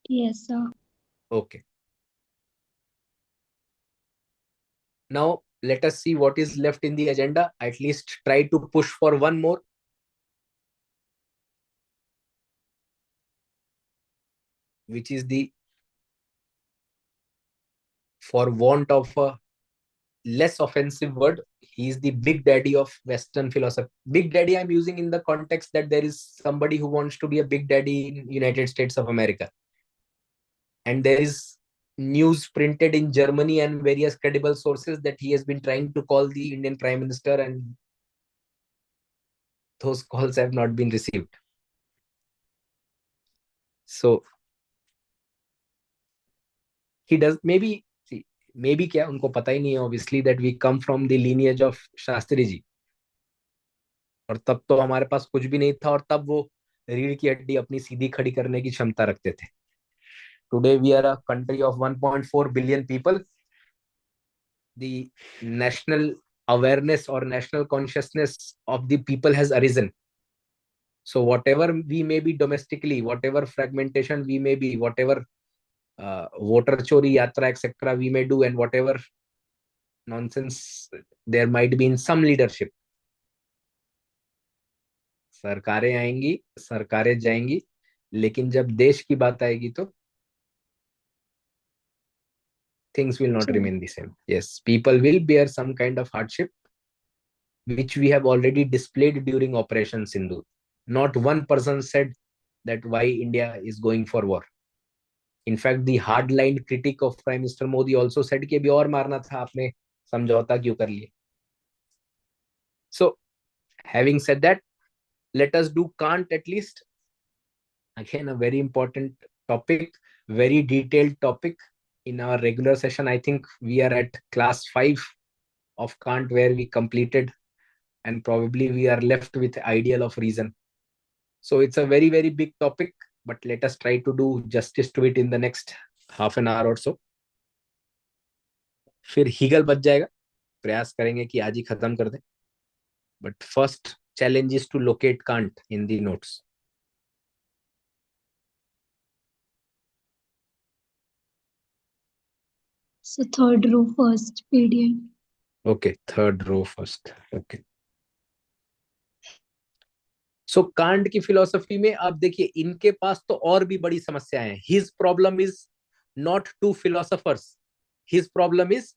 Yes, sir. Okay. Now let us see what is left in the agenda. At least try to push for one more. Which is the, for want of a less offensive word, he is the big daddy of Western philosophy. Big daddy I'm using in the context that there is somebody who wants to be a big daddy in United States of America. And there is news printed in Germany and various credible sources that he has been trying to call the Indian Prime Minister, and those calls have not been received. So he does, maybe क्या उनको पता ही नहीं है obviously that we come from the lineage of Shastri ji, और तब तो हमारे पास कुछ भी नहीं था, और तब वो रीढ़ की हड्डी अपनी सीधी खड़ी करने की क्षमता रखते थे. Today we are a country of 1.4 billion people. The national awareness or national consciousness of the people has arisen. So whatever we may be domestically, whatever fragmentation we may be, whatever voter chori, yatra, etc. we may do, and whatever nonsense there might be in some leadership, सरकारें आएंगी, सरकारें जाएंगी, लेकिन जब देश की बात आएगी तो things will not remain the same. Yes, people will bear some kind of hardship, which we have already displayed during Operation Sindhu. Not one person said that why India is going for war. In fact, the hardline critic of Prime Minister Modi also said कि अभी और मारना था, आपने समझौता क्यों कर लिए. So, having said that, let us do Kant at least. Again, a very important topic, very detailed topic. In our regular session, I think we are at class 5 of Kant, where we completed, and probably we are left with ideal of reason. So it's a very, very big topic, but let us try to do justice to it in the next half an hour or so. फिर Hegel बच जाएगा, प्रयास करेंगे कि आज ही खत्म कर दें. But first challenge is to locate Kant in the notes. So third row first PDF. Okay, third row first. Okay. So can't की फिलोसफी में आप देखिए, इनके पास तो और भी बड़ी समस्याएं हैं. His problem is not to philosophers, his problem is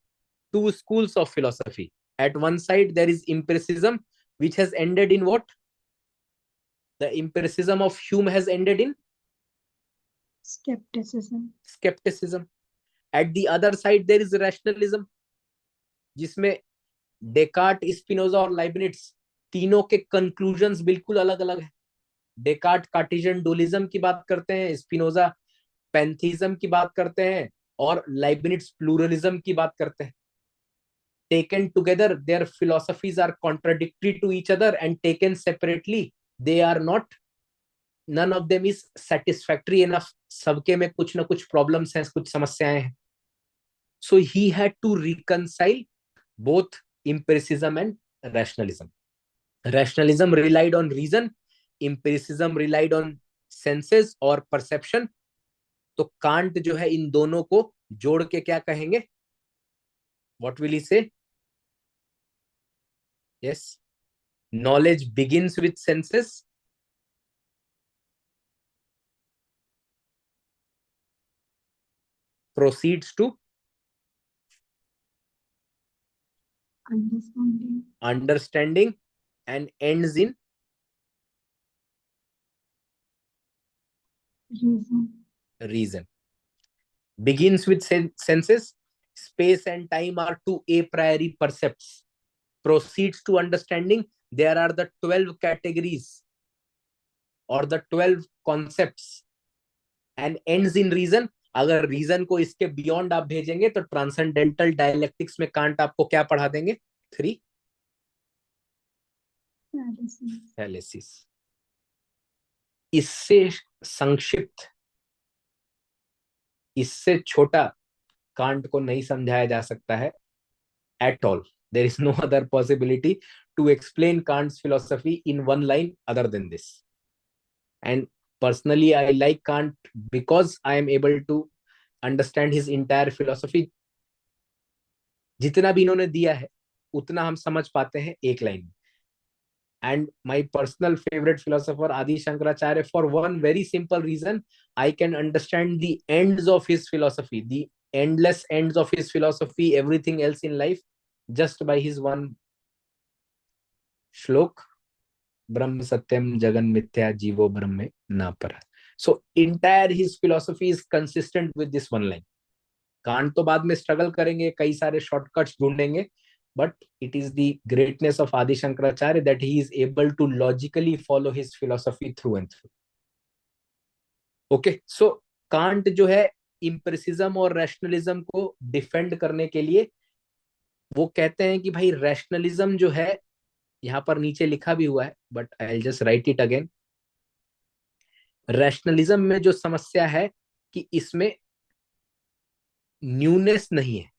to schools of philosophy. At one side there is empiricism, which has ended in what? The empiricism of Hume has ended in skepticism. At the other side there is rationalism, जिसमें Descartes, Spinoza और लाइबनिट्स तीनों के conclusions बिल्कुल अलग अलग है. Descartes Cartesian dualism की बात करते हैं, स्पिनोजा पैंथीज्म की बात करते हैं, और लाइबनिट्ज प्लूरलिज्म की बात करते हैं. Taken together, their philosophies are contradictory to each other, and taken separately, they are not, none of them is satisfactory enough. सबके में कुछ ना कुछ प्रॉब्लम्स हैं, कुछ समस्याएं हैं. So he had to reconcile both empiricism and rationalism. Rationalism relied on reason, empiricism relied on senses और perception. तो कांट जो है इन दोनों को जोड़ के क्या कहेंगे? What will he say? Yes, knowledge begins with senses, proceeds to understanding, and ends in reason. Begins with senses, space and time are two a priori percepts. Proceeds to understanding, there are the 12 categories or the 12 concepts, and ends in reason. अगर reason को इसके beyond आप भेजेंगे तो transcendental dialectics में can't आपको क्या पढ़ा देंगे? 3 फैलेसीज. इससे संक्षिप्त, इससे छोटा कांट को नहीं समझाया जा सकता है at all. There is no other possibility to explain Kant's philosophy in one line other than this. And personally, I like Kant because I am able to understand his entire philosophy. जितना भी इन्होंने दिया है उतना हम समझ पाते हैं एक लाइन में. And my personal favorite philosopher Adi Shankaracharya, for one very simple reason, I can understand the ends of his philosophy, the endless ends of his philosophy, everything else in life, just by his one shlok, Brahm Satyam Jagan Mithya Jivo Brahme Na Para. So entire his philosophy is consistent with this one line. Can't तो बाद में struggle करेंगे, कई सारे shortcuts ढूंढेंगे, but it is the greatness of Adi Shankaracharya that he is able to logically follow his philosophy through and through. Okay, so can't जो है impressionism और रैशनलिज्म को डिफेंड करने के लिए वो कहते हैं कि भाई रैशनलिज्म जो है, यहां पर नीचे लिखा भी हुआ है but I will just right it again. Rationalism में जो समस्या है कि इसमें न्यूनेस नहीं है.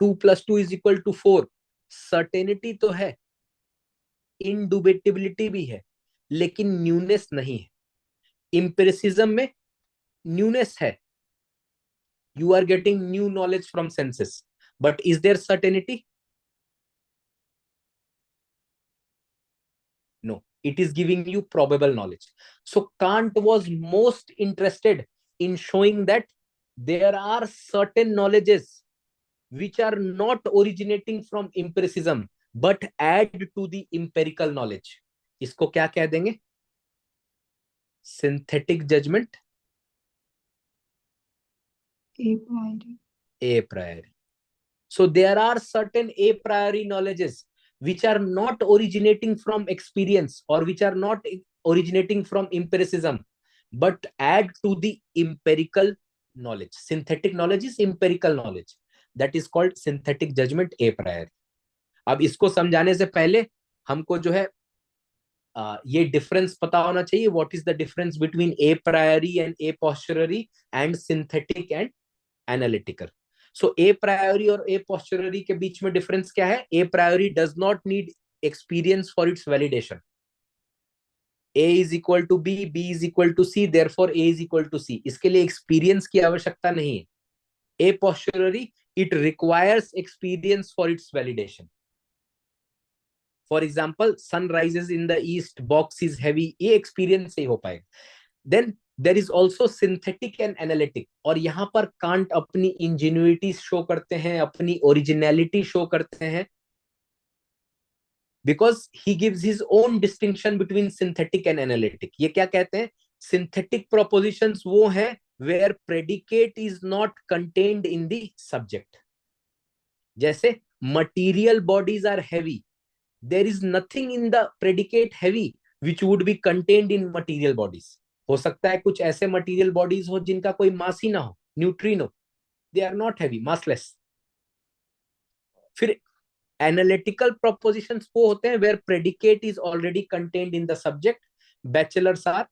2 + 2 = 4. सर्टेनिटी तो है, इंडुबिटेबिलिटी भी है, लेकिन न्यूनेस नहीं है. इम्पेरिसिज्म में न्यूनेस है. You are getting new knowledge from senses, but is there certainty? No, it is giving you probable knowledge. So Kant was most interested in showing that there are certain knowledges which are not originating from empiricism but add to the empirical knowledge. इसको क्या कह देंगे? Synthetic judgment a priori. So there are certain a priori knowledges which are not originating from experience or which are not originating from empiricism but add to the empirical knowledge. Synthetic knowledge is empirical knowledge. That is called synthetic judgment a priori. अब इसको समझाने से पहले हमको जो है ये difference पता होना चाहिए. What is the difference between a priori and a posteriori and synthetic and analytical. So a priori और ए पोस्चररी के बीच में डिफरेंस क्या है? A priori does not need experience for its validation. A is equal to B, B is equal to C, therefore A is equal to C. इसके लिए experience की आवश्यकता नहीं है. A posteriori, it requires experience for its validation. For example, sun rises in the east, box is heavy. ये experience से हो पाएगा. Then there is also synthetic and analytic. और यहाँ पर कांट अपनी ingenuity show करते हैं, अपनी originality show करते हैं, because he gives his own distinction between synthetic and analytic. ये क्या कहते हैं? Synthetic propositions वो हैं where predicate is not contained in the subject. जैसे material bodies are heavy. There is nothing in the predicate heavy which would be contained in material bodies. हो सकता है कुछ ऐसे material bodies हो जिनका कोई मास ही ना हो, neutrino, they are not heavy, massless. फिर एनालिटिकल प्रोपोजिशंस वो होते हैं where predicate is already contained in the subject. Bachelors are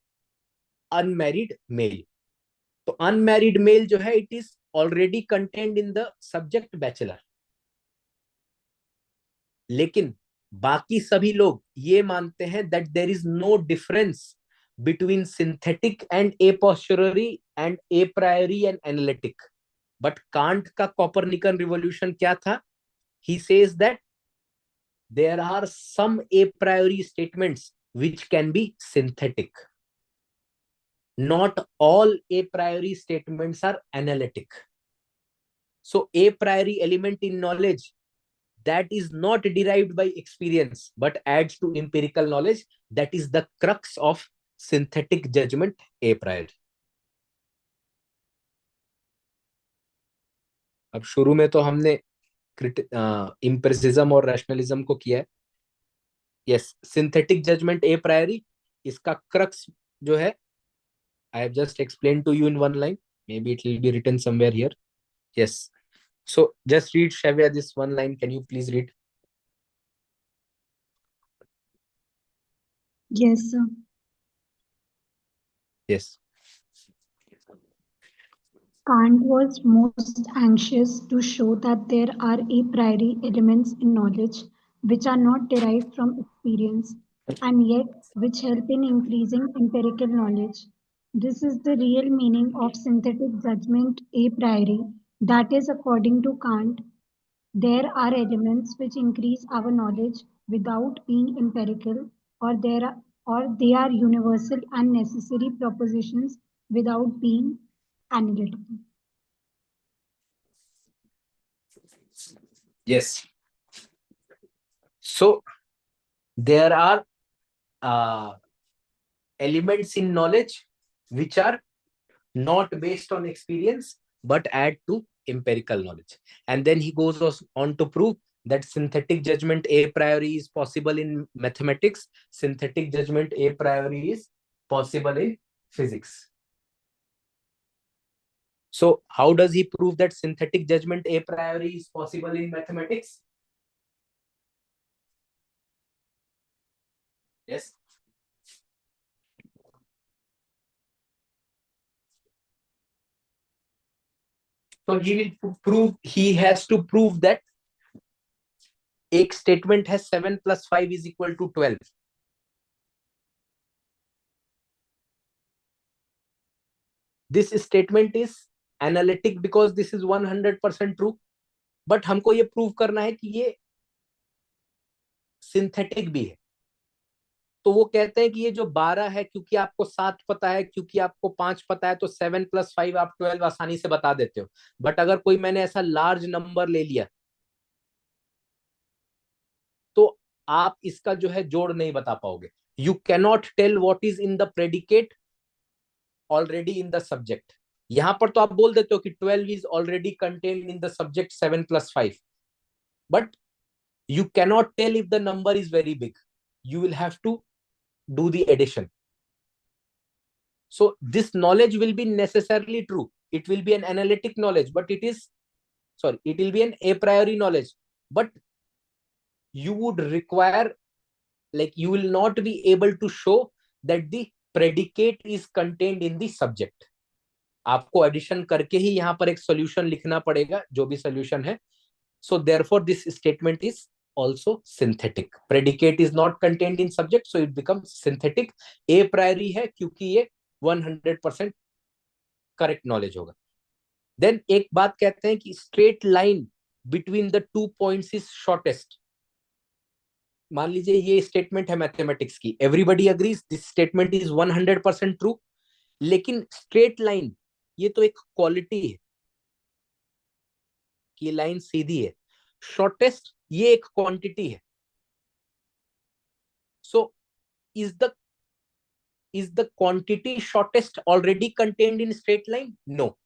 unmarried male. तो अनमैरिड मेल जो है it is already contained in the subject bachelor. लेकिन बाकी सभी लोग ये मानते हैं that there is no difference between synthetic and a posteriori and a priori and analytic. But Kant का कॉपरनिकन रिवॉल्यूशन क्या था? He says that there are some a priori statements which can be synthetic. Not all a priori statements are analytic. So a priori element in knowledge that is not derived by experience but adds to empirical knowledge, that is the crux of synthetic judgment a priori. अब शुरू में तो हमने empiricism और rationalism को किया है. Yes, synthetic judgement ए priori, इसका क्रक्स जो है I have just explained to you in one line. Maybe it will be written somewhere here. Yes. So just read, Shavya, this one line. Can you please read? Yes, sir. Yes. Kant was most anxious to show that there are a priori elements in knowledge which are not derived from experience and yet which help in increasing empirical knowledge. This is the real meaning of synthetic judgment a priori. That is, according to Kant, there are elements which increase our knowledge without being empirical, or they are universal and necessary propositions without being analytical. Yes. So there are elements in knowledge which are not based on experience but add to empirical knowledge. And then he goes on to prove that synthetic judgment a priori is possible in mathematics, synthetic judgment a priori is possible in physics. So how does he prove that synthetic judgment a priori is possible in mathematics? Yes. So he has to prove that एक statement है 7 plus 5 is equal to 12. This statement is analytic because this is 100% true. But हमको ये prove करना है कि ये synthetic भी है. तो वो कहते हैं कि ये जो 12 है, क्योंकि आपको 7 पता है, क्योंकि आपको 5 पता है, तो 7 plus 5 आप 12 आसानी से बता देते हो. बट अगर कोई मैंने ऐसा लार्ज नंबर ले लिया तो आप इसका जो है जोड़ नहीं बता पाओगे. You cannot tell what is in the predicate already in the subject. यहां पर तो आप बोल देते हो कि 12 is already contained in the subject 7 plus 5, but you cannot tell if the number is very big. You will have to do the addition. So this knowledge will be necessarily true. It will be an analytic knowledge, but it will be an a priori knowledge, but you would require, like, you will not be able to show that the predicate is contained in the subject. आपको addition करके ही यहाँ पर एक solution लिखना पड़ेगा, जो भी solution है. So therefore this statement is also synthetic. Predicate is not contained in subject, so it becomes synthetic. A priori है क्योंकि ये 100% करेक्ट नॉलेज होगा. देन एक बात कहते हैं कि straight line between the 2 points is shortest. मान लीजिए ये स्टेटमेंट है मैथमेटिक्स की, everybody agrees this statement is 100% true. लेकिन स्ट्रेट लाइन ये तो एक क्वालिटी है कि ये लाइन सीधी है. शॉर्टेस्ट ये एक क्वांटिटी है. सो is the quantity shortest already contained in straight line? No.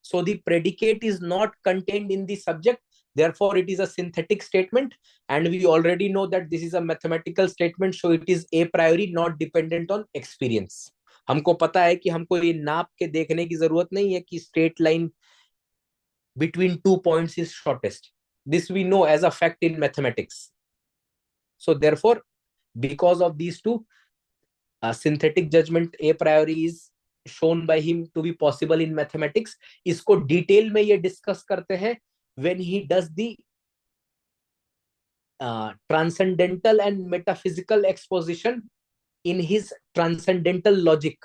So the predicate is not contained in the subject, Therefore, it is a synthetic statement, and we already know that this is a mathematical statement, so it is a priori not dependent on experience. हमको पता है कि हमको ये नाप के देखने की जरूरत नहीं है कि straight line between 2 points is shortest. This we know as a fact in mathematics. So therefore, because of these two, synthetic judgment a priori is shown by him to be possible in mathematics. इसको detail में ये discuss करते हैं when he does the transcendental and metaphysical exposition in his transcendental logic.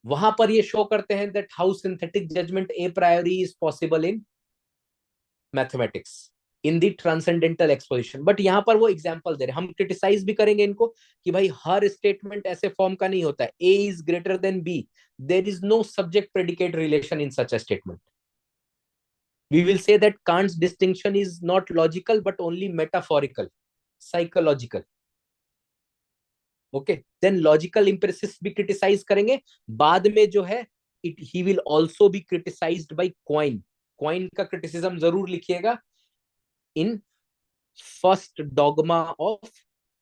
वहां पर ये show करते हैं that how synthetic judgment a priori is possible in mathematics in the transcendental exposition. But यहाँ पर वो एग्जाम्पल दे रहे हैं, हम क्रिटिसाइज भी करेंगे इनको कि भाई हर स्टेटमेंट ऐसे फॉर्म का नहीं होता है. A is greater than B. There is no subject predicate relation in such a statement. We will say that Kant's distinction is not logical but only metaphorical, psychological. Okay, then logical empiricists भी criticize करेंगे. बाद में जो है he will also be criticized by Quine. Quine का criticism जरूर लिखिएगा in first dogma of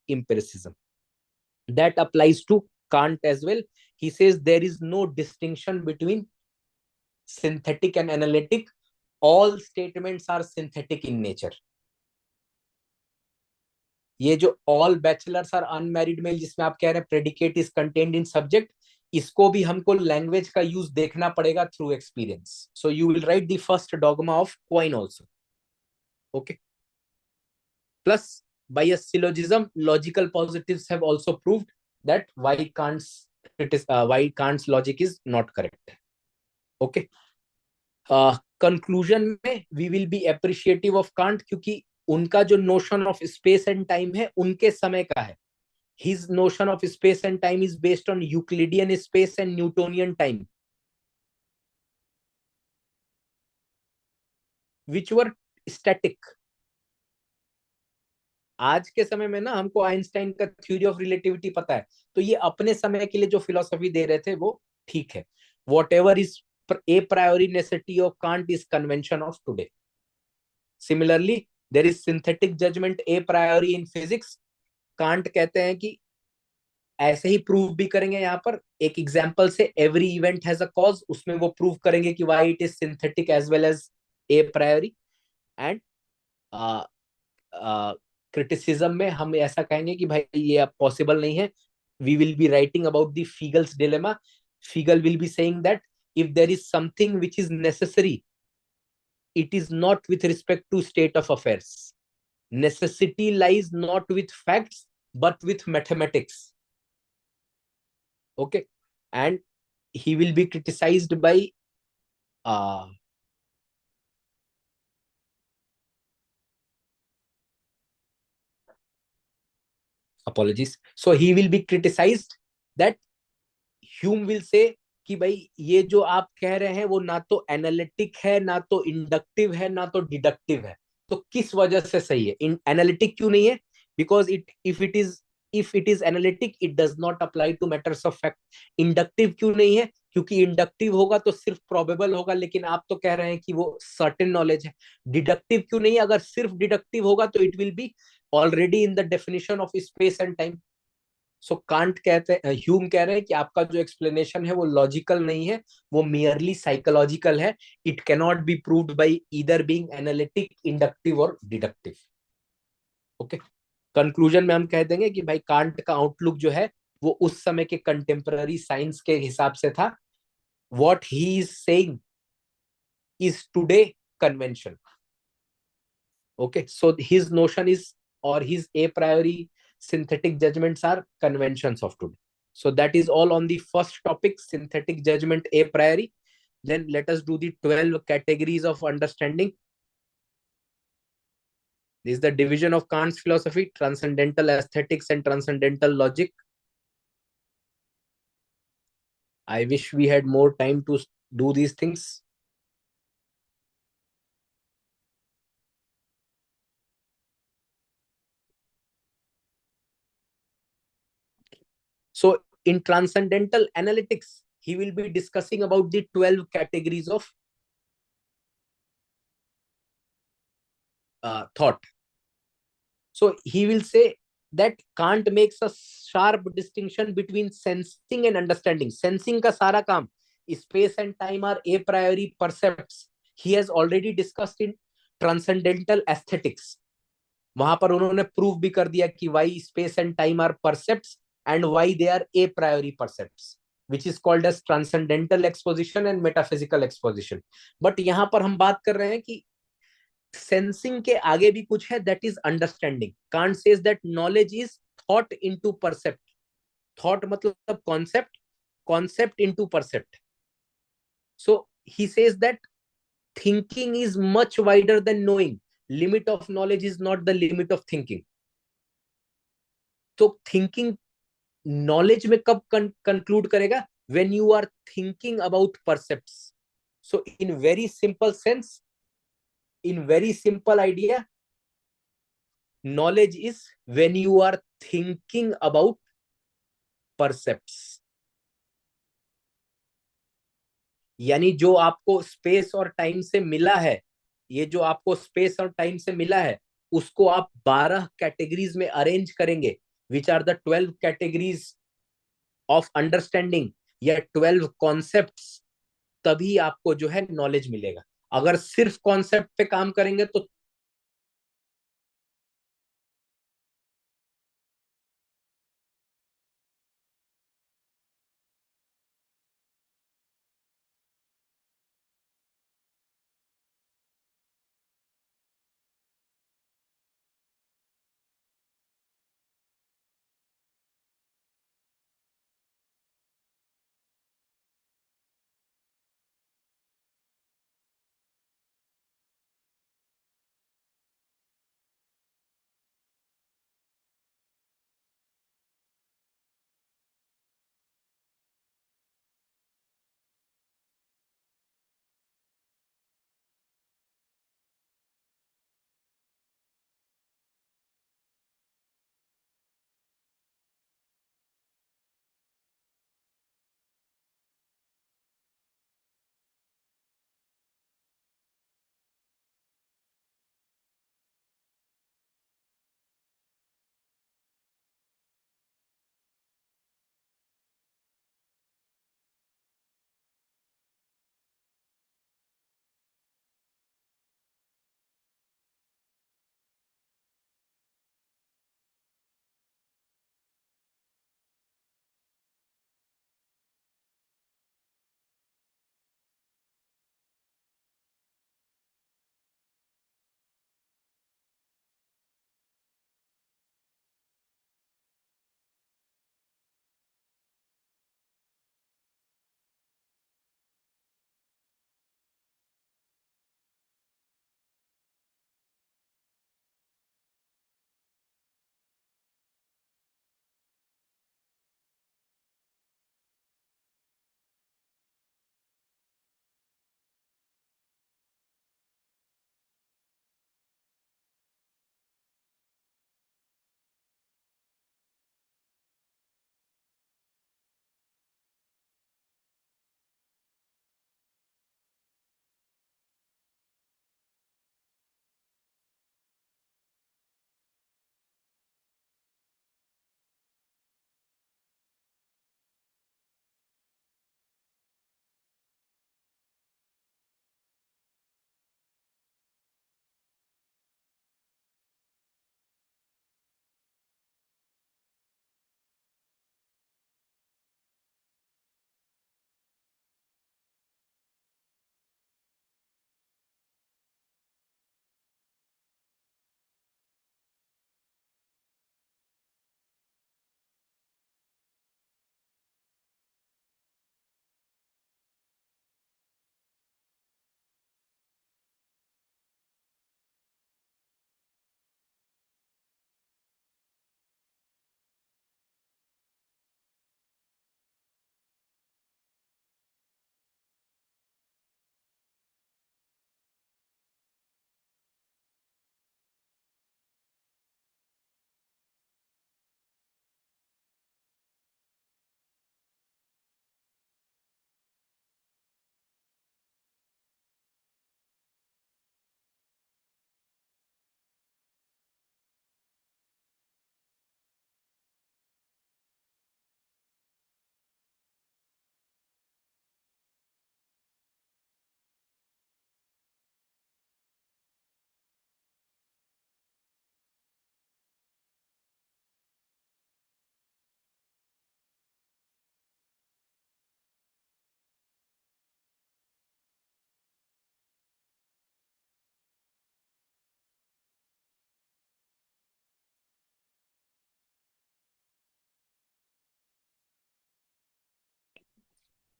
empiricism. That applies to Kant as well. He says there is no distinction between synthetic and analytic. All statements are synthetic in nature. ये जो all bachelors are unmarried में जिसमें आप कह रहे हैं predicate is contained in subject, इसको भी हमको लैंग्वेज का यूज देखना पड़ेगा through experience. So you will write the first dogma of coin also. Okay. Plus, by a syllogism, logical positives have also proved that why Kant's logic is not correct. Okay. Conclusion में we will be appreciative of Kant क्योंकि उनका जो notion of space and time है उनके समय का है. His notion of space and time is based on Euclidean space and Newtonian time, which were static. आज के समय में ना हमको आइंस्टाइन का थ्योरी ऑफ रिलेटिविटी पता है, तो ये अपने समय के लिए जो फिलोसफी दे रहे थे वो ठीक है. What ever is a priori necessity of Kant is convention of today. Similarly, there is synthetic judgment a priori in physics. Kant कहते हैं कि ऐसे ही प्रूव भी करेंगे. यहाँ पर एक एग्जांपल से every event has a cause, उसमें वो प्रूव करेंगे कि why it is synthetic as well as a priori. And criticism में हम ऐसा कहेंगे कि भाई ये अब पॉसिबल नहीं है. We will be writing about the Feigl's dilemma. Feigl will be saying that if there is something which is necessary, it is not with respect to state of affairs. Necessity lies not with facts but with mathematics. Okay. And he will be criticized by apologies. So he will be criticized that Hume will say कि भाई ये जो आप कह रहे हैं वो ना तो एनालिटिक है, ना तो इंडक्टिव है, ना तो डिडक्टिव है. तो किस वजह से सही है? एनालिटिक क्यों नहीं है? Because if it is analytic, it does not apply to matters of fact. Inductive क्यों नहीं है? क्योंकि इंडक्टिव होगा तो सिर्फ प्रोबेबल होगा, लेकिन आप तो कह रहे हैं कि वो सर्टेन नॉलेज है. डिडक्टिव क्यों नहीं है? अगर सिर्फ डिडक्टिव होगा तो it will be already in the definition of space and time. So can't कहते हैं, ह्यूम कह रहे हैं कि आपका जो एक्सप्लेनेशन है वो लॉजिकल नहीं है, वो मियरली साइकोलॉजिकल है. It cannot be proved bye either being analytic, inductive और डिडक्टिव. ओके. कंक्लूजन में हम कह देंगे कि भाई कांट का आउटलुक जो है वो उस समय के कंटेम्पररी साइंस के हिसाब से था. What he is saying is today convention. Okay. So his notion is, और his a priori synthetic judgments are conventions of today. So that is all on the first topic, synthetic judgment a priori. Then let us do the 12 categories of understanding. This is the division of Kant's philosophy: transcendental aesthetics and transcendental logic. I wish we had more time to do these things. So in transcendental analytics, he will be discussing about the 12 categories of thought. So he will say that Kant makes a sharp distinction between sensing and understanding. Sensing का सारा काम, space and time are a priori percepts. He has already discussed in transcendental aesthetics. वहां पर उन्होंने prove भी कर दिया कि why space and time are percepts and why they are a priori percepts, which is called as transcendental exposition and metaphysical exposition. But यहाँ पर हम बात कर रहे हैं कि सेंसिंग के आगे भी कुछ है, that is understanding. Kant says that knowledge is thought into percept. Thought मतलब concept, concept into percept. So he says that thinking is much wider than knowing. Limit of knowledge is not the limit of thinking. तो thinking knowledge में कब conclude करेगा? When you are thinking about percepts. So in very simple sense, in very simple idea, knowledge is when you are thinking about percepts. यानी जो आपको space और time से मिला है, ये जो आपको स्पेस और टाइम से मिला है, उसको आप 12 कैटेगरीज में अरेंज करेंगे, which are the 12 categories of understanding या 12 कॉन्सेप्ट्स. तभी आपको जो है नॉलेज मिलेगा. अगर सिर्फ कॉन्सेप्ट पे काम करेंगे तो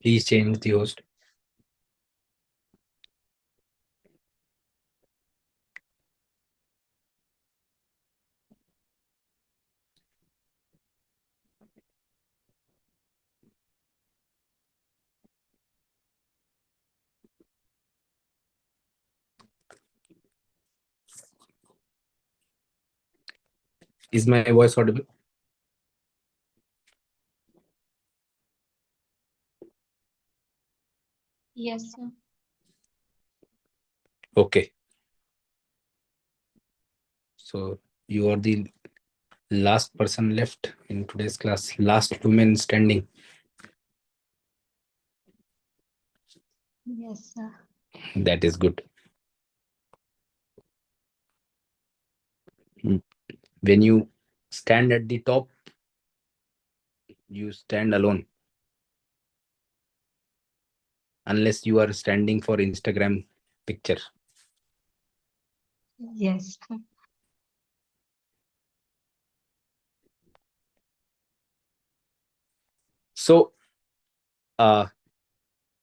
Please change the host. Is my voice audible? Yes, sir. Okay. So you are the last person left in today's class. Last woman standing. Yes, sir. That is good. When you stand at the top, you stand alone. Unless you are standing for Instagram picture. Yes. So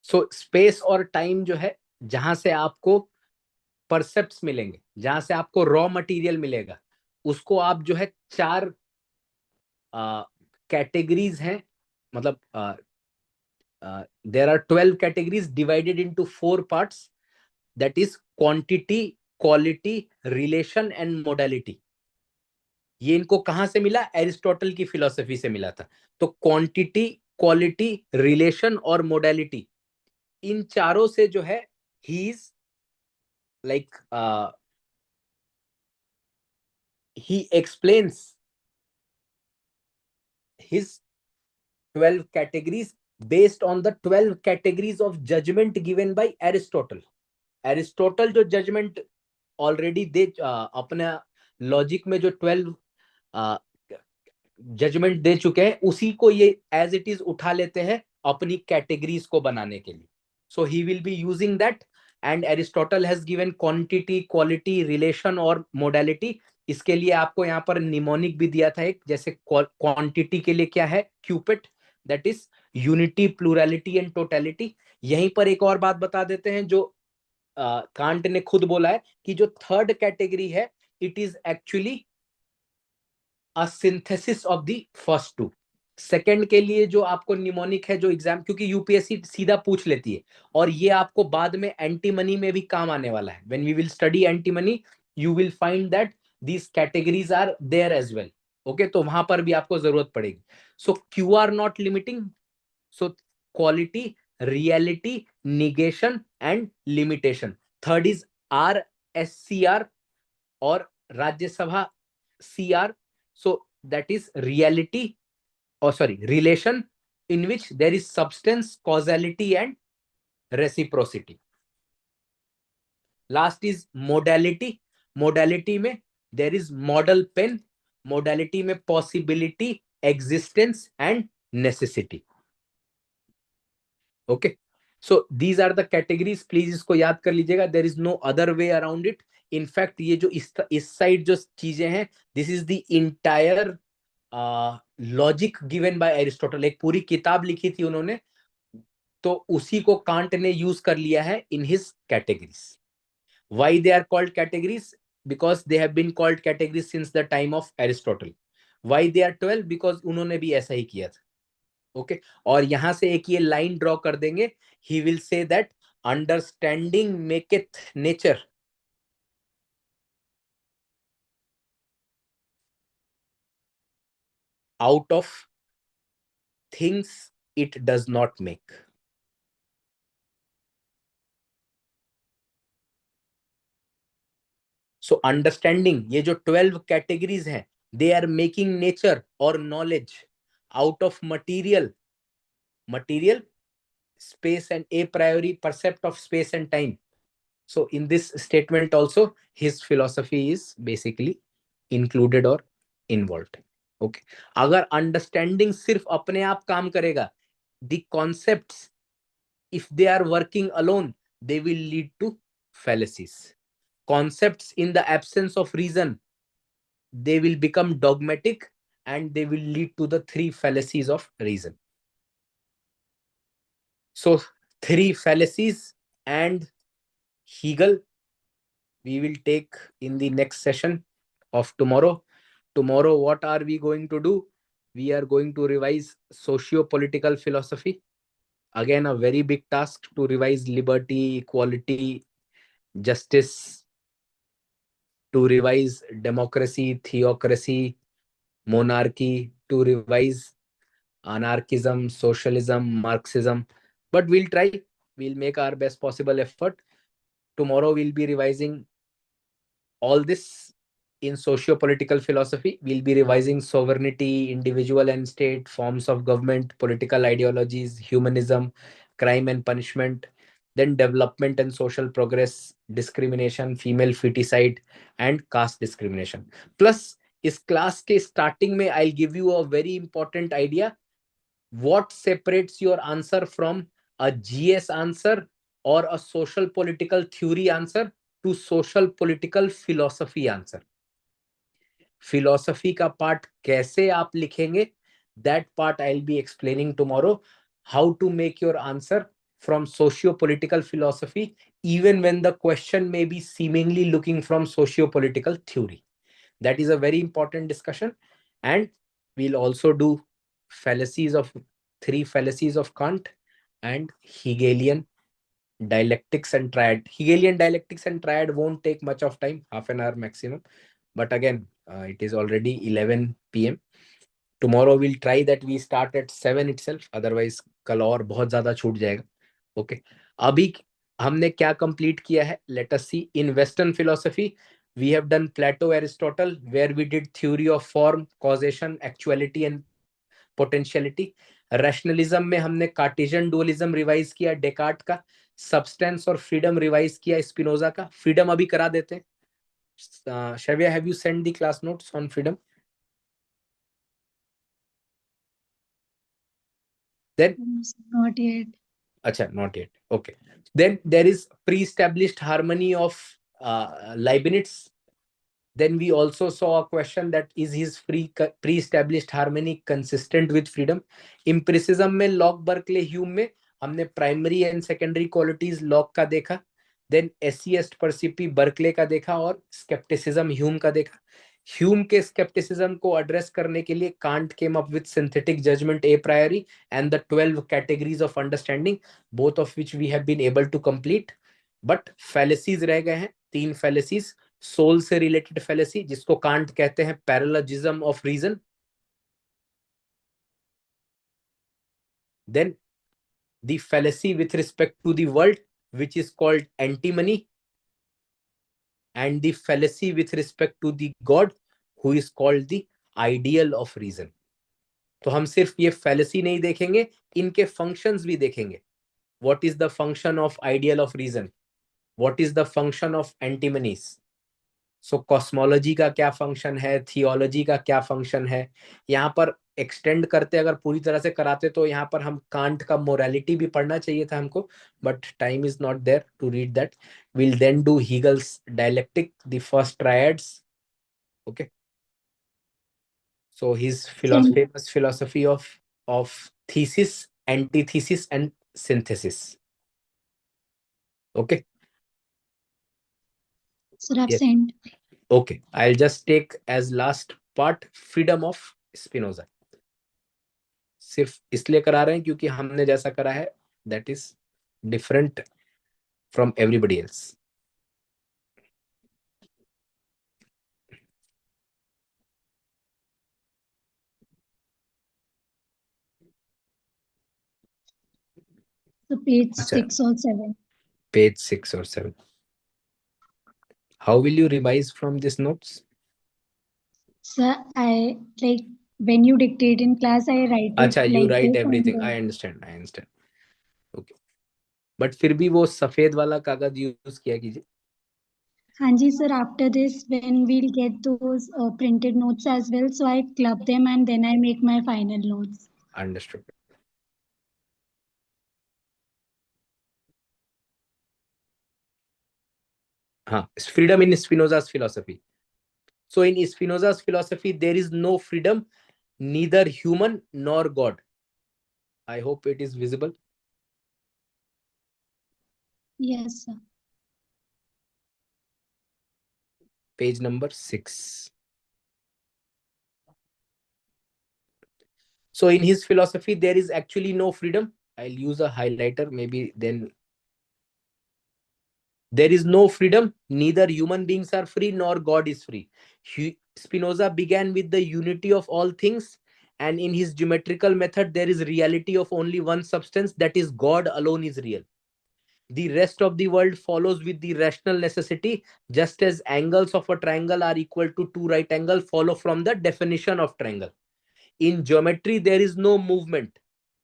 so space और time जो है, जहां से आपको परसेप्ट्स मिलेंगे, जहां से आपको रॉ मटेरियल मिलेगा, उसको आप जो है 4 कैटेगरीज हैं, मतलब there are 12 categories divided into 4 parts, that is quantity, quality, relation and modality. ये इनको कहां से मिला? एरिस्टोटल की फिलॉसफी से मिला था. तो क्वांटिटी, क्वालिटी, रिलेशन और मोडालिटी, इन चारों से जो है he is like he explains his 12 categories based on the 12 categories of judgment given by Aristotle. Aristotle जो judgment already दे अपने लॉजिक में जो 12 जजमेंट दे चुके हैं, उसी को ये एज इट इज उठा लेते हैं अपनी कैटेगरीज को बनाने के लिए. So he will be using that. And Aristotle has given quantity, quality, relation और मोडालिटी. इसके लिए आपको यहाँ पर निमोनिक भी दिया था एक, जैसे क्वांटिटी के लिए क्या है? Cupid, that is unity, plurality and totality. यहीं पर एक और बात बता देते हैं जो कांट ने खुद बोला है कि जो थर्ड कैटेगरी है, it is actually a synthesis of the first two. Second के लिए जो आपको निमोनिक है, जो एग्जाम, क्योंकि यूपीएससी सीधा पूछ लेती है और ये आपको बाद में एंटी मनी में भी काम आने वाला है. When we will study antinomy, you will find that these categories are there as well. Okay, तो वहां पर भी आपको जरूरत पड़ेगी. So Q are not limiting. So quality, reality, negation and limitation. Third is R S C R और राज्यसभा C R. So that is reality, or sorry, relation in which there is substance, causality and reciprocity. Last is modality. Modality में there is model pen. Modality में possibility, existence and necessity. Okay, so these are the categories. Please इसको याद कर लीजिएगा. There is no other way around it. In fact, ये जो इस side जो चीजें हैं, this is the entire logic given by Aristotle. एक पूरी किताब लिखी थी उन्होंने, तो उसी को कांट ने यूज कर लिया है in his categories. Why they are called categories? Because they have been called categories since the time of Aristotle. Why they are 12? Because उन्होंने भी ऐसा ही किया था. ओके, और यहां से एक ये लाइन ड्रॉ कर देंगे. He will say that understanding maketh nature out of things it does not make. So understanding, ये जो 12 कैटेगरीज हैं, दे आर मेकिंग नेचर और knowledge out of material, space and a priori percept of space and time. So in this statement also his philosophy is basically included or involved. Okay, अगर understanding सिर्फ अपने आप काम करेगा, the concepts, if they are working alone, they will lead to fallacies. Concepts in the absence of reason, they will become dogmatic and they will lead to the 3 fallacies of reason. So 3 fallacies and Hegel we will take in the next session of tomorrow. Tomorrow, what are we going to do? We are going to revise socio-political philosophy. Again, a very big task to revise liberty, equality, justice, to revise democracy, theocracy, monarchy, to revise anarchism, socialism, Marxism. But we'll try, we'll make our best possible effort. Tomorrow, we'll be revising all this in socio-political philosophy. We'll be revising sovereignty, individual and state, forms of government, political ideologies, humanism, crime and punishment, then development and social progress, discrimination, female feticide, and caste discrimination. Plus, इस class के starting में I'll give you a very important idea. What separates your answer from a GS answer or a social political theory answer to social political philosophy answer? Philosophy का part कैसे आप लिखेंगे? That part I'll be explaining tomorrow. How to make your answer from socio-political philosophy, even when the question may be seemingly looking from socio-political theory. That is a very important discussion. And we'll also do fallacies of 3 fallacies of Kant and Hegelian dialectics and triad. Hegelian dialectics and triad won't take much of time, half an hour maximum. But again, it is already 11 p.m. Tomorrow we'll try that we start at 7 itself. Otherwise, कल और बहुत ज़्यादा छूट जाएगा. Okay. अभी हमने क्या complete किया है? Let us see. In Western philosophy, we have done Plato, Aristotle, where we did theory of form, causation, actuality and potentiality. Rationalism में हमने Cartesian dualism रिवाइज किया डेकार्ट का. Substance और freedom रिवाइज किया स्पिनोजा का. Freedom अभी करा देते हैं. Shavya, have you sent the class notes on freedom? Then Not yet. Acha, not yet. Okay. Then there is pre-established harmony of Leibniz. Then we also saw a question that is his pre-established harmony consistent with freedom. Empiricism में Locke, Berkeley, Hume में हमने primary and secondary qualities Locke का देखा. Then SES परसिपी Berkeley का देखा और skepticism Hume का देखा. ह्यूम के स्केप्टिसिज्म को एड्रेस करने के लिए Kant came up with synthetic judgement a priori and the 12 categories of understanding, both of which we have been able to complete. But fallacies रह गए हैं 3 फैलेसीज. सोल से रिलेटेड फैलेसी जिसको कांट कहते हैं paralogism of reason. Then the fallacy with respect to the world which is called antimony, and the fallacy with respect to the God who is called the ideal of reason. तो हम सिर्फ ये fallacy नहीं देखेंगे, इनके functions भी देखेंगे. What is the function of ideal of reason? What is the function of antimonies? So cosmology का क्या function है, theology का क्या function है. यहाँ पर एक्सटेंड करते अगर पूरी तरह से कराते तो यहाँ पर हम कांट का मोरालिटी भी पढ़ना चाहिए था हमको, but time is not there to read that. Will then do Hegel's dialectic, the first triads. Okay. So his famous philosophy of thesis, antithesis and synthesis. Okay. Sir, I've Yes. sent. Okay, I'll just take as last part freedom of Spinoza. सिर्फ इसलिए करा रहे हैं क्योंकि हमने जैसा करा है that is different from everybody else. So page अच्छा, 6 or 7. page 6 or 7. How will you revise from these notes? Sir, I like when you dictate in class, I write it अच्छा, you like write this. everything. I understand. Okay. But फिर भी वो सफेद वाला कागज use किया कीजिए. Hanji sir, after this, when we'll get those printed notes as well, so I club them and then I make my final notes. Understood. हाँ, freedom in Spinoza's philosophy. So in Spinoza's philosophy, there is no freedom, neither human nor God. I hope it is visible. Yes, sir. Page number 6. So in his philosophy, there is actually no freedom. I'll use a highlighter, maybe then. There is no freedom. Neither human beings are free nor God is free. Spinoza began with the unity of all things, and in his geometrical method, there is reality of only one substance, that is, God alone is real. The rest of the world follows with the rational necessity, just as angles of a triangle are equal to two right angles follow from the definition of triangle. In geometry, there is no movement.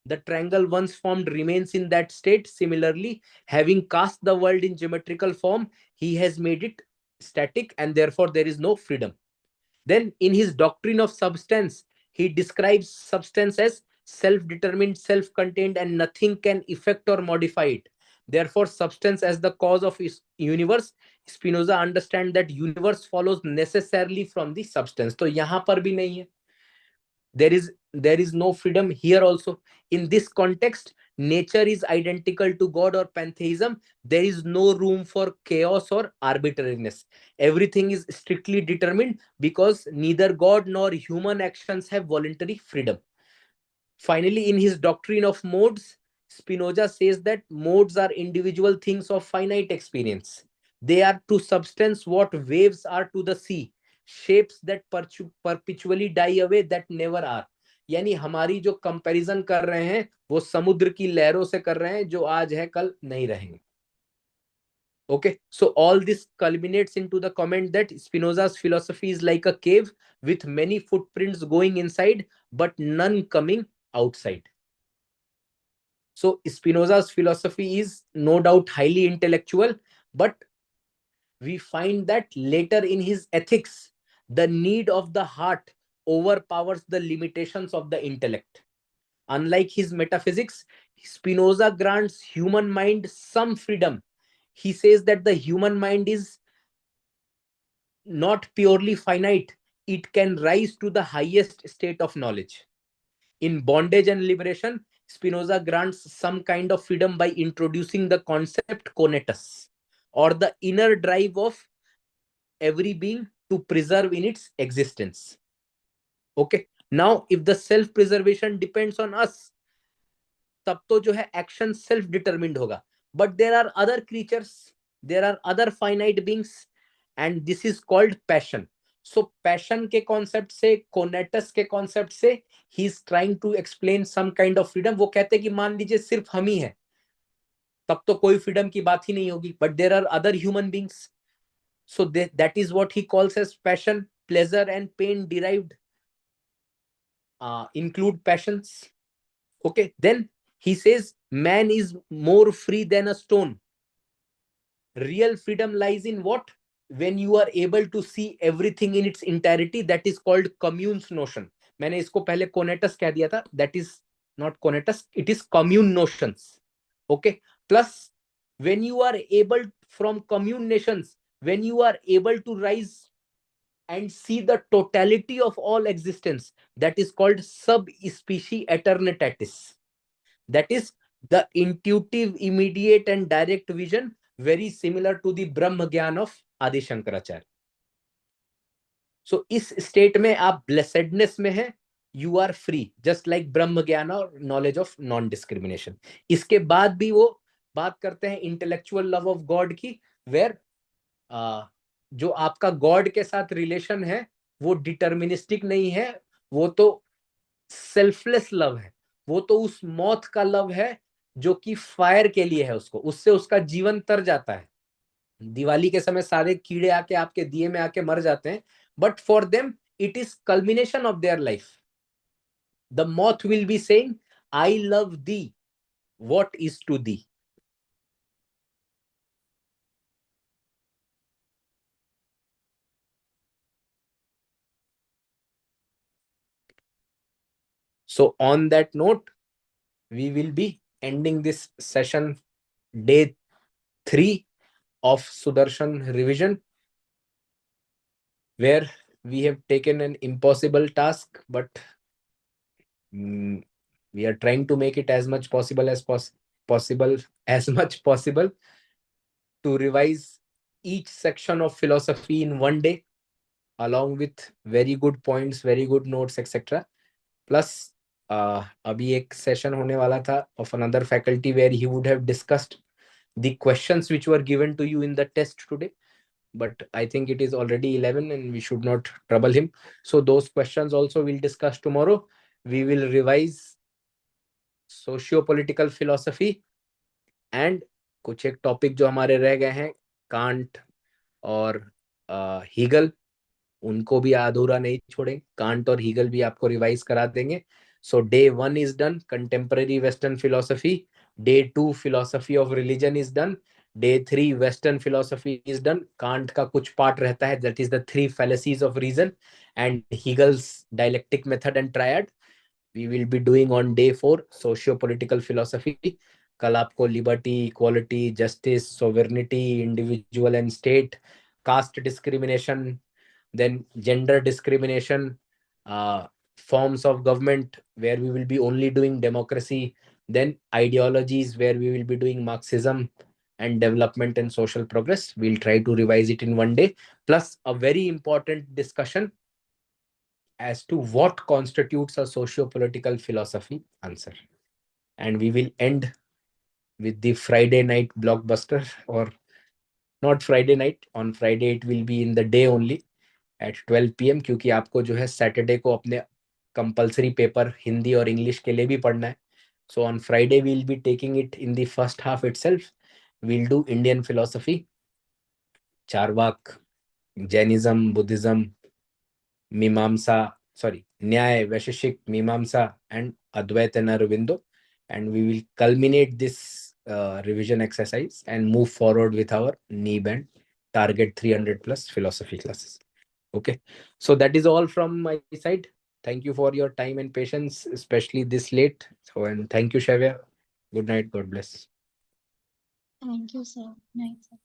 The triangle once formed remains in that state. Similarly, having cast the world in geometrical form, he has made it static, and therefore there is no freedom. Then, in his doctrine of substance, he describes substance as self-determined, self-contained, and nothing can affect or modify it. Therefore, substance as the cause of his universe, Spinoza understands that universe follows necessarily from the substance. तो यहाँ पर भी नहीं है. There is no freedom here also. In this context, nature is identical to God or pantheism. There is no room for chaos or arbitrariness. Everything is strictly determined because neither God nor human actions have voluntary freedom. Finally, in his doctrine of modes, Spinoza says that modes are individual things of finite experience. They are to substance what waves are to the sea, shapes that perpetually die away, that never are. यानी हमारी जो comparison कर रहे हैं वो समुद्र की लहरों से कर रहे हैं, जो आज है कल नहीं रहेंगे. Okay, so all this culminates into the comment that Spinoza's philosophy is like a cave with many footprints going inside, but none coming outside. So Spinoza's philosophy is no doubt highly intellectual, but we find that later in his ethics, the need of the heart overpowers the limitations of the intellect. Unlike his metaphysics, Spinoza grants human mind some freedom. He says that the human mind is not purely finite. It can rise to the highest state of knowledge. In Bondage and Liberation, Spinoza grants some kind of freedom by introducing the concept conatus, or the inner drive of every being to preserve in its existence. Okay. Now, if the self-preservation depends on us, तब तो जो है action self-determined होगा. But there are other creatures, there are other finite beings, and this is called passion. So passion के concept से, conatus के concept से, he is trying to explain some kind of freedom. वो कहते हैं कि मान लीजिए सिर्फ हम ही हैं, तब तो कोई freedom की बात ही नहीं होगी. But there are other human beings. So that is what he calls as passion. Pleasure and pain derived include passions. Okay, then he says man is more free than a stone. Real freedom lies in what? When you are able to see everything in its entirety. That is called commune's notion. मैंने इसको पहले conatus कह दिया था. That is not conatus, it is commune notions. Okay, plus when you are able from commune nations, when you are able to rise and see the totality of all existence, that is called subspecie aeternitatis. That is the intuitive, immediate, and direct vision, very similar to the Brahma Gyan of Adi Shankaracharya. So, इस state में आप blessedness में है, you are free, just like Brahma Gyan or knowledge of non-discrimination. इसके बाद भी वो बात करते हैं intellectual love of God की, where जो आपका गॉड के साथ रिलेशन है वो डिटर्मिनिस्टिक नहीं है, वो तो सेल्फलेस लव है. वो तो उस मौत का लव है जो कि फायर के लिए है. उसको उससे उसका जीवन तर जाता है. दिवाली के समय सारे कीड़े आके आपके दिए में आके मर जाते हैं, but for them it is culmination of their life. The moth will be saying I love thee, what is to thee. So on that note, we will be ending this session, day 3 of Sudarshan revision, where we have taken an impossible task, but we are trying to make it as much possible as possible as much possible. to revise each section of philosophy in one day, along with very good points, very good notes, etc. Plus, abhi ek session hone wala tha of another faculty where he would have discussed the questions which were given to you in the test today. But I think it is already 11 and we should not trouble him. So those questions also we'll discuss tomorrow. We will revise socio-political philosophy and कुछ एक topic जो हमारे रह गए हैं, can't और Hegel, उनको भी अधूरा नहीं छोड़ेंगे. कांट और हीगल भी आपको रिवाइज करा देंगे. So day 1 is done, contemporary western philosophy. Day 2 philosophy of religion is done. Day 3 western philosophy is done. Kant का कुछ पार्ट रहता है, that is the 3 fallacies of reason and Hegel's dialectic method and triad. We will be doing on day 4 socio-political philosophy. कल आपको liberty, equality, justice, sovereignty, individual and state, caste discrimination, then gender discrimination, forms of government where we will be only doing democracy, then ideologies where we will be doing Marxism and development and social progress. We'll try to revise it in one day, plus a very important discussion as to what constitutes a socio-political philosophy answer. And we will end with the Friday night blockbuster, or not Friday night, on Friday it will be in the day only at 12 PM, क्योंकि आपको जो है Saturday को अपने compulsory paper Hindi और English के लिए भी पढ़ना है. So on Friday we'll be taking it in the first half itself. We'll do Indian philosophy, Charvak, Jainism, Buddhism, Mimamsa, Nyaya, Vaisheshik, Mimamsa, and Advaita and Aurobindo. And we will culminate this revision exercise and move forward with our NEEB and target 300 plus philosophy classes. Okay, so that is all from my side. Thank you for your time and patience, especially this late. So, and thank you, Shavya. Good night. God bless. Thank you, sir. Night, sir.